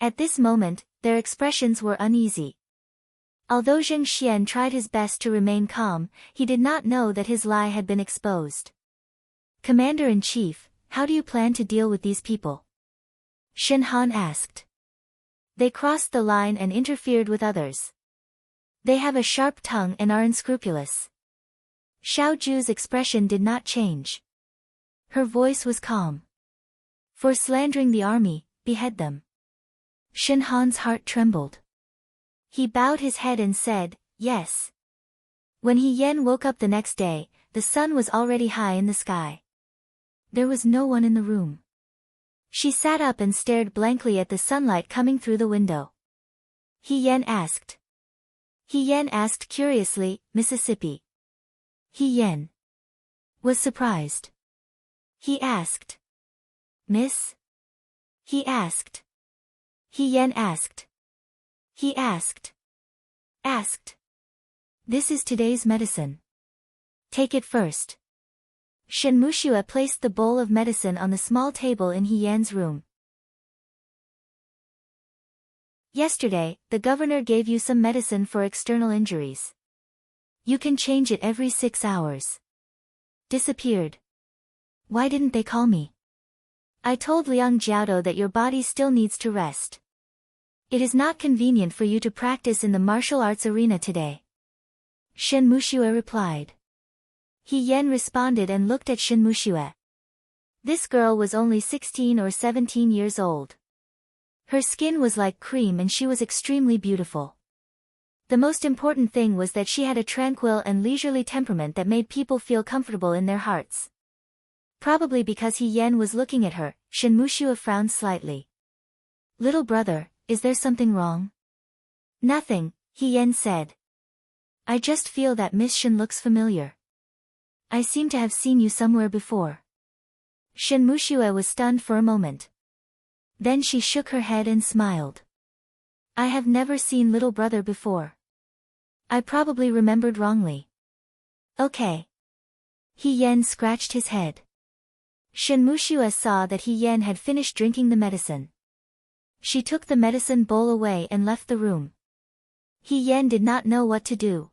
At this moment, their expressions were uneasy. Although Zheng Xian tried his best to remain calm, he did not know that his lie had been exposed. Commander-in-Chief, how do you plan to deal with these people? Shen Han asked. They crossed the line and interfered with others. They have a sharp tongue and are unscrupulous. Xiao Ju's expression did not change. Her voice was calm. For slandering the army, behead them. Shen Han's heart trembled. He bowed his head and said, yes. When He Yan woke up the next day, the sun was already high in the sky. There was no one in the room. She sat up and stared blankly at the sunlight coming through the window. He Yan asked. He Yan asked curiously, Mississippi. He Yan was surprised. He asked. Miss? He asked. He Yan asked. He asked. Asked. This is today's medicine. Take it first. Shen Muxue placed the bowl of medicine on the small table in He Yan's room. Yesterday, the governor gave you some medicine for external injuries. You can change it every 6 hours. Disappeared. Why didn't they call me? I told Liang Jiaodo that your body still needs to rest. It is not convenient for you to practice in the martial arts arena today. Shen Muxue replied. He Yan responded and looked at Shen Muxue. This girl was only 16 or 17 years old. Her skin was like cream and she was extremely beautiful. The most important thing was that she had a tranquil and leisurely temperament that made people feel comfortable in their hearts. Probably because He Yan was looking at her, Shen Muxue frowned slightly. Little brother, is there something wrong? Nothing, He Yan said. I just feel that Miss Shen looks familiar. I seem to have seen you somewhere before. Shen Muxue was stunned for a moment. Then she shook her head and smiled. I have never seen little brother before. I probably remembered wrongly. Okay. He Yan scratched his head. Shen Muxue saw that He Yan had finished drinking the medicine. She took the medicine bowl away and left the room. He Yan did not know what to do.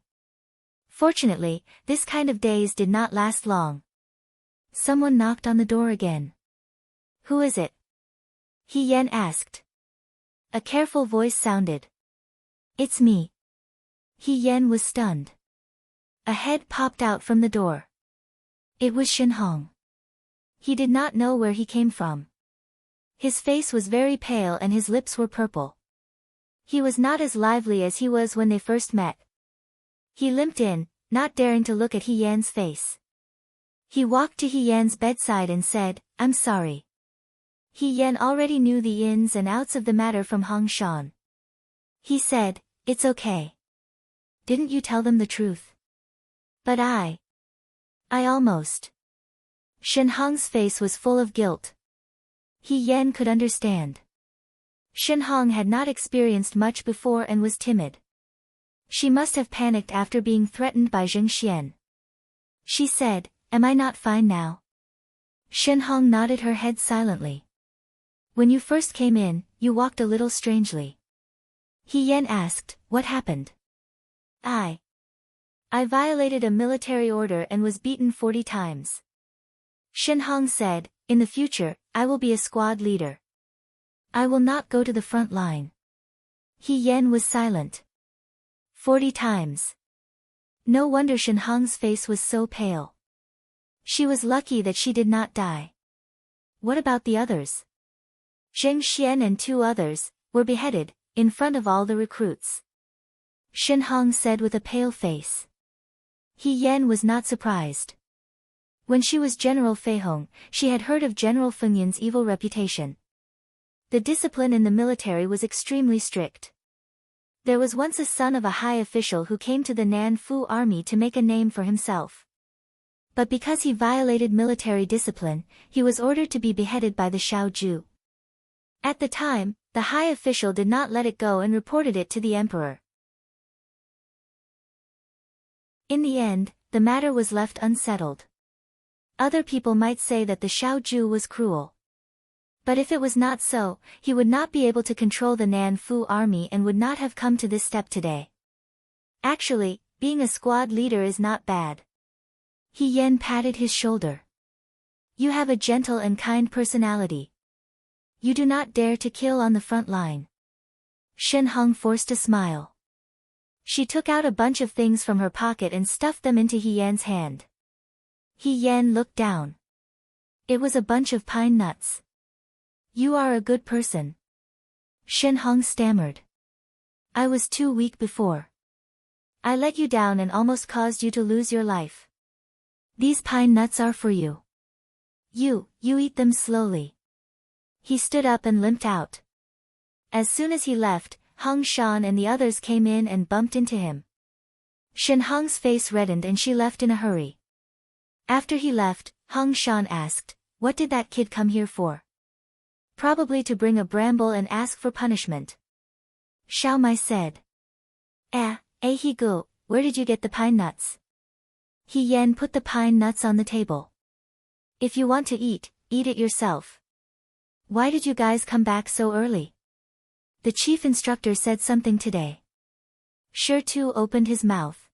Fortunately, this kind of daze did not last long. Someone knocked on the door again. Who is it? He Yan asked. A careful voice sounded. It's me. He Yan was stunned. A head popped out from the door. It was Shen Hong. He did not know where he came from. His face was very pale and his lips were purple. He was not as lively as he was when they first met. He limped in, not daring to look at He Yan's face. He walked to He Yan's bedside and said, I'm sorry. He Yan already knew the ins and outs of the matter from Hong Shan. He said, it's okay. Didn't you tell them the truth? But I almost. Shen Hong's face was full of guilt. He Yan could understand. Shen Hong had not experienced much before and was timid. She must have panicked after being threatened by Zheng Xian. She said, am I not fine now? Shen Hong nodded her head silently. When you first came in, you walked a little strangely. He Yan asked, what happened? I violated a military order and was beaten 40 times. Shen Hong said, in the future, I will be a squad leader. I will not go to the front line. He Yan was silent. 40 times. No wonder Shen Hong's face was so pale. She was lucky that she did not die. What about the others? Zheng Xian and 2 others were beheaded in front of all the recruits. Shen Hong said with a pale face. He Yan was not surprised. When she was General Fei Hong, she had heard of General Feng Yun's evil reputation. The discipline in the military was extremely strict. There was once a son of a high official who came to the Nan Fu army to make a name for himself. But because he violated military discipline, he was ordered to be beheaded by the Xiaoju. At the time, the high official did not let it go and reported it to the emperor. In the end, the matter was left unsettled. Other people might say that the Xiaoju was cruel. But if it was not so, he would not be able to control the Nan Fu army and would not have come to this step today. Actually, being a squad leader is not bad. He Yan patted his shoulder. You have a gentle and kind personality. You do not dare to kill on the front line. Shen Hong forced a smile. She took out a bunch of things from her pocket and stuffed them into He Yan's hand. He Yan looked down. It was a bunch of pine nuts. You are a good person. Shen Hong stammered. I was too weak before. I let you down and almost caused you to lose your life. These pine nuts are for you. You eat them slowly. He stood up and limped out. As soon as he left, Hong Shan and the others came in and bumped into him. Shen Hong's face reddened and she left in a hurry. After he left, Hong Shan asked, what did that kid come here for? Probably to bring a bramble and ask for punishment. Xiao Mai said. He Gu, where did you get the pine nuts? He Yan put the pine nuts on the table. If you want to eat it yourself. Why did you guys come back so early? The chief instructor said something today. Shi Tu opened his mouth.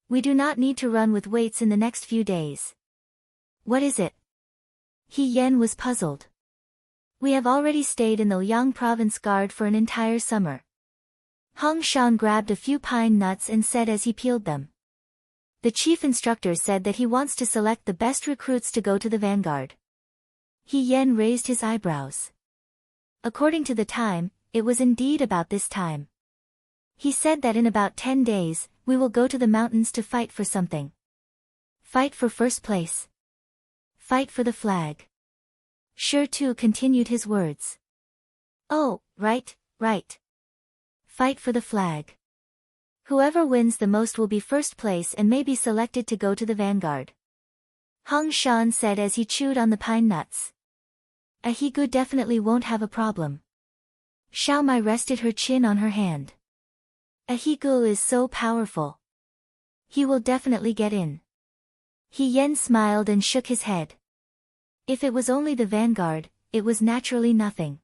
We do not need to run with weights in the next few days. What is it? He Yan was puzzled. We have already stayed in the Liang province guard for an entire summer. Hong Shan grabbed a few pine nuts and said as he peeled them. The chief instructor said that he wants to select the best recruits to go to the vanguard. He Yan raised his eyebrows. According to the time, it was indeed about this time. He said that in about 10 days, we will go to the mountains to fight for something. Fight for first place. Fight for the flag. Shi Tu continued his words. Oh, right. Fight for the flag. Whoever wins the most will be first place and may be selected to go to the vanguard. Hong Shan said as he chewed on the pine nuts. Ahigu definitely won't have a problem. Xiao Mai rested her chin on her hand. Ahigu is so powerful. He will definitely get in. He Yan smiled and shook his head. If it was only the vanguard, it was naturally nothing.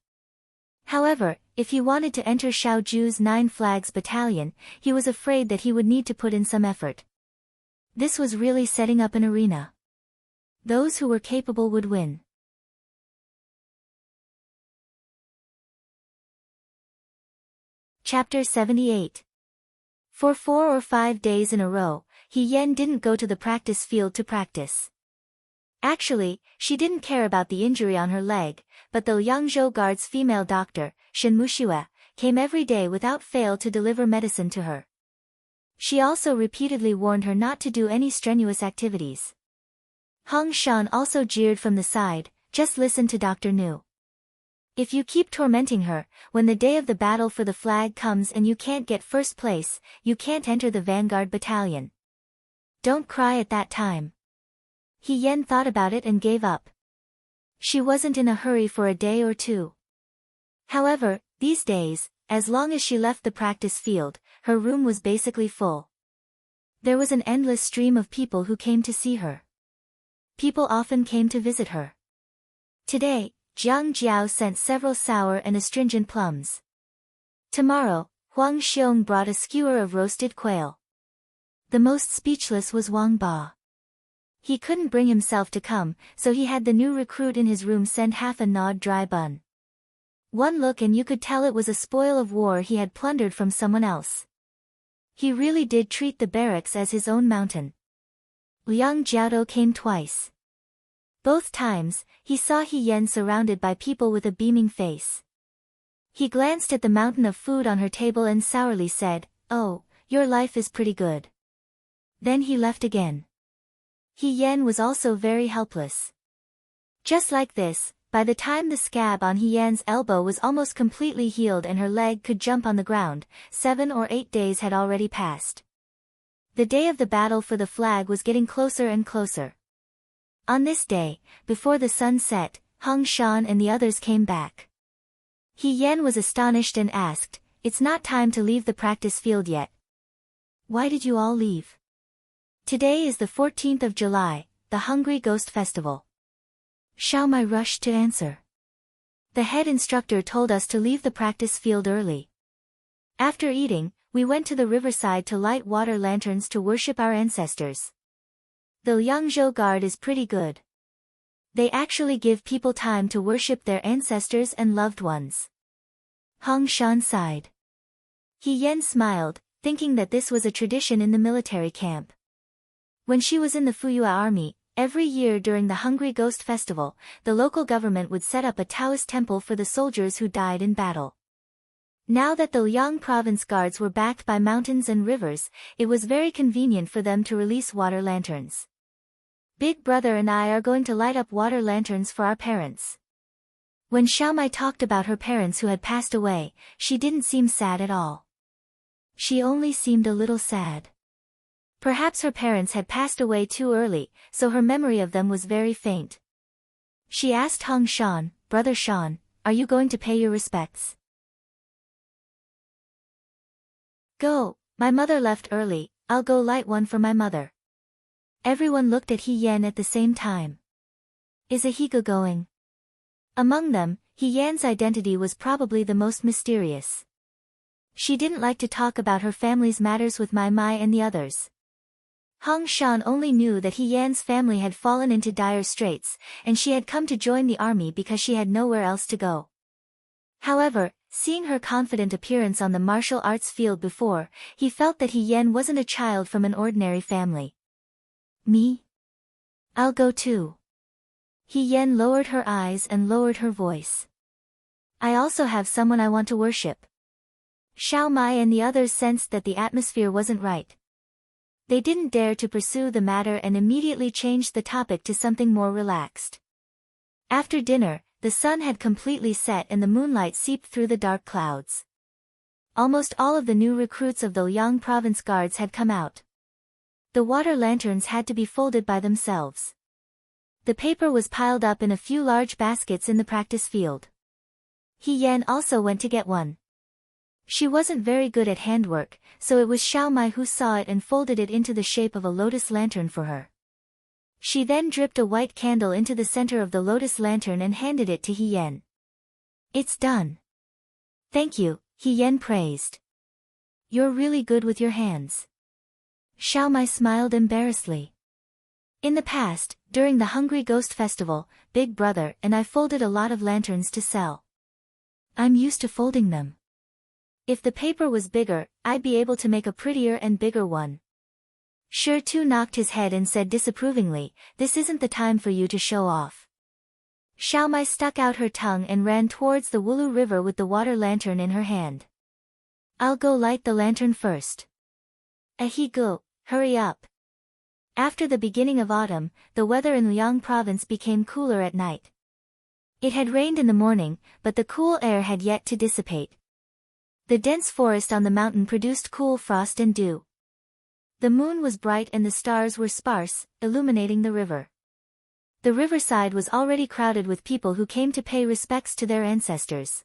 However, if he wanted to enter Xiaoju's 9 Flags battalion, he was afraid that he would need to put in some effort. This was really setting up an arena. Those who were capable would win. Chapter 78. For 4 or 5 days in a row, He Yan didn't go to the practice field to practice. Actually, she didn't care about the injury on her leg, but the Liangzhou Guard's female doctor, Shen Muxue, came every day without fail to deliver medicine to her. She also repeatedly warned her not to do any strenuous activities. Hong Shan also jeered from the side, just listen to Dr. Nu. If you keep tormenting her, when the day of the battle for the flag comes and you can't get first place, you can't enter the vanguard battalion. Don't cry at that time. He Yan thought about it and gave up. She wasn't in a hurry for a day or two. However, these days, as long as she left the practice field, her room was basically full. There was an endless stream of people who came to see her. People often came to visit her. Today, Jiang Jiao sent several sour and astringent plums. Tomorrow, Huang Xiong brought a skewer of roasted quail. The most speechless was Wang Ba. He couldn't bring himself to come, so he had the new recruit in his room send half a gnawed dry bun. One look and you could tell it was a spoil of war he had plundered from someone else. He really did treat the barracks as his own mountain. Liang Jiaotou came twice. Both times, he saw He Yan surrounded by people with a beaming face. He glanced at the mountain of food on her table and sourly said, "Oh, your life is pretty good." Then he left again. He Yan was also very helpless. Just like this, by the time the scab on He Yan's elbow was almost completely healed and her leg could jump on the ground, 7 or 8 days had already passed. The day of the battle for the flag was getting closer and closer. On this day, before the sun set, Hung Shan and the others came back. He Yan was astonished and asked, "It's not time to leave the practice field yet. Why did you all leave? Today is the 14th of July, the Hungry Ghost Festival." Xiao Mai rushed to answer. "The head instructor told us to leave the practice field early. After eating, we went to the riverside to light water lanterns to worship our ancestors. The Liangzhou Guard is pretty good. They actually give people time to worship their ancestors and loved ones." Hong Shan sighed. He Yan smiled, thinking that this was a tradition in the military camp. When she was in the Fuyua army, every year during the Hungry Ghost Festival, the local government would set up a Taoist temple for the soldiers who died in battle. Now that the Liang province guards were backed by mountains and rivers, it was very convenient for them to release water lanterns. "Big brother and I are going to light up water lanterns for our parents." When Xiao Mai talked about her parents who had passed away, she didn't seem sad at all. She only seemed a little sad. Perhaps her parents had passed away too early, so her memory of them was very faint. She asked Hong Shan, "Brother Shan, are you going to pay your respects?" "Go, my mother left early, I'll go light one for my mother." Everyone looked at He Yan at the same time. "Is Ahiga going?" Among them, He Yan's identity was probably the most mysterious. She didn't like to talk about her family's matters with Mai Mai and the others. Hong Shan only knew that He Yan's family had fallen into dire straits, and she had come to join the army because she had nowhere else to go. However, seeing her confident appearance on the martial arts field before, he felt that He Yan wasn't a child from an ordinary family. "Me? I'll go too." He Yan lowered her eyes and lowered her voice. "I also have someone I want to worship." Xiao Mai and the others sensed that the atmosphere wasn't right. They didn't dare to pursue the matter and immediately changed the topic to something more relaxed. After dinner, the sun had completely set and the moonlight seeped through the dark clouds. Almost all of the new recruits of the Liang province guards had come out. The water lanterns had to be folded by themselves. The paper was piled up in a few large baskets in the practice field. He Yan also went to get one. She wasn't very good at handwork, so it was Xiao Mai who saw it and folded it into the shape of a lotus lantern for her. She then dripped a white candle into the center of the lotus lantern and handed it to He Yan. "It's done." "Thank you," He Yan praised. "You're really good with your hands." Xiao Mai smiled embarrassedly. "In the past, during the Hungry Ghost Festival, Big Brother and I folded a lot of lanterns to sell. I'm used to folding them. If the paper was bigger, I'd be able to make a prettier and bigger one." Shi Tu knocked his head and said disapprovingly, "This isn't the time for you to show off." Xiao Mai stuck out her tongue and ran towards the Wulu River with the water lantern in her hand. "I'll go light the lantern first." "Ahigo, hurry up." After the beginning of autumn, the weather in Liang province became cooler at night. It had rained in the morning, but the cool air had yet to dissipate. The dense forest on the mountain produced cool frost and dew. The moon was bright and the stars were sparse, illuminating the river. The riverside was already crowded with people who came to pay respects to their ancestors.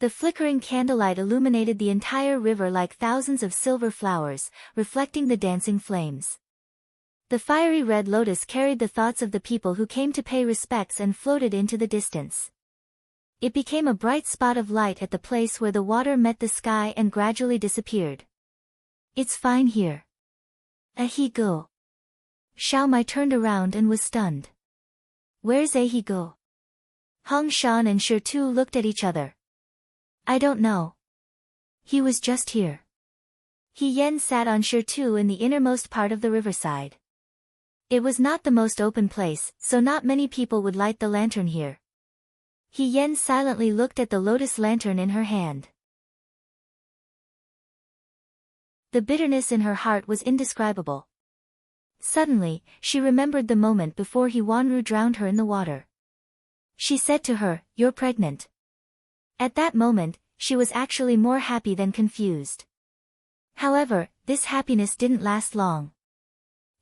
The flickering candlelight illuminated the entire river like thousands of silver flowers, reflecting the dancing flames. The fiery red lotus carried the thoughts of the people who came to pay respects and floated into the distance. It became a bright spot of light at the place where the water met the sky and gradually disappeared. "It's fine here." He go. Xiao Mai turned around and was stunned. Where's he go? Hong Shan and Shi Tu looked at each other. I don't know. He was just here. He Yen sat on Shi Tu in the innermost part of the riverside. It was not the most open place, so not many people would light the lantern here. He Yen silently looked at the lotus lantern in her hand. The bitterness in her heart was indescribable. Suddenly, she remembered the moment before He Wanru drowned her in the water. She said to her, "You're pregnant." At that moment, she was actually more happy than confused. However, this happiness didn't last long.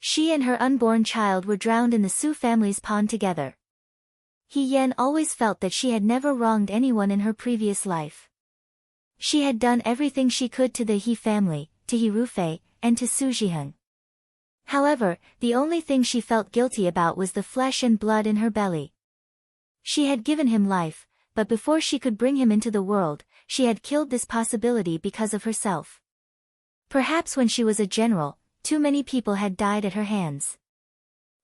She and her unborn child were drowned in the Su family's pond together. He Yen always felt that she had never wronged anyone in her previous life. She had done everything she could to the He family, to He Rufei, and to Su Jiheng. However, the only thing she felt guilty about was the flesh and blood in her belly. She had given him life, but before she could bring him into the world, she had killed this possibility because of herself. Perhaps when she was a general, too many people had died at her hands.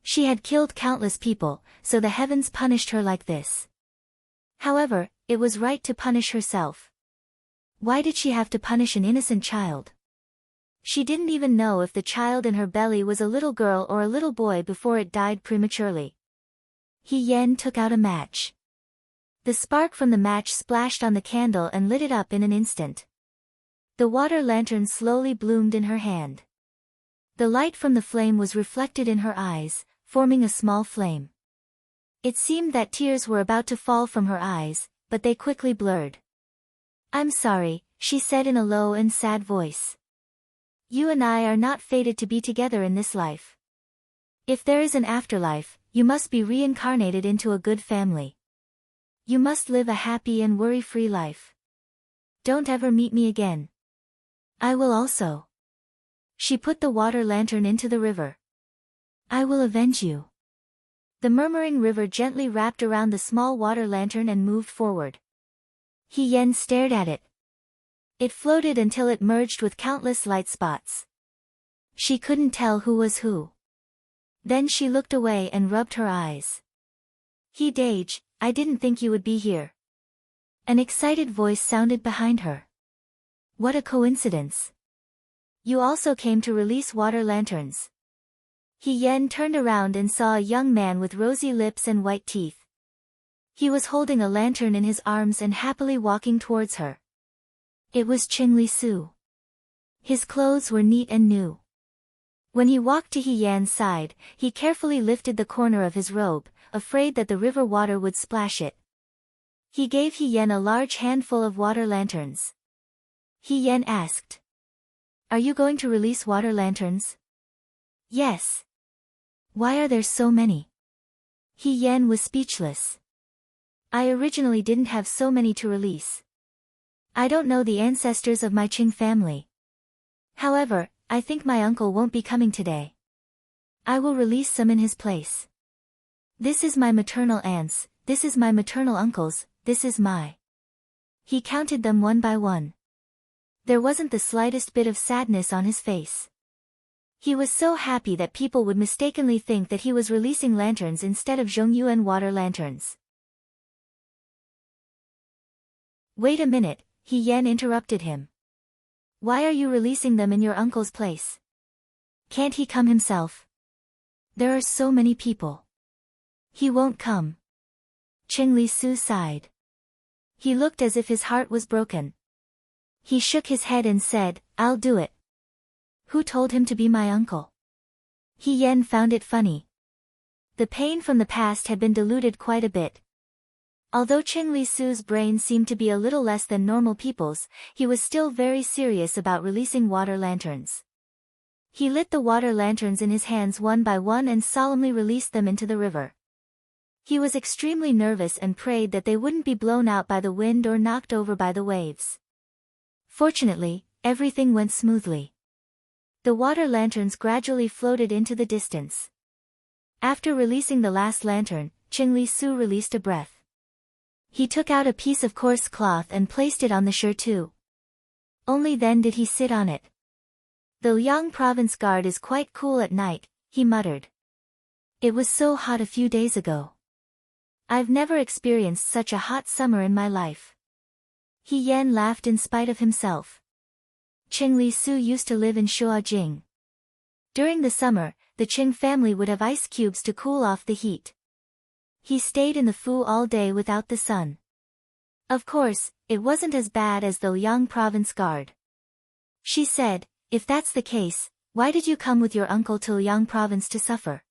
She had killed countless people, so the heavens punished her like this. However, it was right to punish herself. Why did she have to punish an innocent child? She didn't even know if the child in her belly was a little girl or a little boy before it died prematurely. He Yen took out a match. The spark from the match splashed on the candle and lit it up in an instant. The water lantern slowly bloomed in her hand. The light from the flame was reflected in her eyes, forming a small flame. It seemed that tears were about to fall from her eyes, but they quickly blurred. "I'm sorry," she said in a low and sad voice. "You and I are not fated to be together in this life. If there is an afterlife, you must be reincarnated into a good family. You must live a happy and worry-free life. Don't ever meet me again. I will also." She put the water lantern into the river. "I will avenge you." The murmuring river gently wrapped around the small water lantern and moved forward. He Yen stared at it. It floated until it merged with countless light spots. She couldn't tell who was who. Then she looked away and rubbed her eyes. "He Dage, I didn't think you would be here." An excited voice sounded behind her. "What a coincidence. You also came to release water lanterns." He Yen turned around and saw a young man with rosy lips and white teeth. He was holding a lantern in his arms and happily walking towards her. It was Qingli Su. His clothes were neat and new. When he walked to He Yan's side, he carefully lifted the corner of his robe, afraid that the river water would splash it. He gave He Yan a large handful of water lanterns. He Yan asked, "Are you going to release water lanterns?" "Yes." "Why are there so many?" He Yan was speechless. "I originally didn't have so many to release. I don't know the ancestors of my Qing family. However, I think my uncle won't be coming today. I will release some in his place. This is my maternal aunts, this is my maternal uncles, this is my..." He counted them one by one. There wasn't the slightest bit of sadness on his face. He was so happy that people would mistakenly think that he was releasing lanterns instead of Zhongyuan water lanterns. "Wait a minute," He Yan interrupted him. "Why are you releasing them in your uncle's place? Can't he come himself? There are so many people." "He won't come." Qingli Su sighed. He looked as if his heart was broken. He shook his head and said, "I'll do it." "Who told him to be my uncle?" He Yan found it funny. The pain from the past had been diluted quite a bit. Although Qingli Su's brain seemed to be a little less than normal people's, he was still very serious about releasing water lanterns. He lit the water lanterns in his hands one by one and solemnly released them into the river. He was extremely nervous and prayed that they wouldn't be blown out by the wind or knocked over by the waves. Fortunately, everything went smoothly. The water lanterns gradually floated into the distance. After releasing the last lantern, Qingli Su released a breath. He took out a piece of coarse cloth and placed it on the Shi Tu. Only then did he sit on it. The Liang province guard is quite cool at night, he muttered. It was so hot a few days ago. I've never experienced such a hot summer in my life. He Yan laughed in spite of himself. Qing Li Su used to live in Shuajing. During the summer, the Qing family would have ice cubes to cool off the heat. He stayed in the Fu all day without the sun. Of course, it wasn't as bad as the Liang province guard. She said, if that's the case, why did you come with your uncle to Liang province to suffer?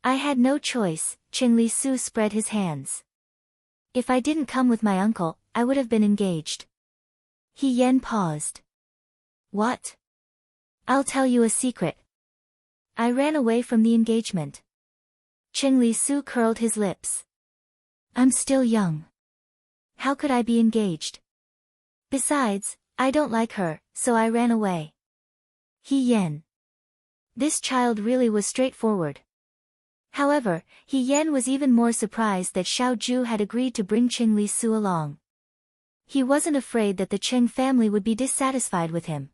I had no choice, Qing Li Su spread his hands. If I didn't come with my uncle, I would have been engaged. He Yan paused. What? I'll tell you a secret. I ran away from the engagement. Qing Li Su curled his lips. I'm still young. How could I be engaged? Besides, I don't like her, so I ran away. He Yan. This child really was straightforward. However, He Yan was even more surprised that Xiao Ju had agreed to bring Qing Li Su along. He wasn't afraid that the Qing family would be dissatisfied with him.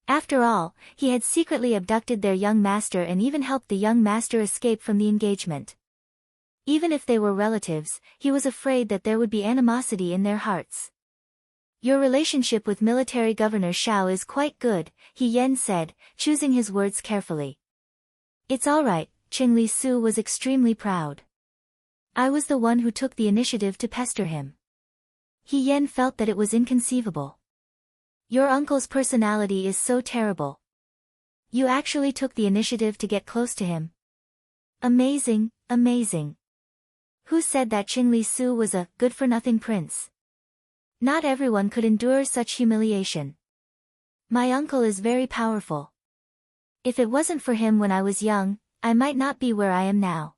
After all, he had secretly abducted their young master and even helped the young master escape from the engagement. Even if they were relatives, he was afraid that there would be animosity in their hearts. Your relationship with military governor Xiao is quite good, He Yan said, choosing his words carefully. It's all right, Qing Li Su was extremely proud. I was the one who took the initiative to pester him. He Yan felt that it was inconceivable. Your uncle's personality is so terrible. You actually took the initiative to get close to him. Amazing, amazing. Who said that Qing Li Su was a good-for-nothing prince? Not everyone could endure such humiliation. My uncle is very powerful. If it wasn't for him when I was young, I might not be where I am now.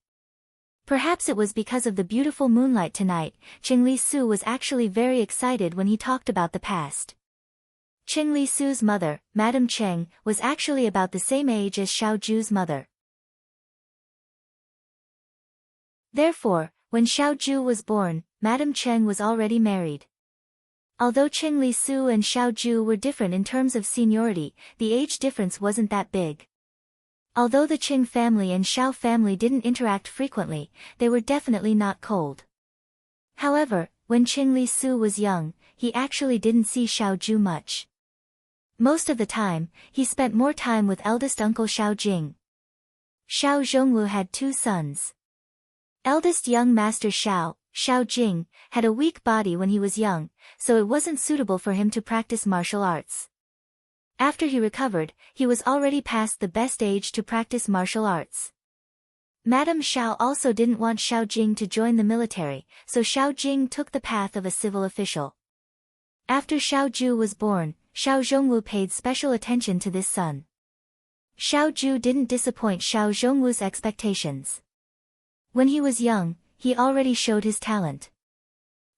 Perhaps it was because of the beautiful moonlight tonight. Qing Li Su was actually very excited when he talked about the past. Qing Li Su's mother, Madame Cheng, was actually about the same age as Xiao Ju's mother. Therefore, when Xiao Ju was born, Madame Cheng was already married. Although Qing Li Su and Xiao Ju were different in terms of seniority, the age difference wasn't that big. Although the Qing family and Xiao family didn't interact frequently, they were definitely not cold. However, when Qing Li Su was young, he actually didn't see Xiao Ju much. Most of the time, he spent more time with eldest uncle Xiao Jing. Xiao Zhongwu had 2 sons. Eldest young master Xiao Jing, had a weak body when he was young, so it wasn't suitable for him to practice martial arts. After he recovered, he was already past the best age to practice martial arts. Madame Xiao also didn't want Xiao Jing to join the military, so Xiao Jing took the path of a civil official. After Xiao Ju was born, Xiao Zhongwu paid special attention to this son. Xiao Ju didn't disappoint Xiao Zhongwu's expectations. When he was young, he already showed his talent.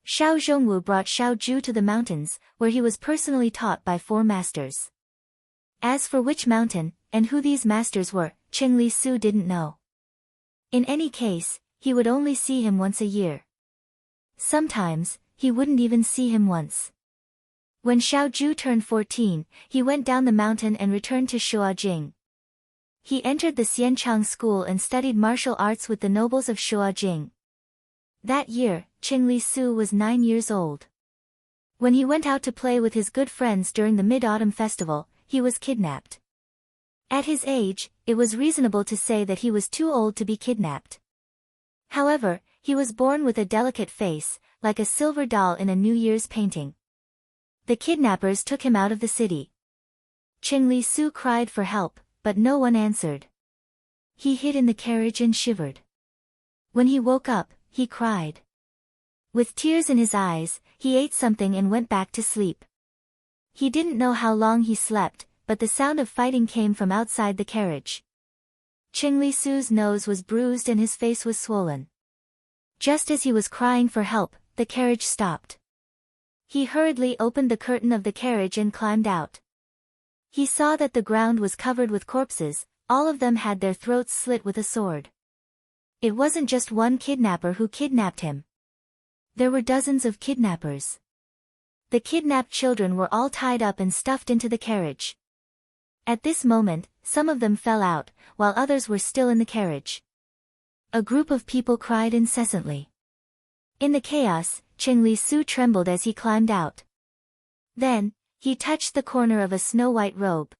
Xiao Zhongwu brought Xiao Ju to the mountains, where he was personally taught by 4 masters. As for which mountain, and who these masters were, Qing Li Su didn't know. In any case, he would only see him once a year. Sometimes, he wouldn't even see him once. When Xiao Ju turned 14, he went down the mountain and returned to Shuajing. He entered the Xianchang school and studied martial arts with the nobles of Shuajing. That year, Qing Li Su was 9 years old. When he went out to play with his good friends during the Mid-Autumn Festival, he was kidnapped. At his age, it was reasonable to say that he was too old to be kidnapped. However, he was born with a delicate face, like a silver doll in a New Year's painting. The kidnappers took him out of the city. Qing Li Su cried for help, but no one answered. He hid in the carriage and shivered. When he woke up, he cried. With tears in his eyes, he ate something and went back to sleep. He didn't know how long he slept, but the sound of fighting came from outside the carriage. Qing Li Su's nose was bruised and his face was swollen. Just as he was crying for help, the carriage stopped. He hurriedly opened the curtain of the carriage and climbed out. He saw that the ground was covered with corpses, all of them had their throats slit with a sword. It wasn't just one kidnapper who kidnapped him. There were dozens of kidnappers. The kidnapped children were all tied up and stuffed into the carriage. At this moment, some of them fell out, while others were still in the carriage. A group of people cried incessantly. In the chaos, Qingli Su trembled as he climbed out. Then, he touched the corner of a snow-white robe.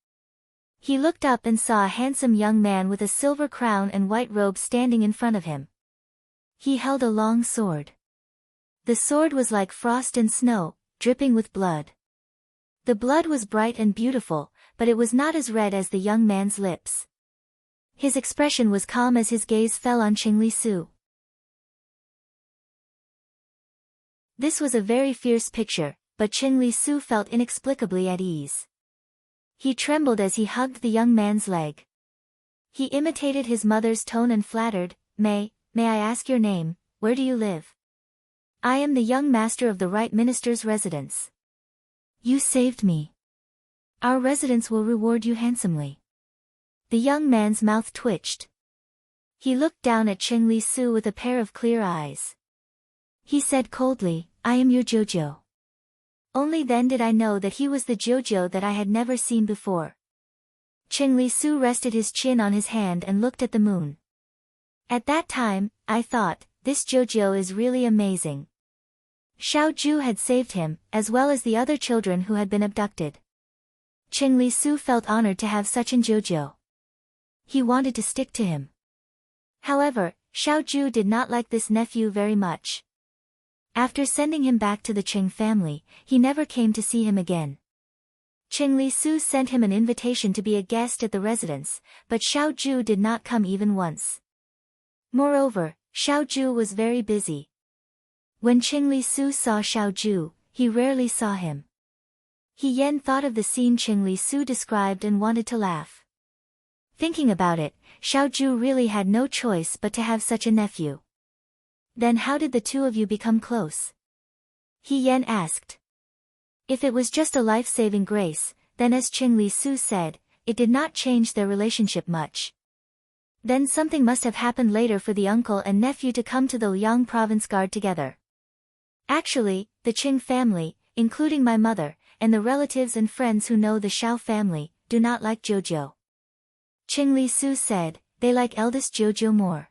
He looked up and saw a handsome young man with a silver crown and white robe standing in front of him. He held a long sword. The sword was like frost and snow, dripping with blood. The blood was bright and beautiful, but it was not as red as the young man's lips. His expression was calm as his gaze fell on Qingli Su. This was a very fierce picture, but Qingli Su felt inexplicably at ease. He trembled as he hugged the young man's leg. He imitated his mother's tone and flattered, May I ask your name, where do you live? I am the young master of the right minister's residence. You saved me. Our residence will reward you handsomely. The young man's mouth twitched. He looked down at Qingli Su with a pair of clear eyes. He said coldly, I am your Jojo. Only then did I know that he was the Jojo that I had never seen before. Qingli Su rested his chin on his hand and looked at the moon. At that time, I thought, this Jojo is really amazing. Xiao Ju had saved him, as well as the other children who had been abducted. Qingli Su felt honored to have such an Jojo. He wanted to stick to him. However, Xiao Ju did not like this nephew very much. After sending him back to the Qing family, he never came to see him again. Qingli Su sent him an invitation to be a guest at the residence, but Xiao Ju did not come even once. Moreover, Xiao Ju was very busy. When Qingli Su saw Xiao Ju, he rarely saw him. He Yen thought of the scene Qingli Su described and wanted to laugh. Thinking about it, Xiao Ju really had no choice but to have such a nephew. Then how did the two of you become close? He Yen asked. If it was just a life-saving grace, then as Qingli Su said, it did not change their relationship much. Then something must have happened later for the uncle and nephew to come to the Liang province guard together. Actually, the Qing family, including my mother, and the relatives and friends who know the Xiao family, do not like Jojo. Qingli Su said, they like eldest Jojo more.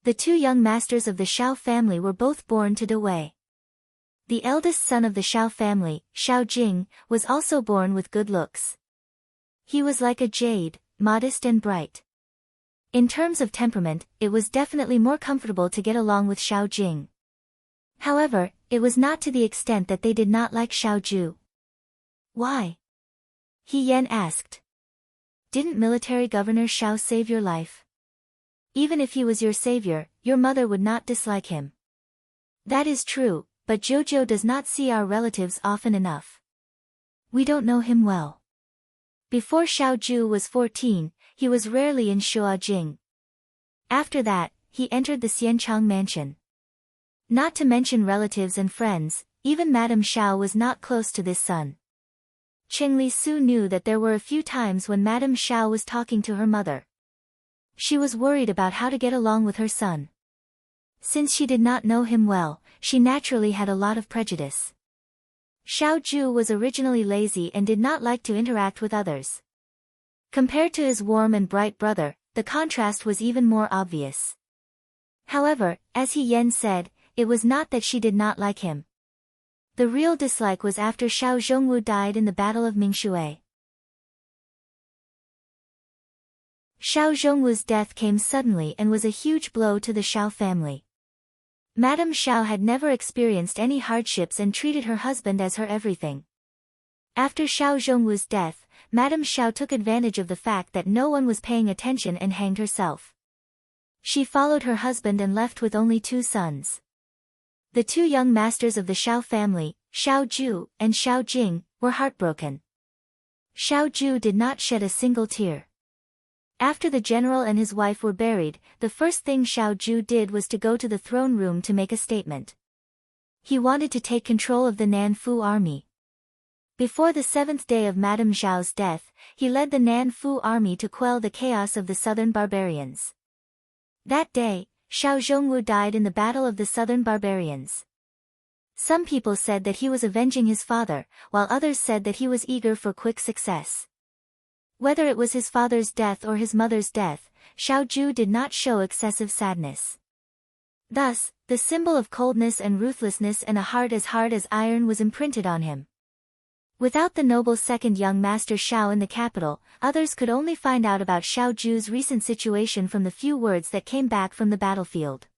The two young masters of the Xiao family were both born to Dewei. The eldest son of the Xiao family, Xiao Jing, was also born with good looks. He was like a jade, modest and bright. In terms of temperament, it was definitely more comfortable to get along with Xiao Jing. However, it was not to the extent that they did not like Xiao Ju. Why? He Yen asked. Didn't military governor Xiao save your life? Even if he was your savior, your mother would not dislike him. That is true, but Jojo does not see our relatives often enough. We don't know him well. Before Xiao Ju was 14, he was rarely in Shuajing. After that, he entered the Xianchang mansion. Not to mention relatives and friends, even Madame Xiao was not close to this son. Qingli Su knew that there were a few times when Madame Xiao was talking to her mother. She was worried about how to get along with her son. Since she did not know him well, she naturally had a lot of prejudice. Xiao Ju was originally lazy and did not like to interact with others. Compared to his warm and bright brother, the contrast was even more obvious. However, as He Yen said, it was not that she did not like him. The real dislike was after Xiao Zhongwu died in the Battle of Mingshui. Xiao Zhongwu's death came suddenly and was a huge blow to the Xiao family. Madame Xiao had never experienced any hardships and treated her husband as her everything. After Xiao Zhongwu's death, Madame Xiao took advantage of the fact that no one was paying attention and hanged herself. She followed her husband and left with only 2 sons. The 2 young masters of the Xiao family, Xiao Ju and Xiao Jing, were heartbroken. Xiao Ju did not shed a single tear. After the general and his wife were buried, the first thing Xiao Ju did was to go to the throne room to make a statement. He wanted to take control of the Nanfu army. Before the 7th day of Madame Xiao's death, he led the Nanfu army to quell the chaos of the southern barbarians. That day, Xiao Zhongwu died in the battle of the southern barbarians. Some people said that he was avenging his father, while others said that he was eager for quick success. Whether it was his father's death or his mother's death, Xiao Ju did not show excessive sadness. Thus, the symbol of coldness and ruthlessness and a heart as iron was imprinted on him. Without the noble second young master Xiao in the capital, others could only find out about Xiao Ju's recent situation from the few words that came back from the battlefield.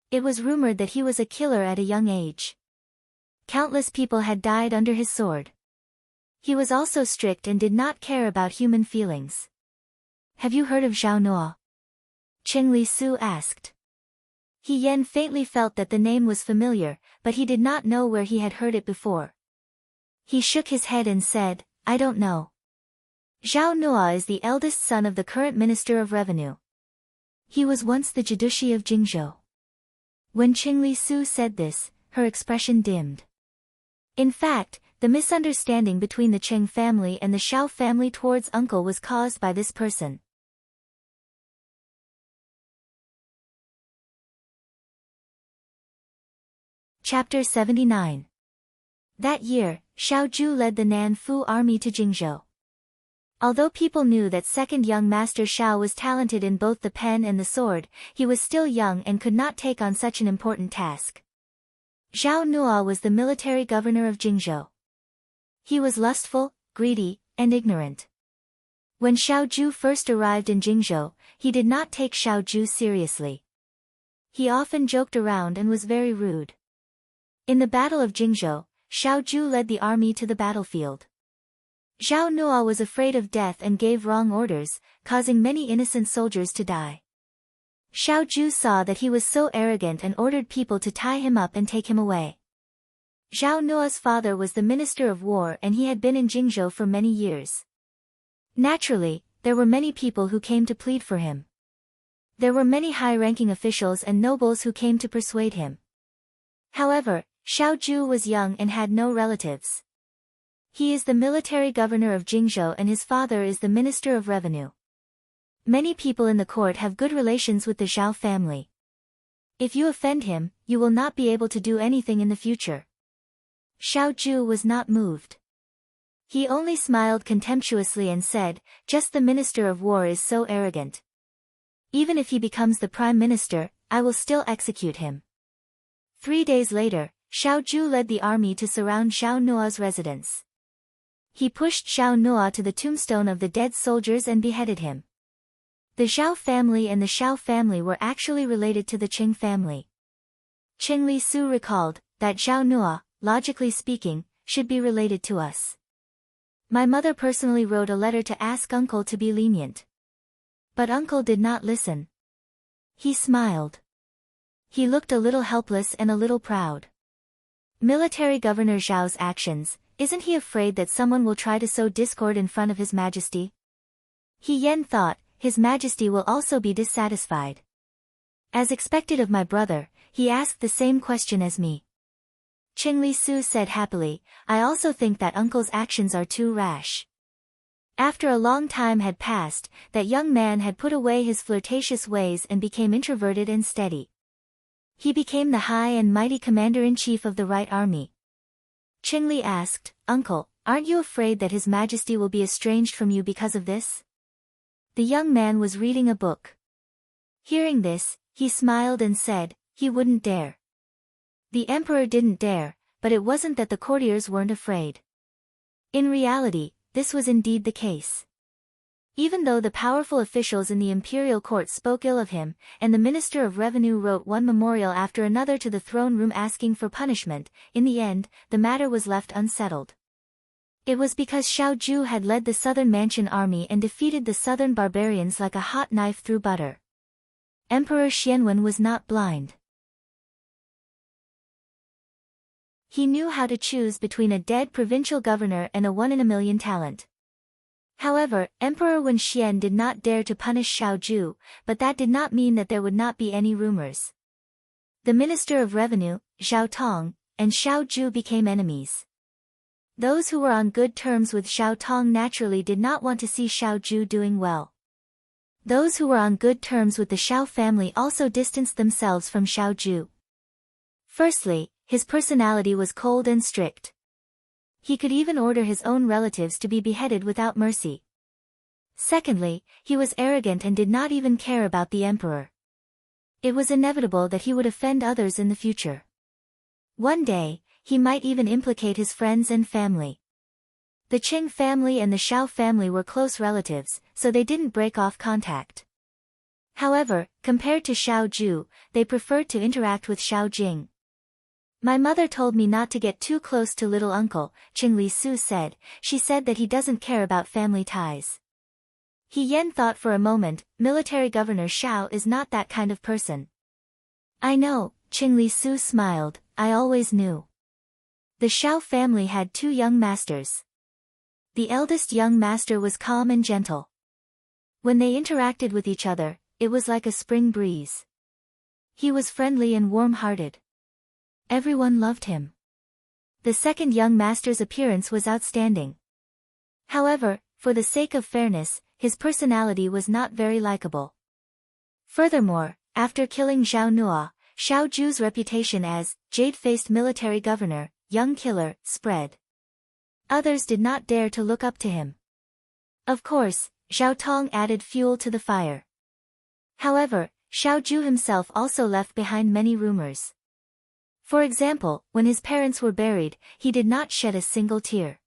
It was rumored that he was a killer at a young age. Countless people had died under his sword. He was also strict and did not care about human feelings. "Have you heard of Zhao Nuo?" Qing Li Su asked. He Yan faintly felt that the name was familiar, but he did not know where he had heard it before. He shook his head and said, "I don't know." Zhao Nuo is the eldest son of the current Minister of Revenue. He was once the Jidushi of Jingzhou. When Qing Li Su said this, her expression dimmed. In fact, the misunderstanding between the Cheng family and the Xiao family towards uncle was caused by this person. Chapter 79. That year, Xiao Ju led the Nanfu army to Jingzhou. Although people knew that second young master Xiao was talented in both the pen and the sword, he was still young and could not take on such an important task. Zhao Nuo was the military governor of Jingzhou. He was lustful, greedy, and ignorant. When Xiao Ju first arrived in Jingzhou, he did not take Xiao Ju seriously. He often joked around and was very rude. In the Battle of Jingzhou, Xiao Ju led the army to the battlefield. Zhao Nuo was afraid of death and gave wrong orders, causing many innocent soldiers to die. Xiao Ju saw that he was so arrogant and ordered people to tie him up and take him away. Zhao Nuo's father was the Minister of War and he had been in Jingzhou for many years. Naturally, there were many people who came to plead for him. There were many high-ranking officials and nobles who came to persuade him. However, Xiao Ju was young and had no relatives. He is the military governor of Jingzhou and his father is the Minister of Revenue. Many people in the court have good relations with the Zhao family. If you offend him, you will not be able to do anything in the future. Xiao Ju was not moved. He only smiled contemptuously and said, "Just the Minister of War is so arrogant. Even if he becomes the Prime Minister, I will still execute him." 3 days later, Xiao Ju led the army to surround Zhao Nuo's residence. He pushed Zhao Nuo to the tombstone of the dead soldiers and beheaded him. The Zhao family and the Xiao family were actually related to the Qing family. Qing Li Su recalled that Zhao Nuo, logically speaking, should be related to us. My mother personally wrote a letter to ask uncle to be lenient. But uncle did not listen. He smiled. He looked a little helpless and a little proud. Military Governor Zhao's actions, isn't he afraid that someone will try to sow discord in front of His Majesty? He Yan thought, His Majesty will also be dissatisfied. As expected of my brother, he asked the same question as me. Qing Li Su said happily, I also think that uncle's actions are too rash. After a long time had passed, that young man had put away his flirtatious ways and became introverted and steady. He became the high and mighty commander-in-chief of the right army. Qing Li asked, Uncle, aren't you afraid that His Majesty will be estranged from you because of this? The young man was reading a book. Hearing this, he smiled and said, he wouldn't dare. The emperor didn't dare, but it wasn't that the courtiers weren't afraid. In reality, this was indeed the case. Even though the powerful officials in the imperial court spoke ill of him, and the Minister of Revenue wrote one memorial after another to the throne room asking for punishment, in the end, the matter was left unsettled. It was because Xiao Ju had led the southern Manchun army and defeated the southern barbarians like a hot knife through butter. Emperor Xianwen was not blind. He knew how to choose between a dead provincial governor and a one-in-a-million talent. However, Emperor Wen Xian did not dare to punish Xiao Ju, but that did not mean that there would not be any rumors. The Minister of Revenue, Zhao Tong, and Xiao Ju became enemies. Those who were on good terms with Zhao Tong naturally did not want to see Xiao Ju doing well. Those who were on good terms with the Xiao family also distanced themselves from Xiao Ju. Firstly, his personality was cold and strict. He could even order his own relatives to be beheaded without mercy. Secondly, he was arrogant and did not even care about the emperor. It was inevitable that he would offend others in the future. One day, he might even implicate his friends and family. The Qing family and the Shao family were close relatives, so they didn't break off contact. However, compared to Xiao Ju, they preferred to interact with Xiao Jing. My mother told me not to get too close to little uncle, Qing Li Su said. She said that he doesn't care about family ties. He Yan thought for a moment. Military Governor Xiao is not that kind of person. I know, Qing Li Su smiled. I always knew. The Xiao family had two young masters. The eldest young master was calm and gentle. When they interacted with each other, it was like a spring breeze. He was friendly and warm-hearted. Everyone loved him. The second young master's appearance was outstanding. However, for the sake of fairness, his personality was not very likable. Furthermore, after killing Zhao Nua, Xiao Ju's reputation as jade-faced military governor, young killer, spread. Others did not dare to look up to him. Of course, Zhao Tong added fuel to the fire. However, Xiao Ju himself also left behind many rumors. For example, when his parents were buried, he did not shed a single tear.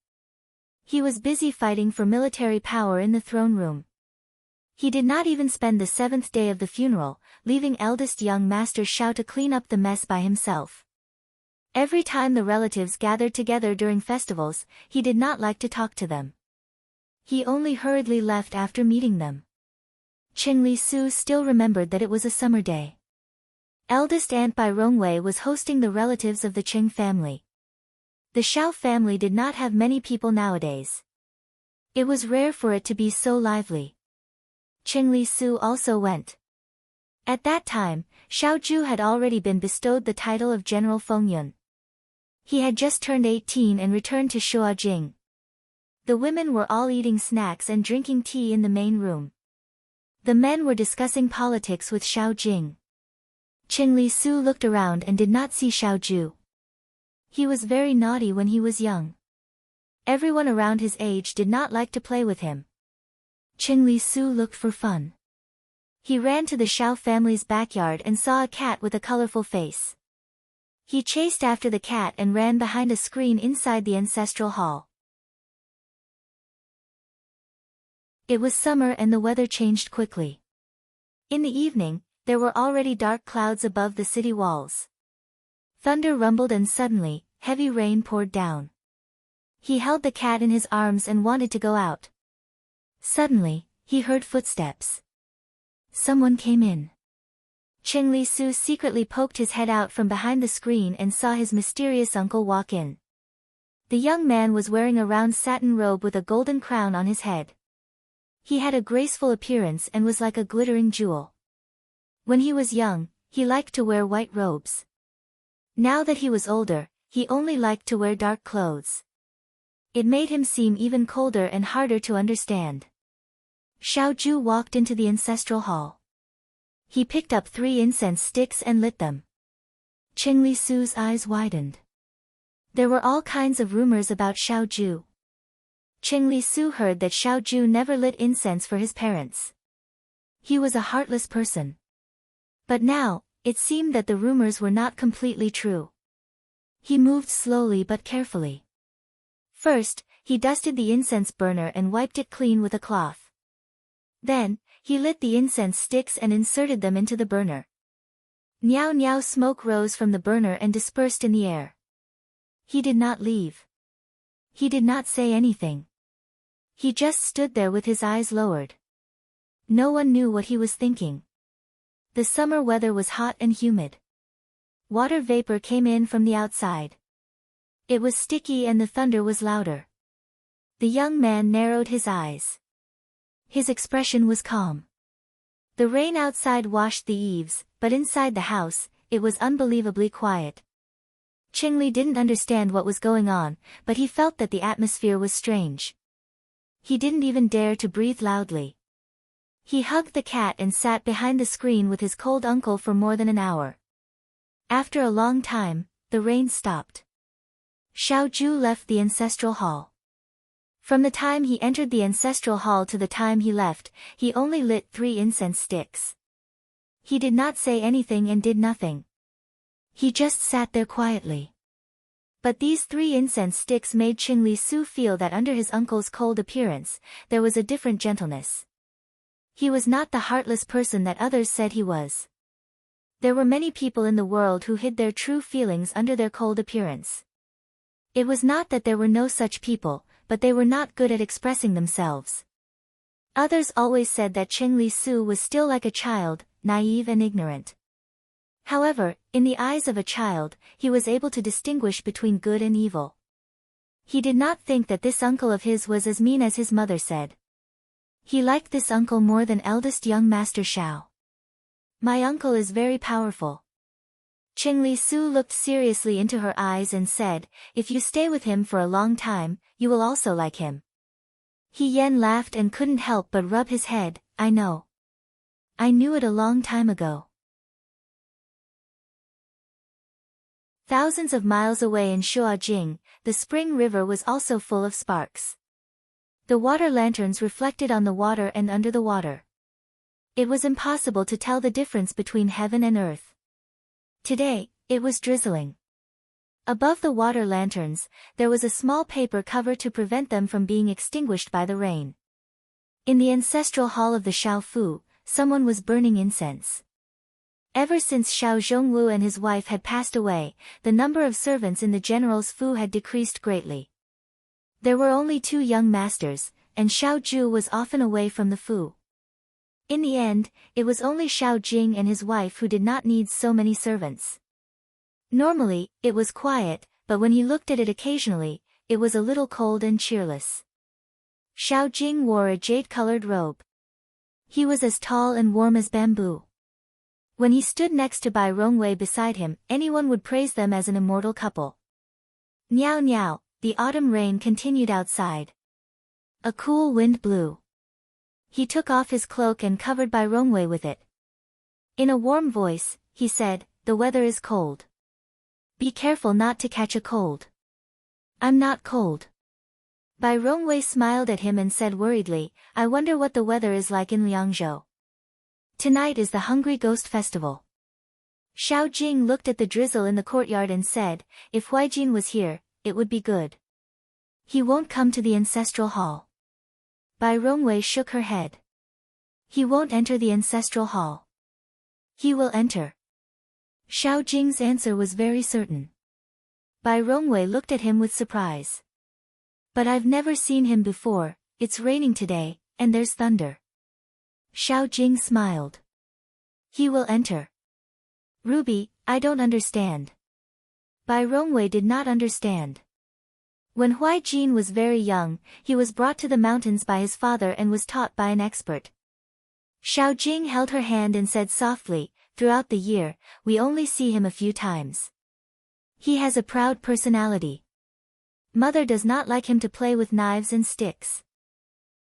He was busy fighting for military power in the throne room. He did not even spend the seventh day of the funeral, leaving eldest young master Xiao to clean up the mess by himself. Every time the relatives gathered together during festivals, he did not like to talk to them. He only hurriedly left after meeting them. Qing Li Su still remembered that it was a summer day. Eldest aunt Bai Rongwei was hosting the relatives of the Qing family. The Xiao family did not have many people nowadays. It was rare for it to be so lively. Qing Li Su also went. At that time, Xiao Ju had already been bestowed the title of General Fengyun. He had just turned 18 and returned to Shuajing. The women were all eating snacks and drinking tea in the main room. The men were discussing politics with Xiao Jing. Qing Li Su looked around and did not see Xiao Ju. He was very naughty when he was young. Everyone around his age did not like to play with him. Qing Li Su looked for fun. He ran to the Xiao family's backyard and saw a cat with a colorful face. He chased after the cat and ran behind a screen inside the ancestral hall. It was summer and the weather changed quickly. In the evening, there were already dark clouds above the city walls. Thunder rumbled and suddenly, heavy rain poured down. He held the cat in his arms and wanted to go out. Suddenly, he heard footsteps. Someone came in. Qing Li Su secretly poked his head out from behind the screen and saw his mysterious uncle walk in. The young man was wearing a round satin robe with a golden crown on his head. He had a graceful appearance and was like a glittering jewel. When he was young, he liked to wear white robes. Now that he was older, he only liked to wear dark clothes. It made him seem even colder and harder to understand. Xiao Ju walked into the ancestral hall. He picked up 3 incense sticks and lit them. Qing Li Su's eyes widened. There were all kinds of rumors about Xiao Ju. Qing Li Su heard that Xiao Ju never lit incense for his parents. He was a heartless person. But now, it seemed that the rumors were not completely true. He moved slowly but carefully. First, he dusted the incense burner and wiped it clean with a cloth. Then, he lit the incense sticks and inserted them into the burner. Niao niao smoke rose from the burner and dispersed in the air. He did not leave. He did not say anything. He just stood there with his eyes lowered. No one knew what he was thinking. The summer weather was hot and humid. Water vapor came in from the outside. It was sticky and the thunder was louder. The young man narrowed his eyes. His expression was calm. The rain outside washed the eaves, but inside the house, it was unbelievably quiet. Qing Li didn't understand what was going on, but he felt that the atmosphere was strange. He didn't even dare to breathe loudly. He hugged the cat and sat behind the screen with his cold uncle for more than an hour. After a long time, the rain stopped. Xiao Ju left the ancestral hall. From the time he entered the ancestral hall to the time he left, he only lit 3 incense sticks. He did not say anything and did nothing. He just sat there quietly. But these 3 incense sticks made Qingli Su feel that under his uncle's cold appearance, there was a different gentleness. He was not the heartless person that others said he was. There were many people in the world who hid their true feelings under their cold appearance. It was not that there were no such people, but they were not good at expressing themselves. Others always said that Qingli Su was still like a child, naive and ignorant. However, in the eyes of a child, he was able to distinguish between good and evil. He did not think that this uncle of his was as mean as his mother said. He liked this uncle more than eldest young Master Xiao. My uncle is very powerful. Qingli Su looked seriously into her eyes and said, if you stay with him for a long time, you will also like him. He Yan laughed and couldn't help but rub his head. I know. I knew it a long time ago. Thousands of miles away in Shuajing, the spring river was also full of sparks. The water lanterns reflected on the water and under the water. It was impossible to tell the difference between heaven and earth. Today, it was drizzling. Above the water lanterns, there was a small paper cover to prevent them from being extinguished by the rain. In the ancestral hall of the Shaofu, someone was burning incense. Ever since Xiao Zhongwu and his wife had passed away, the number of servants in the general's fu had decreased greatly. There were only 2 young masters, and Xiao Ju was often away from the fu. In the end, it was only Xiao Jing and his wife who did not need so many servants. Normally, it was quiet, but when he looked at it occasionally, it was a little cold and cheerless. Xiao Jing wore a jade-colored robe. He was as tall and warm as bamboo. When he stood next to Bai Rongwei beside him, anyone would praise them as an immortal couple. Niao niao, the autumn rain continued outside. A cool wind blew. He took off his cloak and covered Bai Rongwei with it. In a warm voice, he said, the weather is cold. Be careful not to catch a cold. I'm not cold. Bai Rongwei smiled at him and said worriedly, I wonder what the weather is like in Liangzhou. Tonight is the Hungry Ghost Festival. Xiao Jing looked at the drizzle in the courtyard and said, if Huaijin was here, it would be good. He won't come to the ancestral hall. Bai Rongwei shook her head. He won't enter the ancestral hall. He will enter. Xiao Jing's answer was very certain. Bai Rongwei looked at him with surprise. But I've never seen him before, it's raining today, and there's thunder. Xiao Jing smiled. He will enter. Ruby, I don't understand. Bai Rongwei did not understand. When Huaijin was very young, he was brought to the mountains by his father and was taught by an expert. Xiao Jing held her hand and said softly, throughout the year, we only see him a few times. He has a proud personality. Mother does not like him to play with knives and sticks.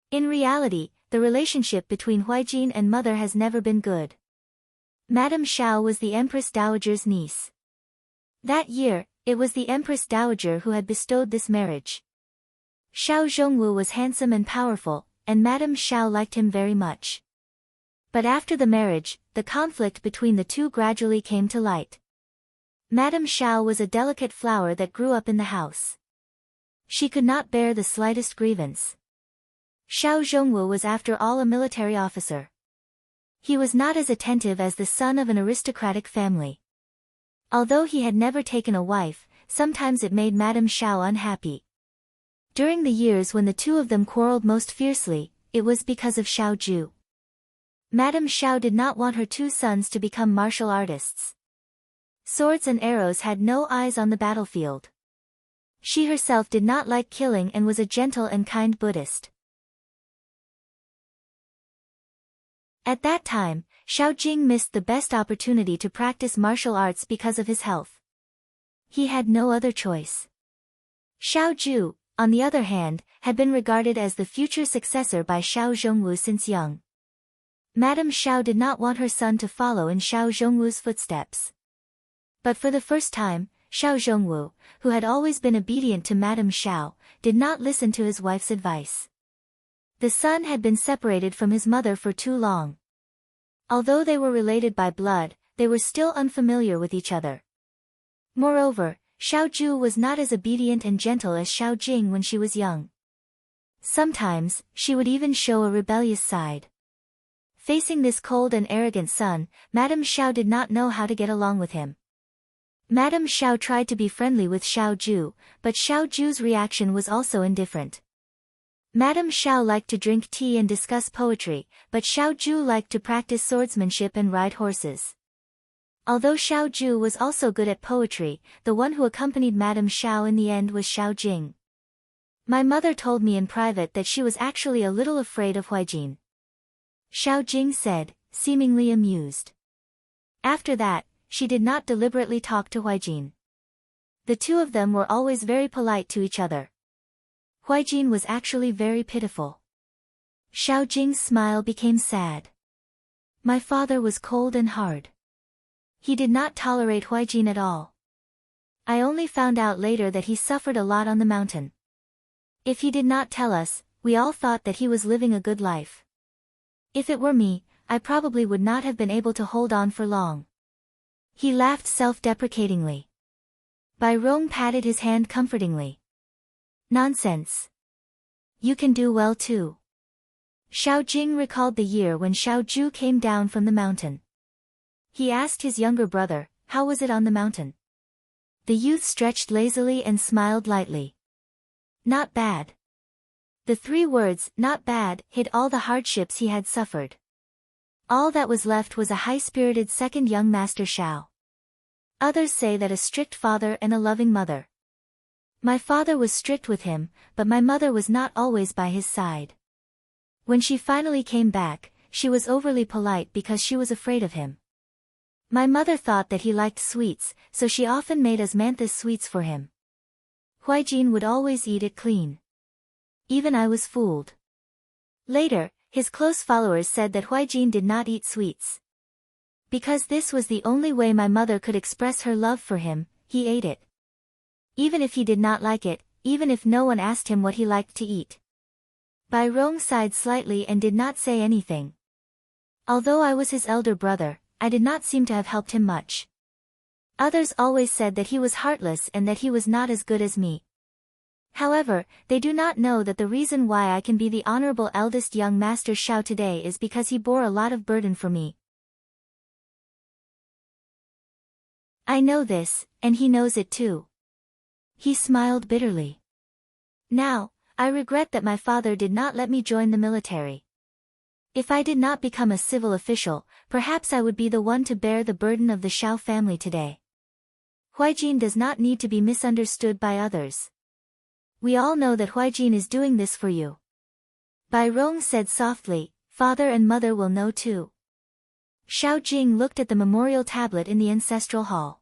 In reality, the relationship between Huaijin and mother has never been good. Madame Xiao was the Empress Dowager's niece. That year, it was the Empress Dowager who had bestowed this marriage. Xiao Zhongwu was handsome and powerful, and Madame Xiao liked him very much. But after the marriage, the conflict between the two gradually came to light. Madame Xiao was a delicate flower that grew up in the house. She could not bear the slightest grievance. Xiao Zhongwu was after all a military officer. He was not as attentive as the son of an aristocratic family. Although he had never taken a wife, sometimes it made Madame Xiao unhappy. During the years when the two of them quarreled most fiercely, it was because of Xiao Ju. Madame Xiao did not want her 2 sons to become martial artists. Swords and arrows had no eyes on the battlefield. She herself did not like killing and was a gentle and kind Buddhist. At that time, Xiao Jing missed the best opportunity to practice martial arts because of his health. He had no other choice. Xiao Ju, on the other hand, had been regarded as the future successor by Xiao Zhongwu since young. Madame Xiao did not want her son to follow in Xiao Zhongwu's footsteps. But for the first time, Xiao Zhongwu, who had always been obedient to Madame Xiao, did not listen to his wife's advice. The son had been separated from his mother for too long. Although they were related by blood, they were still unfamiliar with each other. Moreover, Xiao Ju was not as obedient and gentle as Xiao Jing when she was young. Sometimes, she would even show a rebellious side. Facing this cold and arrogant son, Madame Xiao did not know how to get along with him. Madame Xiao tried to be friendly with Xiao Ju, but Xiao Ju's reaction was also indifferent. Madame Xiao liked to drink tea and discuss poetry, but Xiao Ju liked to practice swordsmanship and ride horses. Although Xiao Ju was also good at poetry, the one who accompanied Madame Xiao in the end was Xiao Jing. My mother told me in private that she was actually a little afraid of Huaijin. Xiao Jing said, seemingly amused. After that, she did not deliberately talk to Huaijin. The two of them were always very polite to each other. Huaijin was actually very pitiful. Xiao Jing's smile became sad. My father was cold and hard. He did not tolerate Huaijin at all. I only found out later that he suffered a lot on the mountain. If he did not tell us, we all thought that he was living a good life. If it were me, I probably would not have been able to hold on for long. He laughed self-deprecatingly. Bai Rong patted his hand comfortingly. Nonsense. You can do well too. Xiao Jing recalled the year when Xiao Ju came down from the mountain. He asked his younger brother, how was it on the mountain? The youth stretched lazily and smiled lightly. Not bad. The 3 words, not bad, hid all the hardships he had suffered. All that was left was a high-spirited second young master Xiao. Others say that a strict father and a loving mother. My father was strict with him, but my mother was not always by his side. When she finally came back, she was overly polite because she was afraid of him. My mother thought that he liked sweets, so she often made osmanthus sweets for him. Huaijin would always eat it clean. Even I was fooled. Later, his close followers said that Huaijin did not eat sweets. Because this was the only way my mother could express her love for him, he ate it. Even if he did not like it, even if no one asked him what he liked to eat. Bai Rong sighed slightly and did not say anything. Although I was his elder brother, I did not seem to have helped him much. Others always said that he was heartless and that he was not as good as me. However, they do not know that the reason why I can be the honorable eldest young master Xiao today is because he bore a lot of burden for me. I know this, and he knows it too. He smiled bitterly. Now, I regret that my father did not let me join the military. If I did not become a civil official, perhaps I would be the one to bear the burden of the Xiao family today. Huaijin does not need to be misunderstood by others. We all know that Huaijin is doing this for you. Bai Rong said softly, father and mother will know too. Xiao Jing looked at the memorial tablet in the ancestral hall.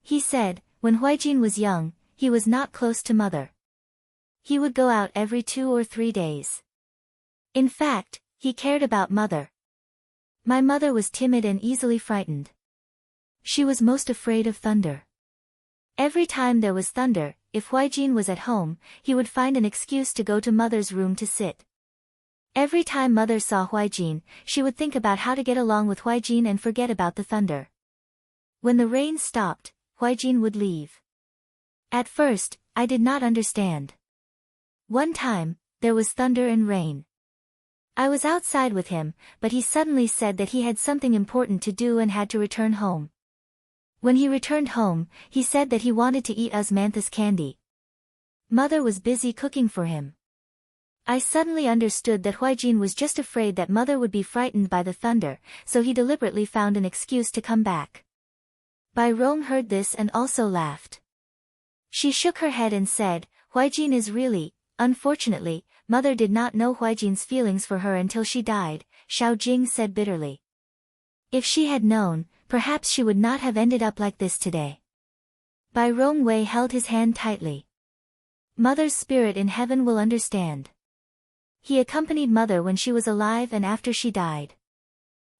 He said, when Huaijin was young, he was not close to mother. He would go out every 2 or 3 days. In fact, he cared about mother. My mother was timid and easily frightened. She was most afraid of thunder. Every time there was thunder, if Huaijin was at home, he would find an excuse to go to mother's room to sit. Every time mother saw Huaijin, she would think about how to get along with Huaijin and forget about the thunder. When the rain stopped, Huaijin would leave. At first, I did not understand. One time, there was thunder and rain. I was outside with him, but he suddenly said that he had something important to do and had to return home. When he returned home, he said that he wanted to eat osmanthus candy. Mother was busy cooking for him. I suddenly understood that Huaijin was just afraid that mother would be frightened by the thunder, so he deliberately found an excuse to come back. Bai Rong heard this and also laughed. She shook her head and said, Huaijin is really, unfortunately, mother did not know Huaijin's feelings for her until she died, Xiao Jing said bitterly. If she had known, perhaps she would not have ended up like this today. Bai Rong Wei held his hand tightly. Mother's spirit in heaven will understand. He accompanied mother when she was alive and after she died.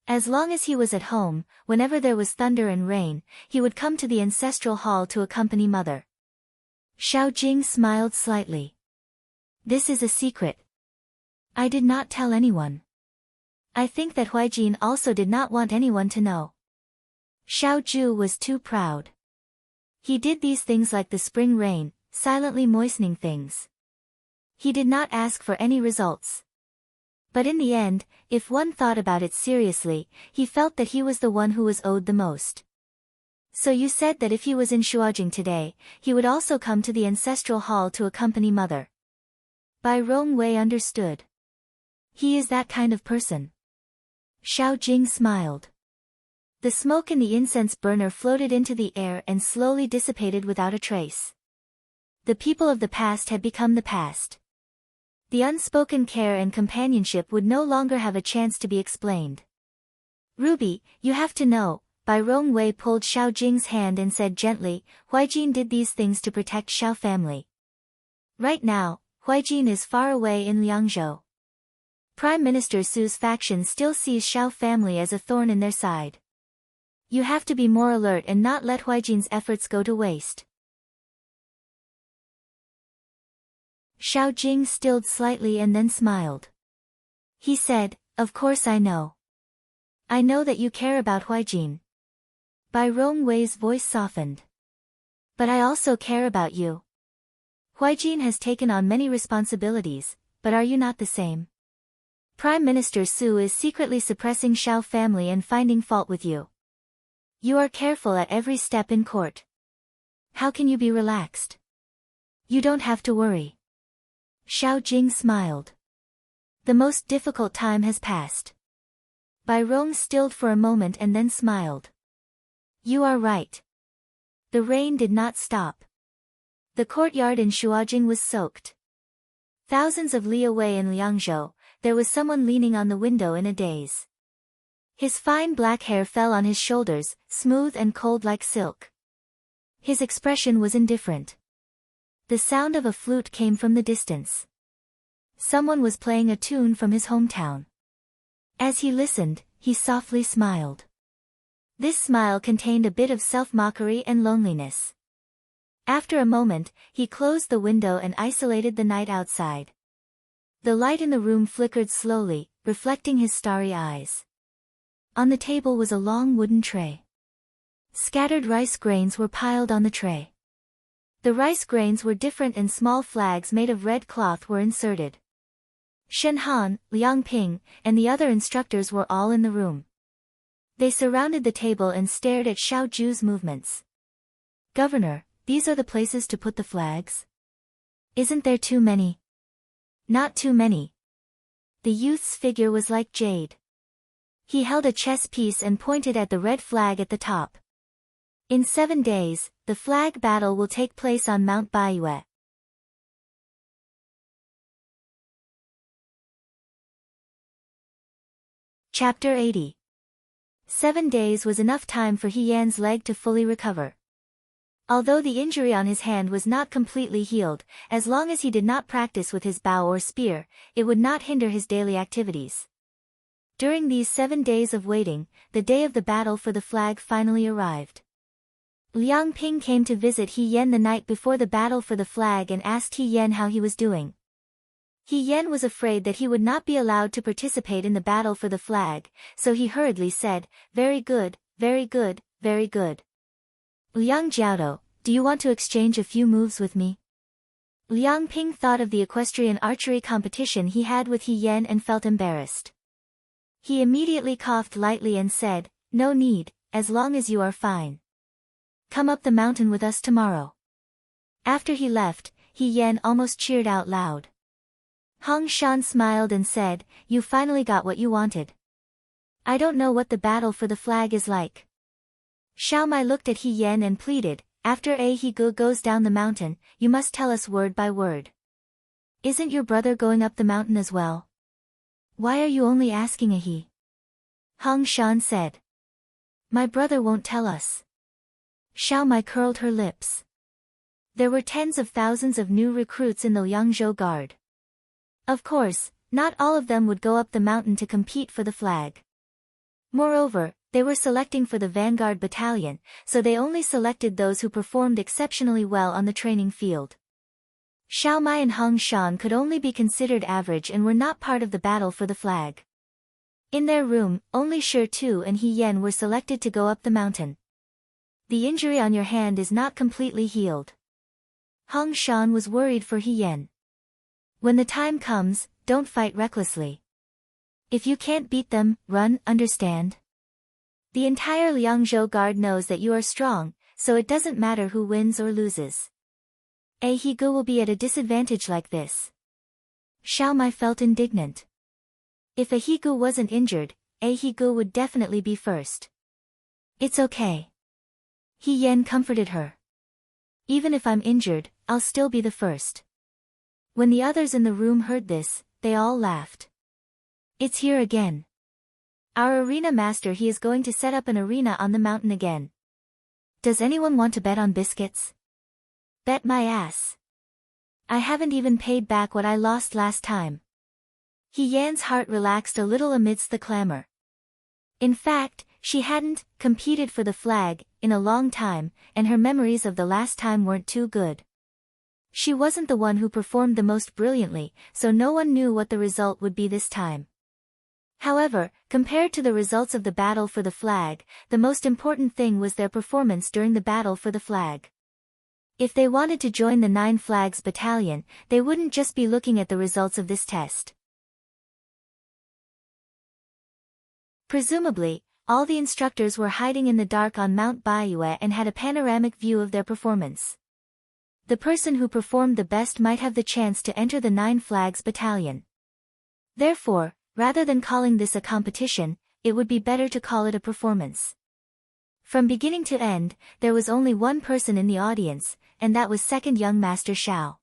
As long as he was at home, whenever there was thunder and rain, he would come to the ancestral hall to accompany mother. Xiao Jing smiled slightly. This is a secret. I did not tell anyone. I think that Huijin also did not want anyone to know. Xiao Ju was too proud. He did these things like the spring rain, silently moistening things. He did not ask for any results. But in the end, if one thought about it seriously, he felt that he was the one who was owed the most. So you said that if he was in Shuajing today, he would also come to the ancestral hall to accompany mother. Bai Rongwei understood. He is that kind of person. Xiao Jing smiled. The smoke in the incense burner floated into the air and slowly dissipated without a trace. The people of the past had become the past. The unspoken care and companionship would no longer have a chance to be explained. Ruby, you have to know, Bai Rongwei pulled Xiao Jing's hand and said gently, Huijin did these things to protect Xiao family. Right now, Huijin is far away in Liangzhou. Prime Minister Su's faction still sees Xiao family as a thorn in their side. You have to be more alert and not let Huijin's efforts go to waste. Xiao Jing stilled slightly and then smiled. He said, of course I know. I know that you care about Huijin. Bai Rongwei's voice softened. But I also care about you. Huijin has taken on many responsibilities, but are you not the same? Prime Minister Su is secretly suppressing Xiao family and finding fault with you. You are careful at every step in court. How can you be relaxed? You don't have to worry. Xiao Jing smiled. The most difficult time has passed. Bai Rong stilled for a moment and then smiled. You are right. The rain did not stop. The courtyard in Shuajing was soaked. Thousands of li away in Liangzhou, there was someone leaning on the window in a daze. His fine black hair fell on his shoulders, smooth and cold like silk. His expression was indifferent. The sound of a flute came from the distance. Someone was playing a tune from his hometown. As he listened, he softly smiled. This smile contained a bit of self-mockery and loneliness. After a moment, he closed the window and isolated the night outside. The light in the room flickered slowly, reflecting his starry eyes. On the table was a long wooden tray. Scattered rice grains were piled on the tray. The rice grains were different and small flags made of red cloth were inserted. Shen Han, Liang Ping, and the other instructors were all in the room. They surrounded the table and stared at Xiao Ju's movements. Governor, these are the places to put the flags? Isn't there too many? Not too many. The youth's figure was like jade. He held a chess piece and pointed at the red flag at the top. In 7 days, the flag battle will take place on Mount Baiyue. Chapter 80. 7 days was enough time for He Yan's leg to fully recover. Although the injury on his hand was not completely healed, as long as he did not practice with his bow or spear, it would not hinder his daily activities. During these 7 days of waiting, the day of the battle for the flag finally arrived. Liang Ping came to visit He Yan the night before the battle for the flag and asked He Yan how he was doing. He Yan was afraid that he would not be allowed to participate in the battle for the flag, so he hurriedly said, very good, very good, very good. Liang Jiaodo, do you want to exchange a few moves with me? Liang Ping thought of the equestrian archery competition he had with He Yan and felt embarrassed. He immediately coughed lightly and said, no need, as long as you are fine. Come up the mountain with us tomorrow. After he left, He Yan almost cheered out loud. Hong Shan smiled and said, you finally got what you wanted. I don't know what the battle for the flag is like. Xiao Mai looked at He Yan and pleaded, after He Gu goes down the mountain, you must tell us word by word. Isn't your brother going up the mountain as well? Why are you only asking a he? Hong Shan said. My brother won't tell us. Xiao Mai curled her lips. There were tens of thousands of new recruits in the Liangzhou Guard. Of course, not all of them would go up the mountain to compete for the flag. Moreover, they were selecting for the vanguard battalion, so they only selected those who performed exceptionally well on the training field. Xiao Mai and Hong Shan could only be considered average and were not part of the battle for the flag. In their room, only Shi Tu and He Yan were selected to go up the mountain. The injury on your hand is not completely healed. Hong Shan was worried for He Yan. When the time comes, don't fight recklessly. If you can't beat them, run, understand? The entire Liangzhou guard knows that you are strong, so it doesn't matter who wins or loses. A He Gu will be at a disadvantage like this. Xiao Mai felt indignant. If a He Gu wasn't injured, A He Gu would definitely be first. It's okay. He Yan comforted her. Even if I'm injured, I'll still be the first. When the others in the room heard this, they all laughed. It's here again. Our arena master, he is going to set up an arena on the mountain again. Does anyone want to bet on biscuits? Bet my ass. I haven't even paid back what I lost last time. He Yan's heart relaxed a little amidst the clamor. In fact, she hadn't competed for the flag in a long time, and her memories of the last time weren't too good. She wasn't the one who performed the most brilliantly, so no one knew what the result would be this time. However, compared to the results of the battle for the flag, the most important thing was their performance during the battle for the flag. If they wanted to join the 9 Flags Battalion, they wouldn't just be looking at the results of this test. Presumably, all the instructors were hiding in the dark on Mount Baiyue and had a panoramic view of their performance. The person who performed the best might have the chance to enter the 9 Flags Battalion. Therefore, rather than calling this a competition, it would be better to call it a performance. From beginning to end, there was only one person in the audience, and that was second young Master Xiao.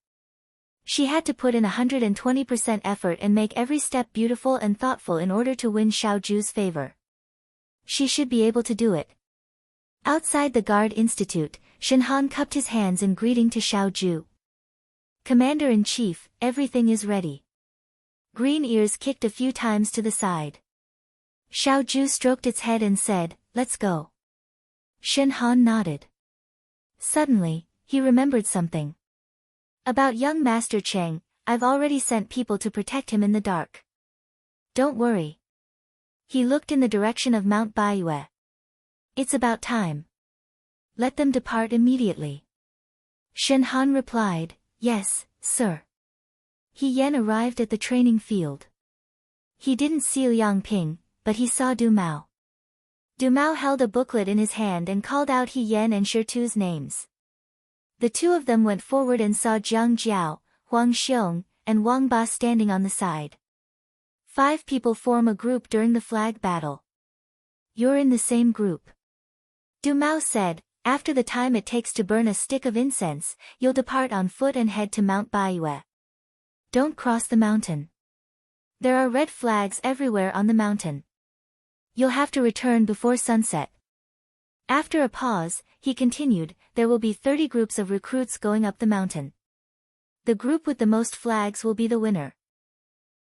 She had to put in 120% effort and make every step beautiful and thoughtful in order to win Xiao Ju's favor. She should be able to do it. Outside the Guard Institute, Shenhan cupped his hands in greeting to Xiao Ju. Commander-in-Chief, everything is ready. Green Ears kicked a few times to the side. Xiao Ju stroked its head and said, "Let's go." Shenhan nodded. Suddenly, he remembered something. About young Master Cheng, I've already sent people to protect him in the dark. Don't worry. He looked in the direction of Mount Baiyue. It's about time. Let them depart immediately. Shenhan replied, "Yes, sir." He Yan arrived at the training field. He didn't see Liang Ping, but he saw Du Mao. Du Mao held a booklet in his hand and called out He Yan and Shi Tu's names. The two of them went forward and saw Jiang Jiao, Huang Xiong, and Wang Ba standing on the side. 5 people form a group during the flag battle. You're in the same group. Du Mao said, after the time it takes to burn a stick of incense, you'll depart on foot and head to Mount Baiyue. Don't cross the mountain. There are red flags everywhere on the mountain. You'll have to return before sunset. After a pause, he continued, there will be 30 groups of recruits going up the mountain. The group with the most flags will be the winner.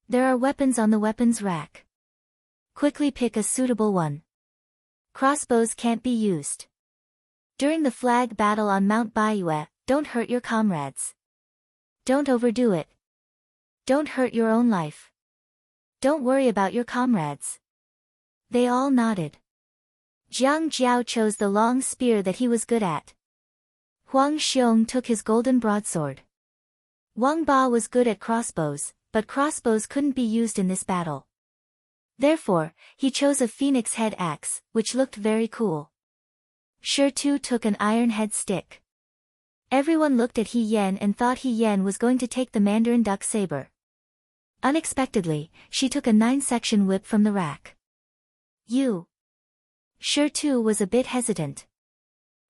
There are weapons on the weapons rack. Quickly pick a suitable one. Crossbows can't be used. During the flag battle on Mount Baiyue, don't hurt your comrades. Don't overdo it. Don't hurt your own life. Don't worry about your comrades. They all nodded. Jiang Jiao chose the long spear that he was good at. Huang Xiong took his golden broadsword. Wang Ba was good at crossbows, but crossbows couldn't be used in this battle. Therefore, he chose a phoenix head axe, which looked very cool. Shi Tu took an iron head stick. Everyone looked at He Yan and thought He Yan was going to take the Mandarin duck saber. Unexpectedly, she took a 9-section whip from the rack. Shi Tu was a bit hesitant.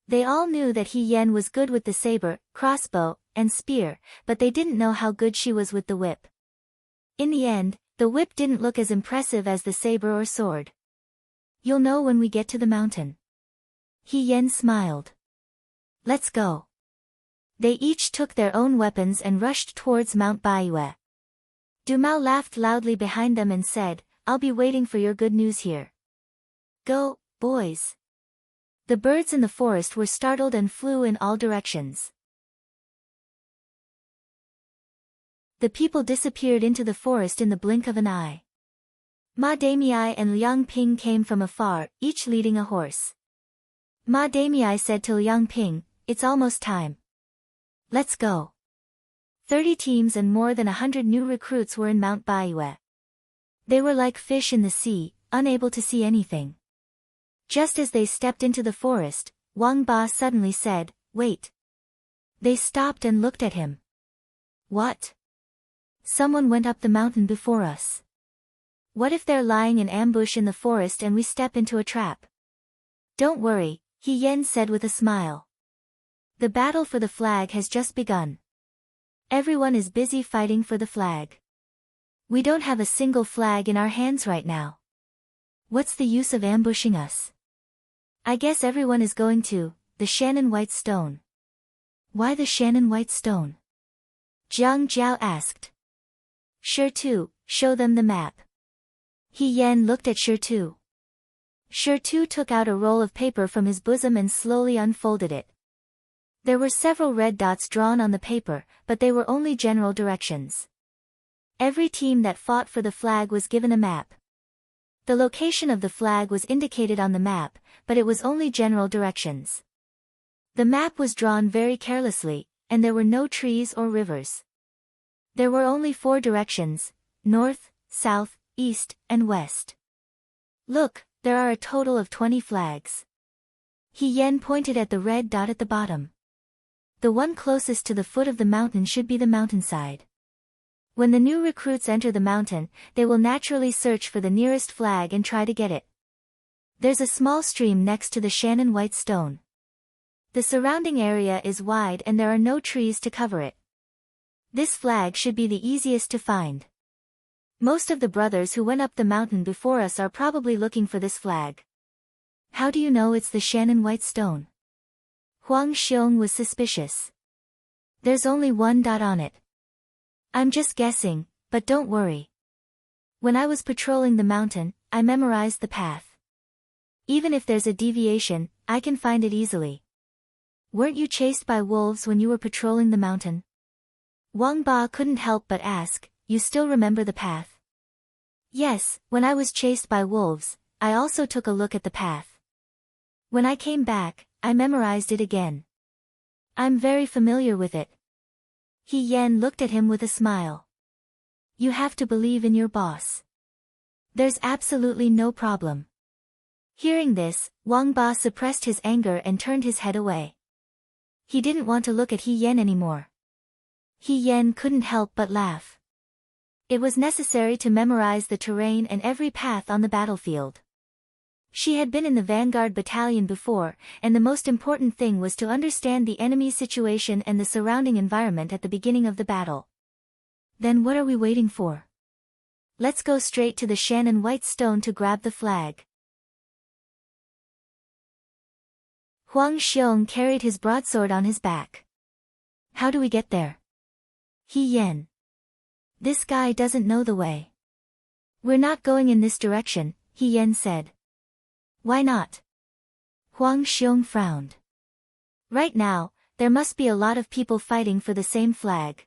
They all knew that He Yan was good with the saber, crossbow, and spear, but they didn't know how good she was with the whip. In the end, the whip didn't look as impressive as the saber or sword. You'll know when we get to the mountain. He Yan smiled. Let's go. They each took their own weapons and rushed towards Mount Baiyue. Du Mao laughed loudly behind them and said, I'll be waiting for your good news here. Go, boys. The birds in the forest were startled and flew in all directions. The people disappeared into the forest in the blink of an eye. Ma Damei and Liang Ping came from afar, each leading a horse. Ma Damei said to Liang Ping, "It's almost time. Let's go." 30 teams and more than 100 new recruits were in Mount Baiyue. They were like fish in the sea, unable to see anything. Just as they stepped into the forest, Wang Ba suddenly said, "Wait." They stopped and looked at him. "What? Someone went up the mountain before us. What if they're lying in ambush in the forest and we step into a trap?" "Don't worry," He Yan said with a smile. "The battle for the flag has just begun. Everyone is busy fighting for the flag. We don't have a single flag in our hands right now. What's the use of ambushing us? I guess everyone is going to the Shannon White Stone." "Why the Shannon White Stone?" Jiang Jiao asked. "Sure, show them the map." He Yan looked at Sure. Sure took out a roll of paper from his bosom and slowly unfolded it. There were several red dots drawn on the paper, but they were only general directions. Every team that fought for the flag was given a map. The location of the flag was indicated on the map, but it was only general directions. The map was drawn very carelessly, and there were no trees or rivers. There were only 4 directions: north, south, east, and west. "Look, there are a total of 20 flags." He Yan pointed at the red dot at the bottom. "The one closest to the foot of the mountain should be the mountainside. When the new recruits enter the mountain, they will naturally search for the nearest flag and try to get it. There's a small stream next to the Shannon White Stone. The surrounding area is wide and there are no trees to cover it. This flag should be the easiest to find. Most of the brothers who went up the mountain before us are probably looking for this flag." "How do you know it's the Shannon White Stone?" Huang Xiong was suspicious. "There's only 1 dot on it." "I'm just guessing, but don't worry. When I was patrolling the mountain, I memorized the path. Even if there's a deviation, I can find it easily." "Weren't you chased by wolves when you were patrolling the mountain?" Wang Ba couldn't help but ask, "You still remember the path?" "Yes, when I was chased by wolves, I also took a look at the path. When I came back, I memorized it again. I'm very familiar with it." He Yan looked at him with a smile. "You have to believe in your boss. There's absolutely no problem." Hearing this, Wang Ba suppressed his anger and turned his head away. He didn't want to look at He Yan anymore. He Yan couldn't help but laugh. It was necessary to memorize the terrain and every path on the battlefield. She had been in the vanguard battalion before, and the most important thing was to understand the enemy's situation and the surrounding environment at the beginning of the battle. "Then what are we waiting for? Let's go straight to the Shannon White Stone to grab the flag." Huang Xiong carried his broadsword on his back. "How do we get there?" He Yan. "This guy doesn't know the way." "We're not going in this direction," He Yan said. "Why not?" Huang Xiong frowned. "Right now, there must be a lot of people fighting for the same flag.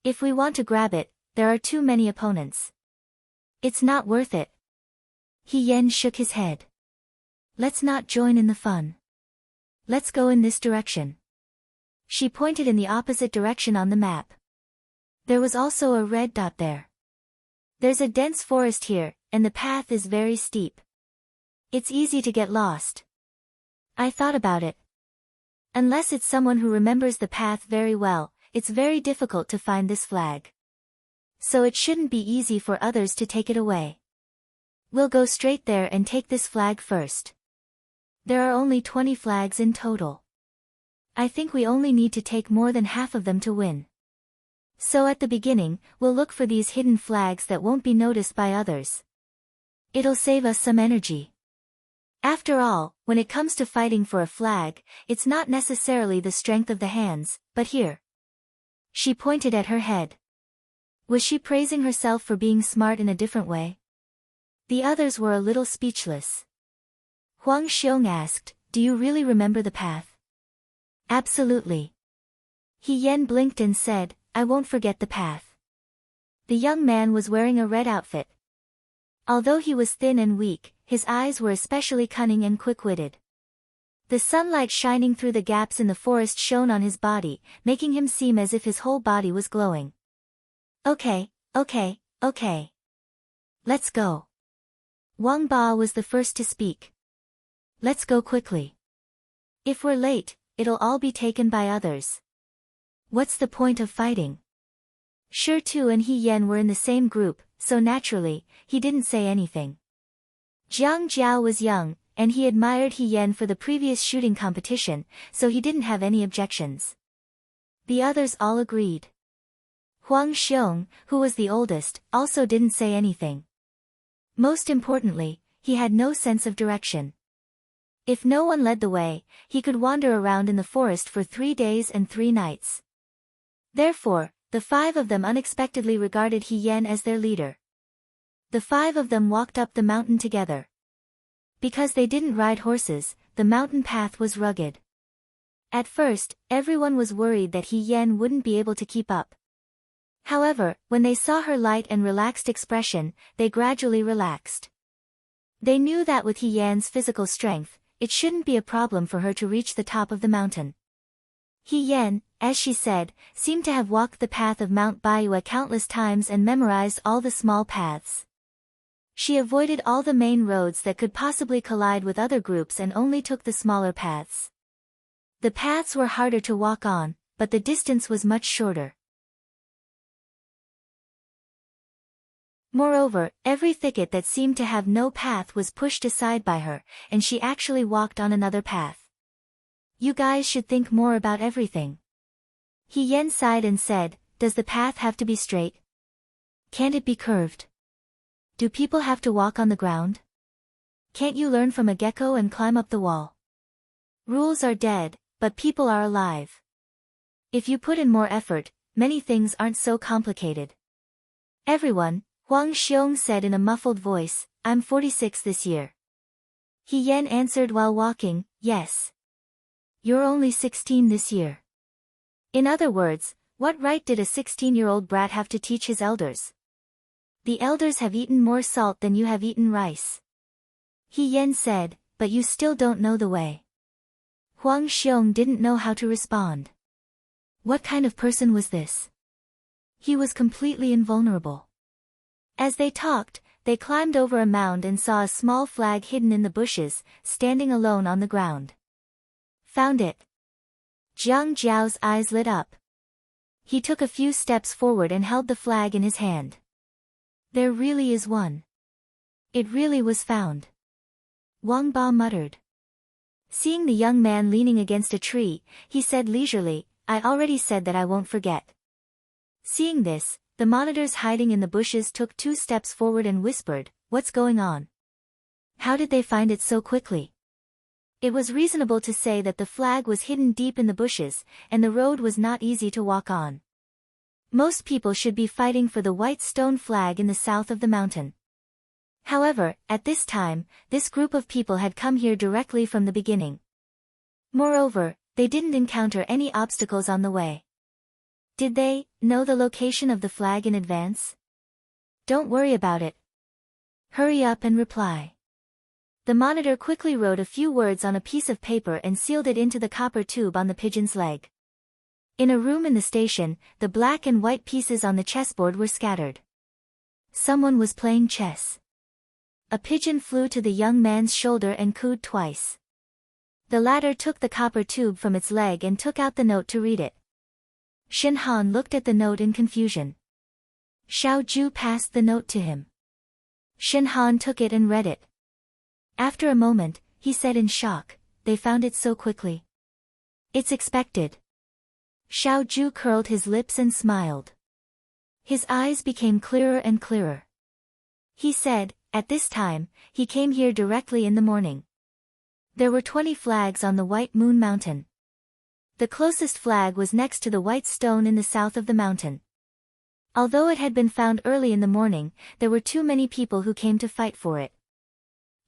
If we want to grab it, there are too many opponents. It's not worth it." He Yan shook his head. "Let's not join in the fun. Let's go in this direction." She pointed in the opposite direction on the map. There was also a red dot there. "There's a dense forest here, and the path is very steep. It's easy to get lost." I thought about it. Unless it's someone who remembers the path very well, it's very difficult to find this flag. So it shouldn't be easy for others to take it away. We'll go straight there and take this flag first. There are only 20 flags in total. I think we only need to take more than half of them to win. So at the beginning, we'll look for these hidden flags that won't be noticed by others. It'll save us some energy. After all, when it comes to fighting for a flag, it's not necessarily the strength of the hands, but here." She pointed at her head. Was she praising herself for being smart in a different way? The others were a little speechless. Huang Xiong asked, do you really remember the path? Absolutely. He Yan blinked and said, I won't forget the path. The young man was wearing a red outfit. Although he was thin and weak, his eyes were especially cunning and quick-witted. The sunlight shining through the gaps in the forest shone on his body, making him seem as if his whole body was glowing. Okay. Let's go. Wang Ba was the first to speak. Let's go quickly. If we're late, it'll all be taken by others. What's the point of fighting? Shi Tu and He Yan were in the same group, so naturally, he didn't say anything. Jiang Jiao was young, and he admired He Yan for the previous shooting competition, so he didn't have any objections. The others all agreed. Huang Xiong, who was the oldest, also didn't say anything. Most importantly, he had no sense of direction. If no one led the way, he could wander around in the forest for 3 days and 3 nights. Therefore, the 5 of them unexpectedly regarded He Yan as their leader. The 5 of them walked up the mountain together. Because they didn't ride horses, the mountain path was rugged. At first, everyone was worried that He Yan wouldn't be able to keep up. However, when they saw her light and relaxed expression, they gradually relaxed. They knew that with He Yan's physical strength, it shouldn't be a problem for her to reach the top of the mountain. He Yan, as she said, seemed to have walked the path of Mount Baiyu countless times and memorized all the small paths. She avoided all the main roads that could possibly collide with other groups and only took the smaller paths. The paths were harder to walk on, but the distance was much shorter. Moreover, every thicket that seemed to have no path was pushed aside by her, and she actually walked on another path. You guys should think more about everything. He Yan sighed and said, does the path have to be straight? Can't it be curved? Do people have to walk on the ground? Can't you learn from a gecko and climb up the wall? Rules are dead, but people are alive. If you put in more effort, many things aren't so complicated. Everyone, Huang Xiong said in a muffled voice, I'm 46 this year. He Yan answered while walking, yes. You're only 16 this year. In other words, what right did a 16-year-old brat have to teach his elders? The elders have eaten more salt than you have eaten rice. He Yan said, but you still don't know the way. Huang Xiong didn't know how to respond. What kind of person was this? He was completely invulnerable. As they talked, they climbed over a mound and saw a small flag hidden in the bushes, standing alone on the ground. Found it. Jiang Jiao's eyes lit up. He took a few steps forward and held the flag in his hand. There really is one. It really was found. Wang Ba muttered. Seeing the young man leaning against a tree, he said leisurely, I already said that I won't forget. Seeing this, the monitors hiding in the bushes took 2 steps forward and whispered, what's going on? How did they find it so quickly? It was reasonable to say that the flag was hidden deep in the bushes, and the road was not easy to walk on. Most people should be fighting for the white stone flag in the south of the mountain. However, at this time, this group of people had come here directly from the beginning. Moreover, they didn't encounter any obstacles on the way. Did they know the location of the flag in advance? Don't worry about it. Hurry up and reply. The monitor quickly wrote a few words on a piece of paper and sealed it into the copper tube on the pigeon's leg. In a room in the station, the black and white pieces on the chessboard were scattered. Someone was playing chess. A pigeon flew to the young man's shoulder and cooed twice. The latter took the copper tube from its leg and took out the note to read it. Shen Han looked at the note in confusion. Xiao Ju passed the note to him. Shen Han took it and read it. After a moment, he said in shock, they found it so quickly. It's expected. Xiao Ju curled his lips and smiled. His eyes became clearer and clearer. He said, at this time, he came here directly in the morning. There were 20 flags on the White Moon Mountain. The closest flag was next to the white stone in the south of the mountain. Although it had been found early in the morning, there were too many people who came to fight for it.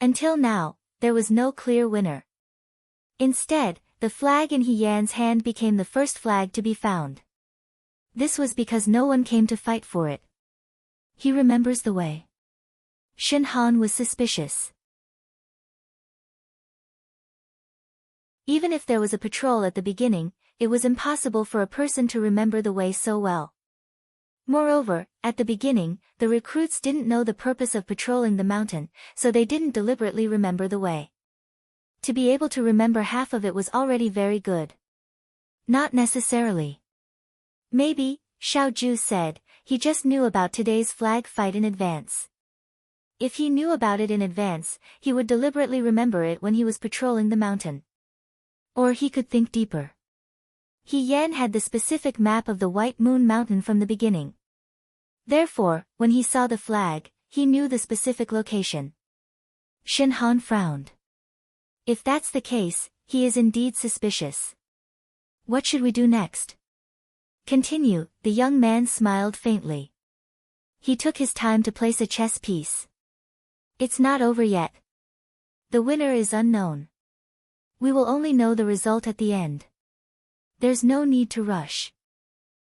Until now, there was no clear winner. Instead, the flag in He Yan's hand became the first flag to be found. This was because no one came to fight for it. He remembers the way. Shen Han was suspicious. Even if there was a patrol at the beginning, it was impossible for a person to remember the way so well. Moreover, at the beginning, the recruits didn't know the purpose of patrolling the mountain, so they didn't deliberately remember the way. To be able to remember half of it was already very good. Not necessarily. Maybe, Xiao Ju said, he just knew about today's flag fight in advance. If he knew about it in advance, he would deliberately remember it when he was patrolling the mountain. Or he could think deeper. He Yan had the specific map of the White Moon Mountain from the beginning. Therefore, when he saw the flag, he knew the specific location. Shen Han frowned. If that's the case, he is indeed suspicious. What should we do next? Continue, the young man smiled faintly. He took his time to place a chess piece. It's not over yet. The winner is unknown. We will only know the result at the end. There's no need to rush.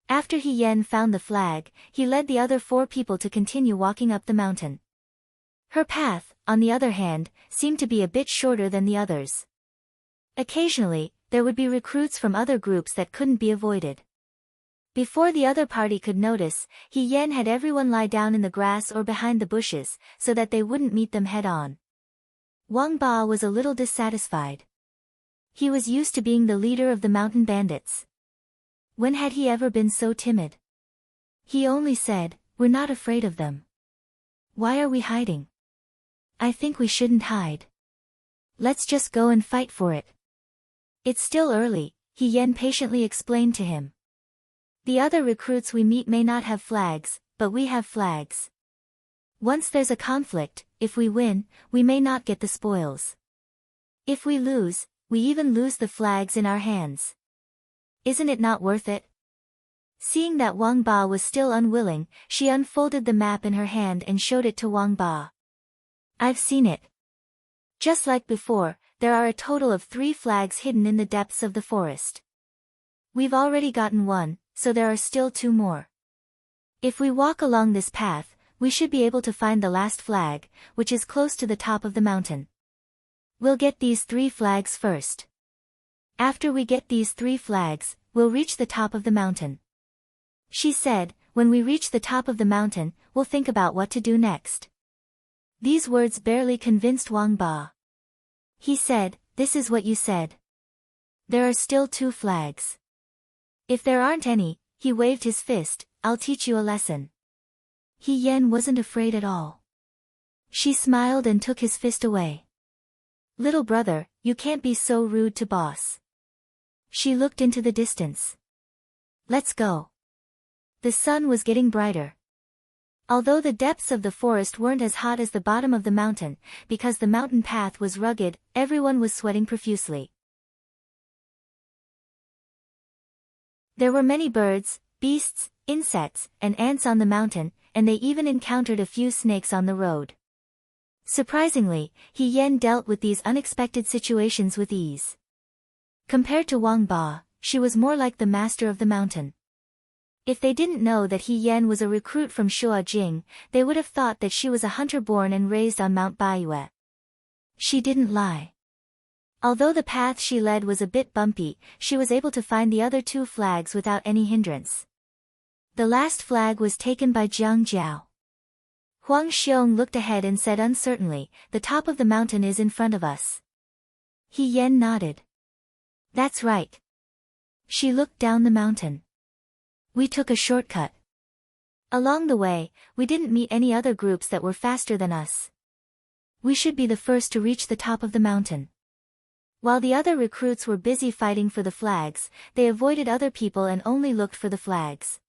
After He Yan found the flag, he led the other 4 people to continue walking up the mountain. Her path, on the other hand, seemed to be a bit shorter than the others. Occasionally, there would be recruits from other groups that couldn't be avoided. Before the other party could notice, He Yan had everyone lie down in the grass or behind the bushes, so that they wouldn't meet them head-on. Wang Ba was a little dissatisfied. He was used to being the leader of the mountain bandits. When had he ever been so timid? He only said, "We're not afraid of them." Why are we hiding? I think we shouldn't hide. Let's just go and fight for it. It's still early, He Yan patiently explained to him. The other recruits we meet may not have flags, but we have flags. Once there's a conflict, if we win, we may not get the spoils. If we lose, we even lose the flags in our hands. Isn't it not worth it? Seeing that Wang Ba was still unwilling, she unfolded the map in her hand and showed it to Wang Ba. I've seen it. Just like before, there are a total of 3 flags hidden in the depths of the forest. We've already gotten 1, so there are still 2 more. If we walk along this path, we should be able to find the last flag, which is close to the top of the mountain. We'll get these 3 flags first. After we get these 3 flags, we'll reach the top of the mountain. She said, when we reach the top of the mountain, we'll think about what to do next. These words barely convinced Wang Ba. He said, this is what you said. There are still 2 flags. If there aren't any, he waved his fist, I'll teach you a lesson. He Yan wasn't afraid at all. She smiled and took his fist away. Little brother, you can't be so rude to boss. She looked into the distance. Let's go. The sun was getting brighter. Although the depths of the forest weren't as hot as the bottom of the mountain, because the mountain path was rugged, everyone was sweating profusely. There were many birds, beasts, insects, and ants on the mountain, and they even encountered a few snakes on the road. Surprisingly, He Yan dealt with these unexpected situations with ease. Compared to Wang Ba, she was more like the master of the mountain. If they didn't know that He Yan was a recruit from Shuajing, they would have thought that she was a hunter born and raised on Mount Baiyue. She didn't lie. Although the path she led was a bit bumpy, she was able to find the other 2 flags without any hindrance. The last flag was taken by Jiang Jiao. Huang Xiong looked ahead and said uncertainly, the top of the mountain is in front of us. He Yan nodded. That's right. She looked down the mountain. We took a shortcut. Along the way, we didn't meet any other groups that were faster than us. We should be the first to reach the top of the mountain. While the other recruits were busy fighting for the flags, they avoided other people and only looked for the flags.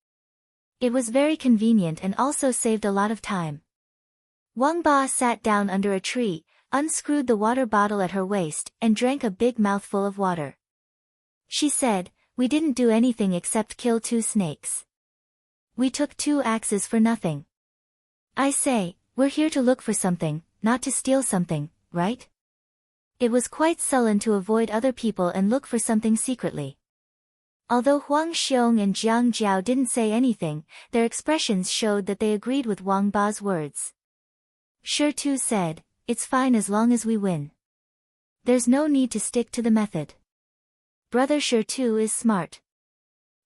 It was very convenient and also saved a lot of time. Wang Ba sat down under a tree, unscrewed the water bottle at her waist, and drank a big mouthful of water. She said, we didn't do anything except kill 2 snakes. We took 2 axes for nothing. I say, we're here to look for something, not to steal something, right? It was quite sullen to avoid other people and look for something secretly. Although Huang Xiong and Jiang Jiao didn't say anything, their expressions showed that they agreed with Wang Ba's words. Shi Tu said, "It's fine as long as we win. There's no need to stick to the method. Brother Shi Tu is smart."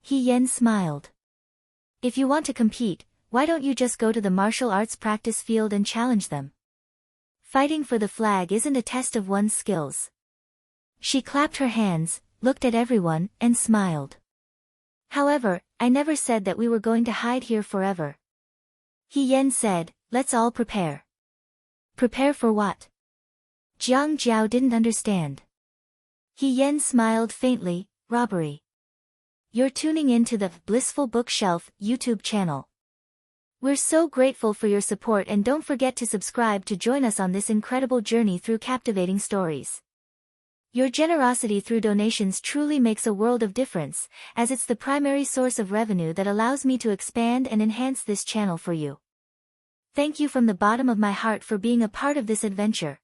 He Yan smiled. "If you want to compete, why don't you just go to the martial arts practice field and challenge them? Fighting for the flag isn't a test of one's skills." She clapped her hands, looked at everyone, and smiled. "However, I never said that we were going to hide here forever." He Yan said, "Let's all prepare." "Prepare for what?" Jiang Jiao didn't understand. He Yan smiled faintly, "Robbery." "You're tuning in to the Blissful Bookshelf YouTube channel. We're so grateful for your support, and don't forget to subscribe to join us on this incredible journey through captivating stories. Your generosity through donations truly makes a world of difference, as it's the primary source of revenue that allows me to expand and enhance this channel for you. Thank you from the bottom of my heart for being a part of this adventure.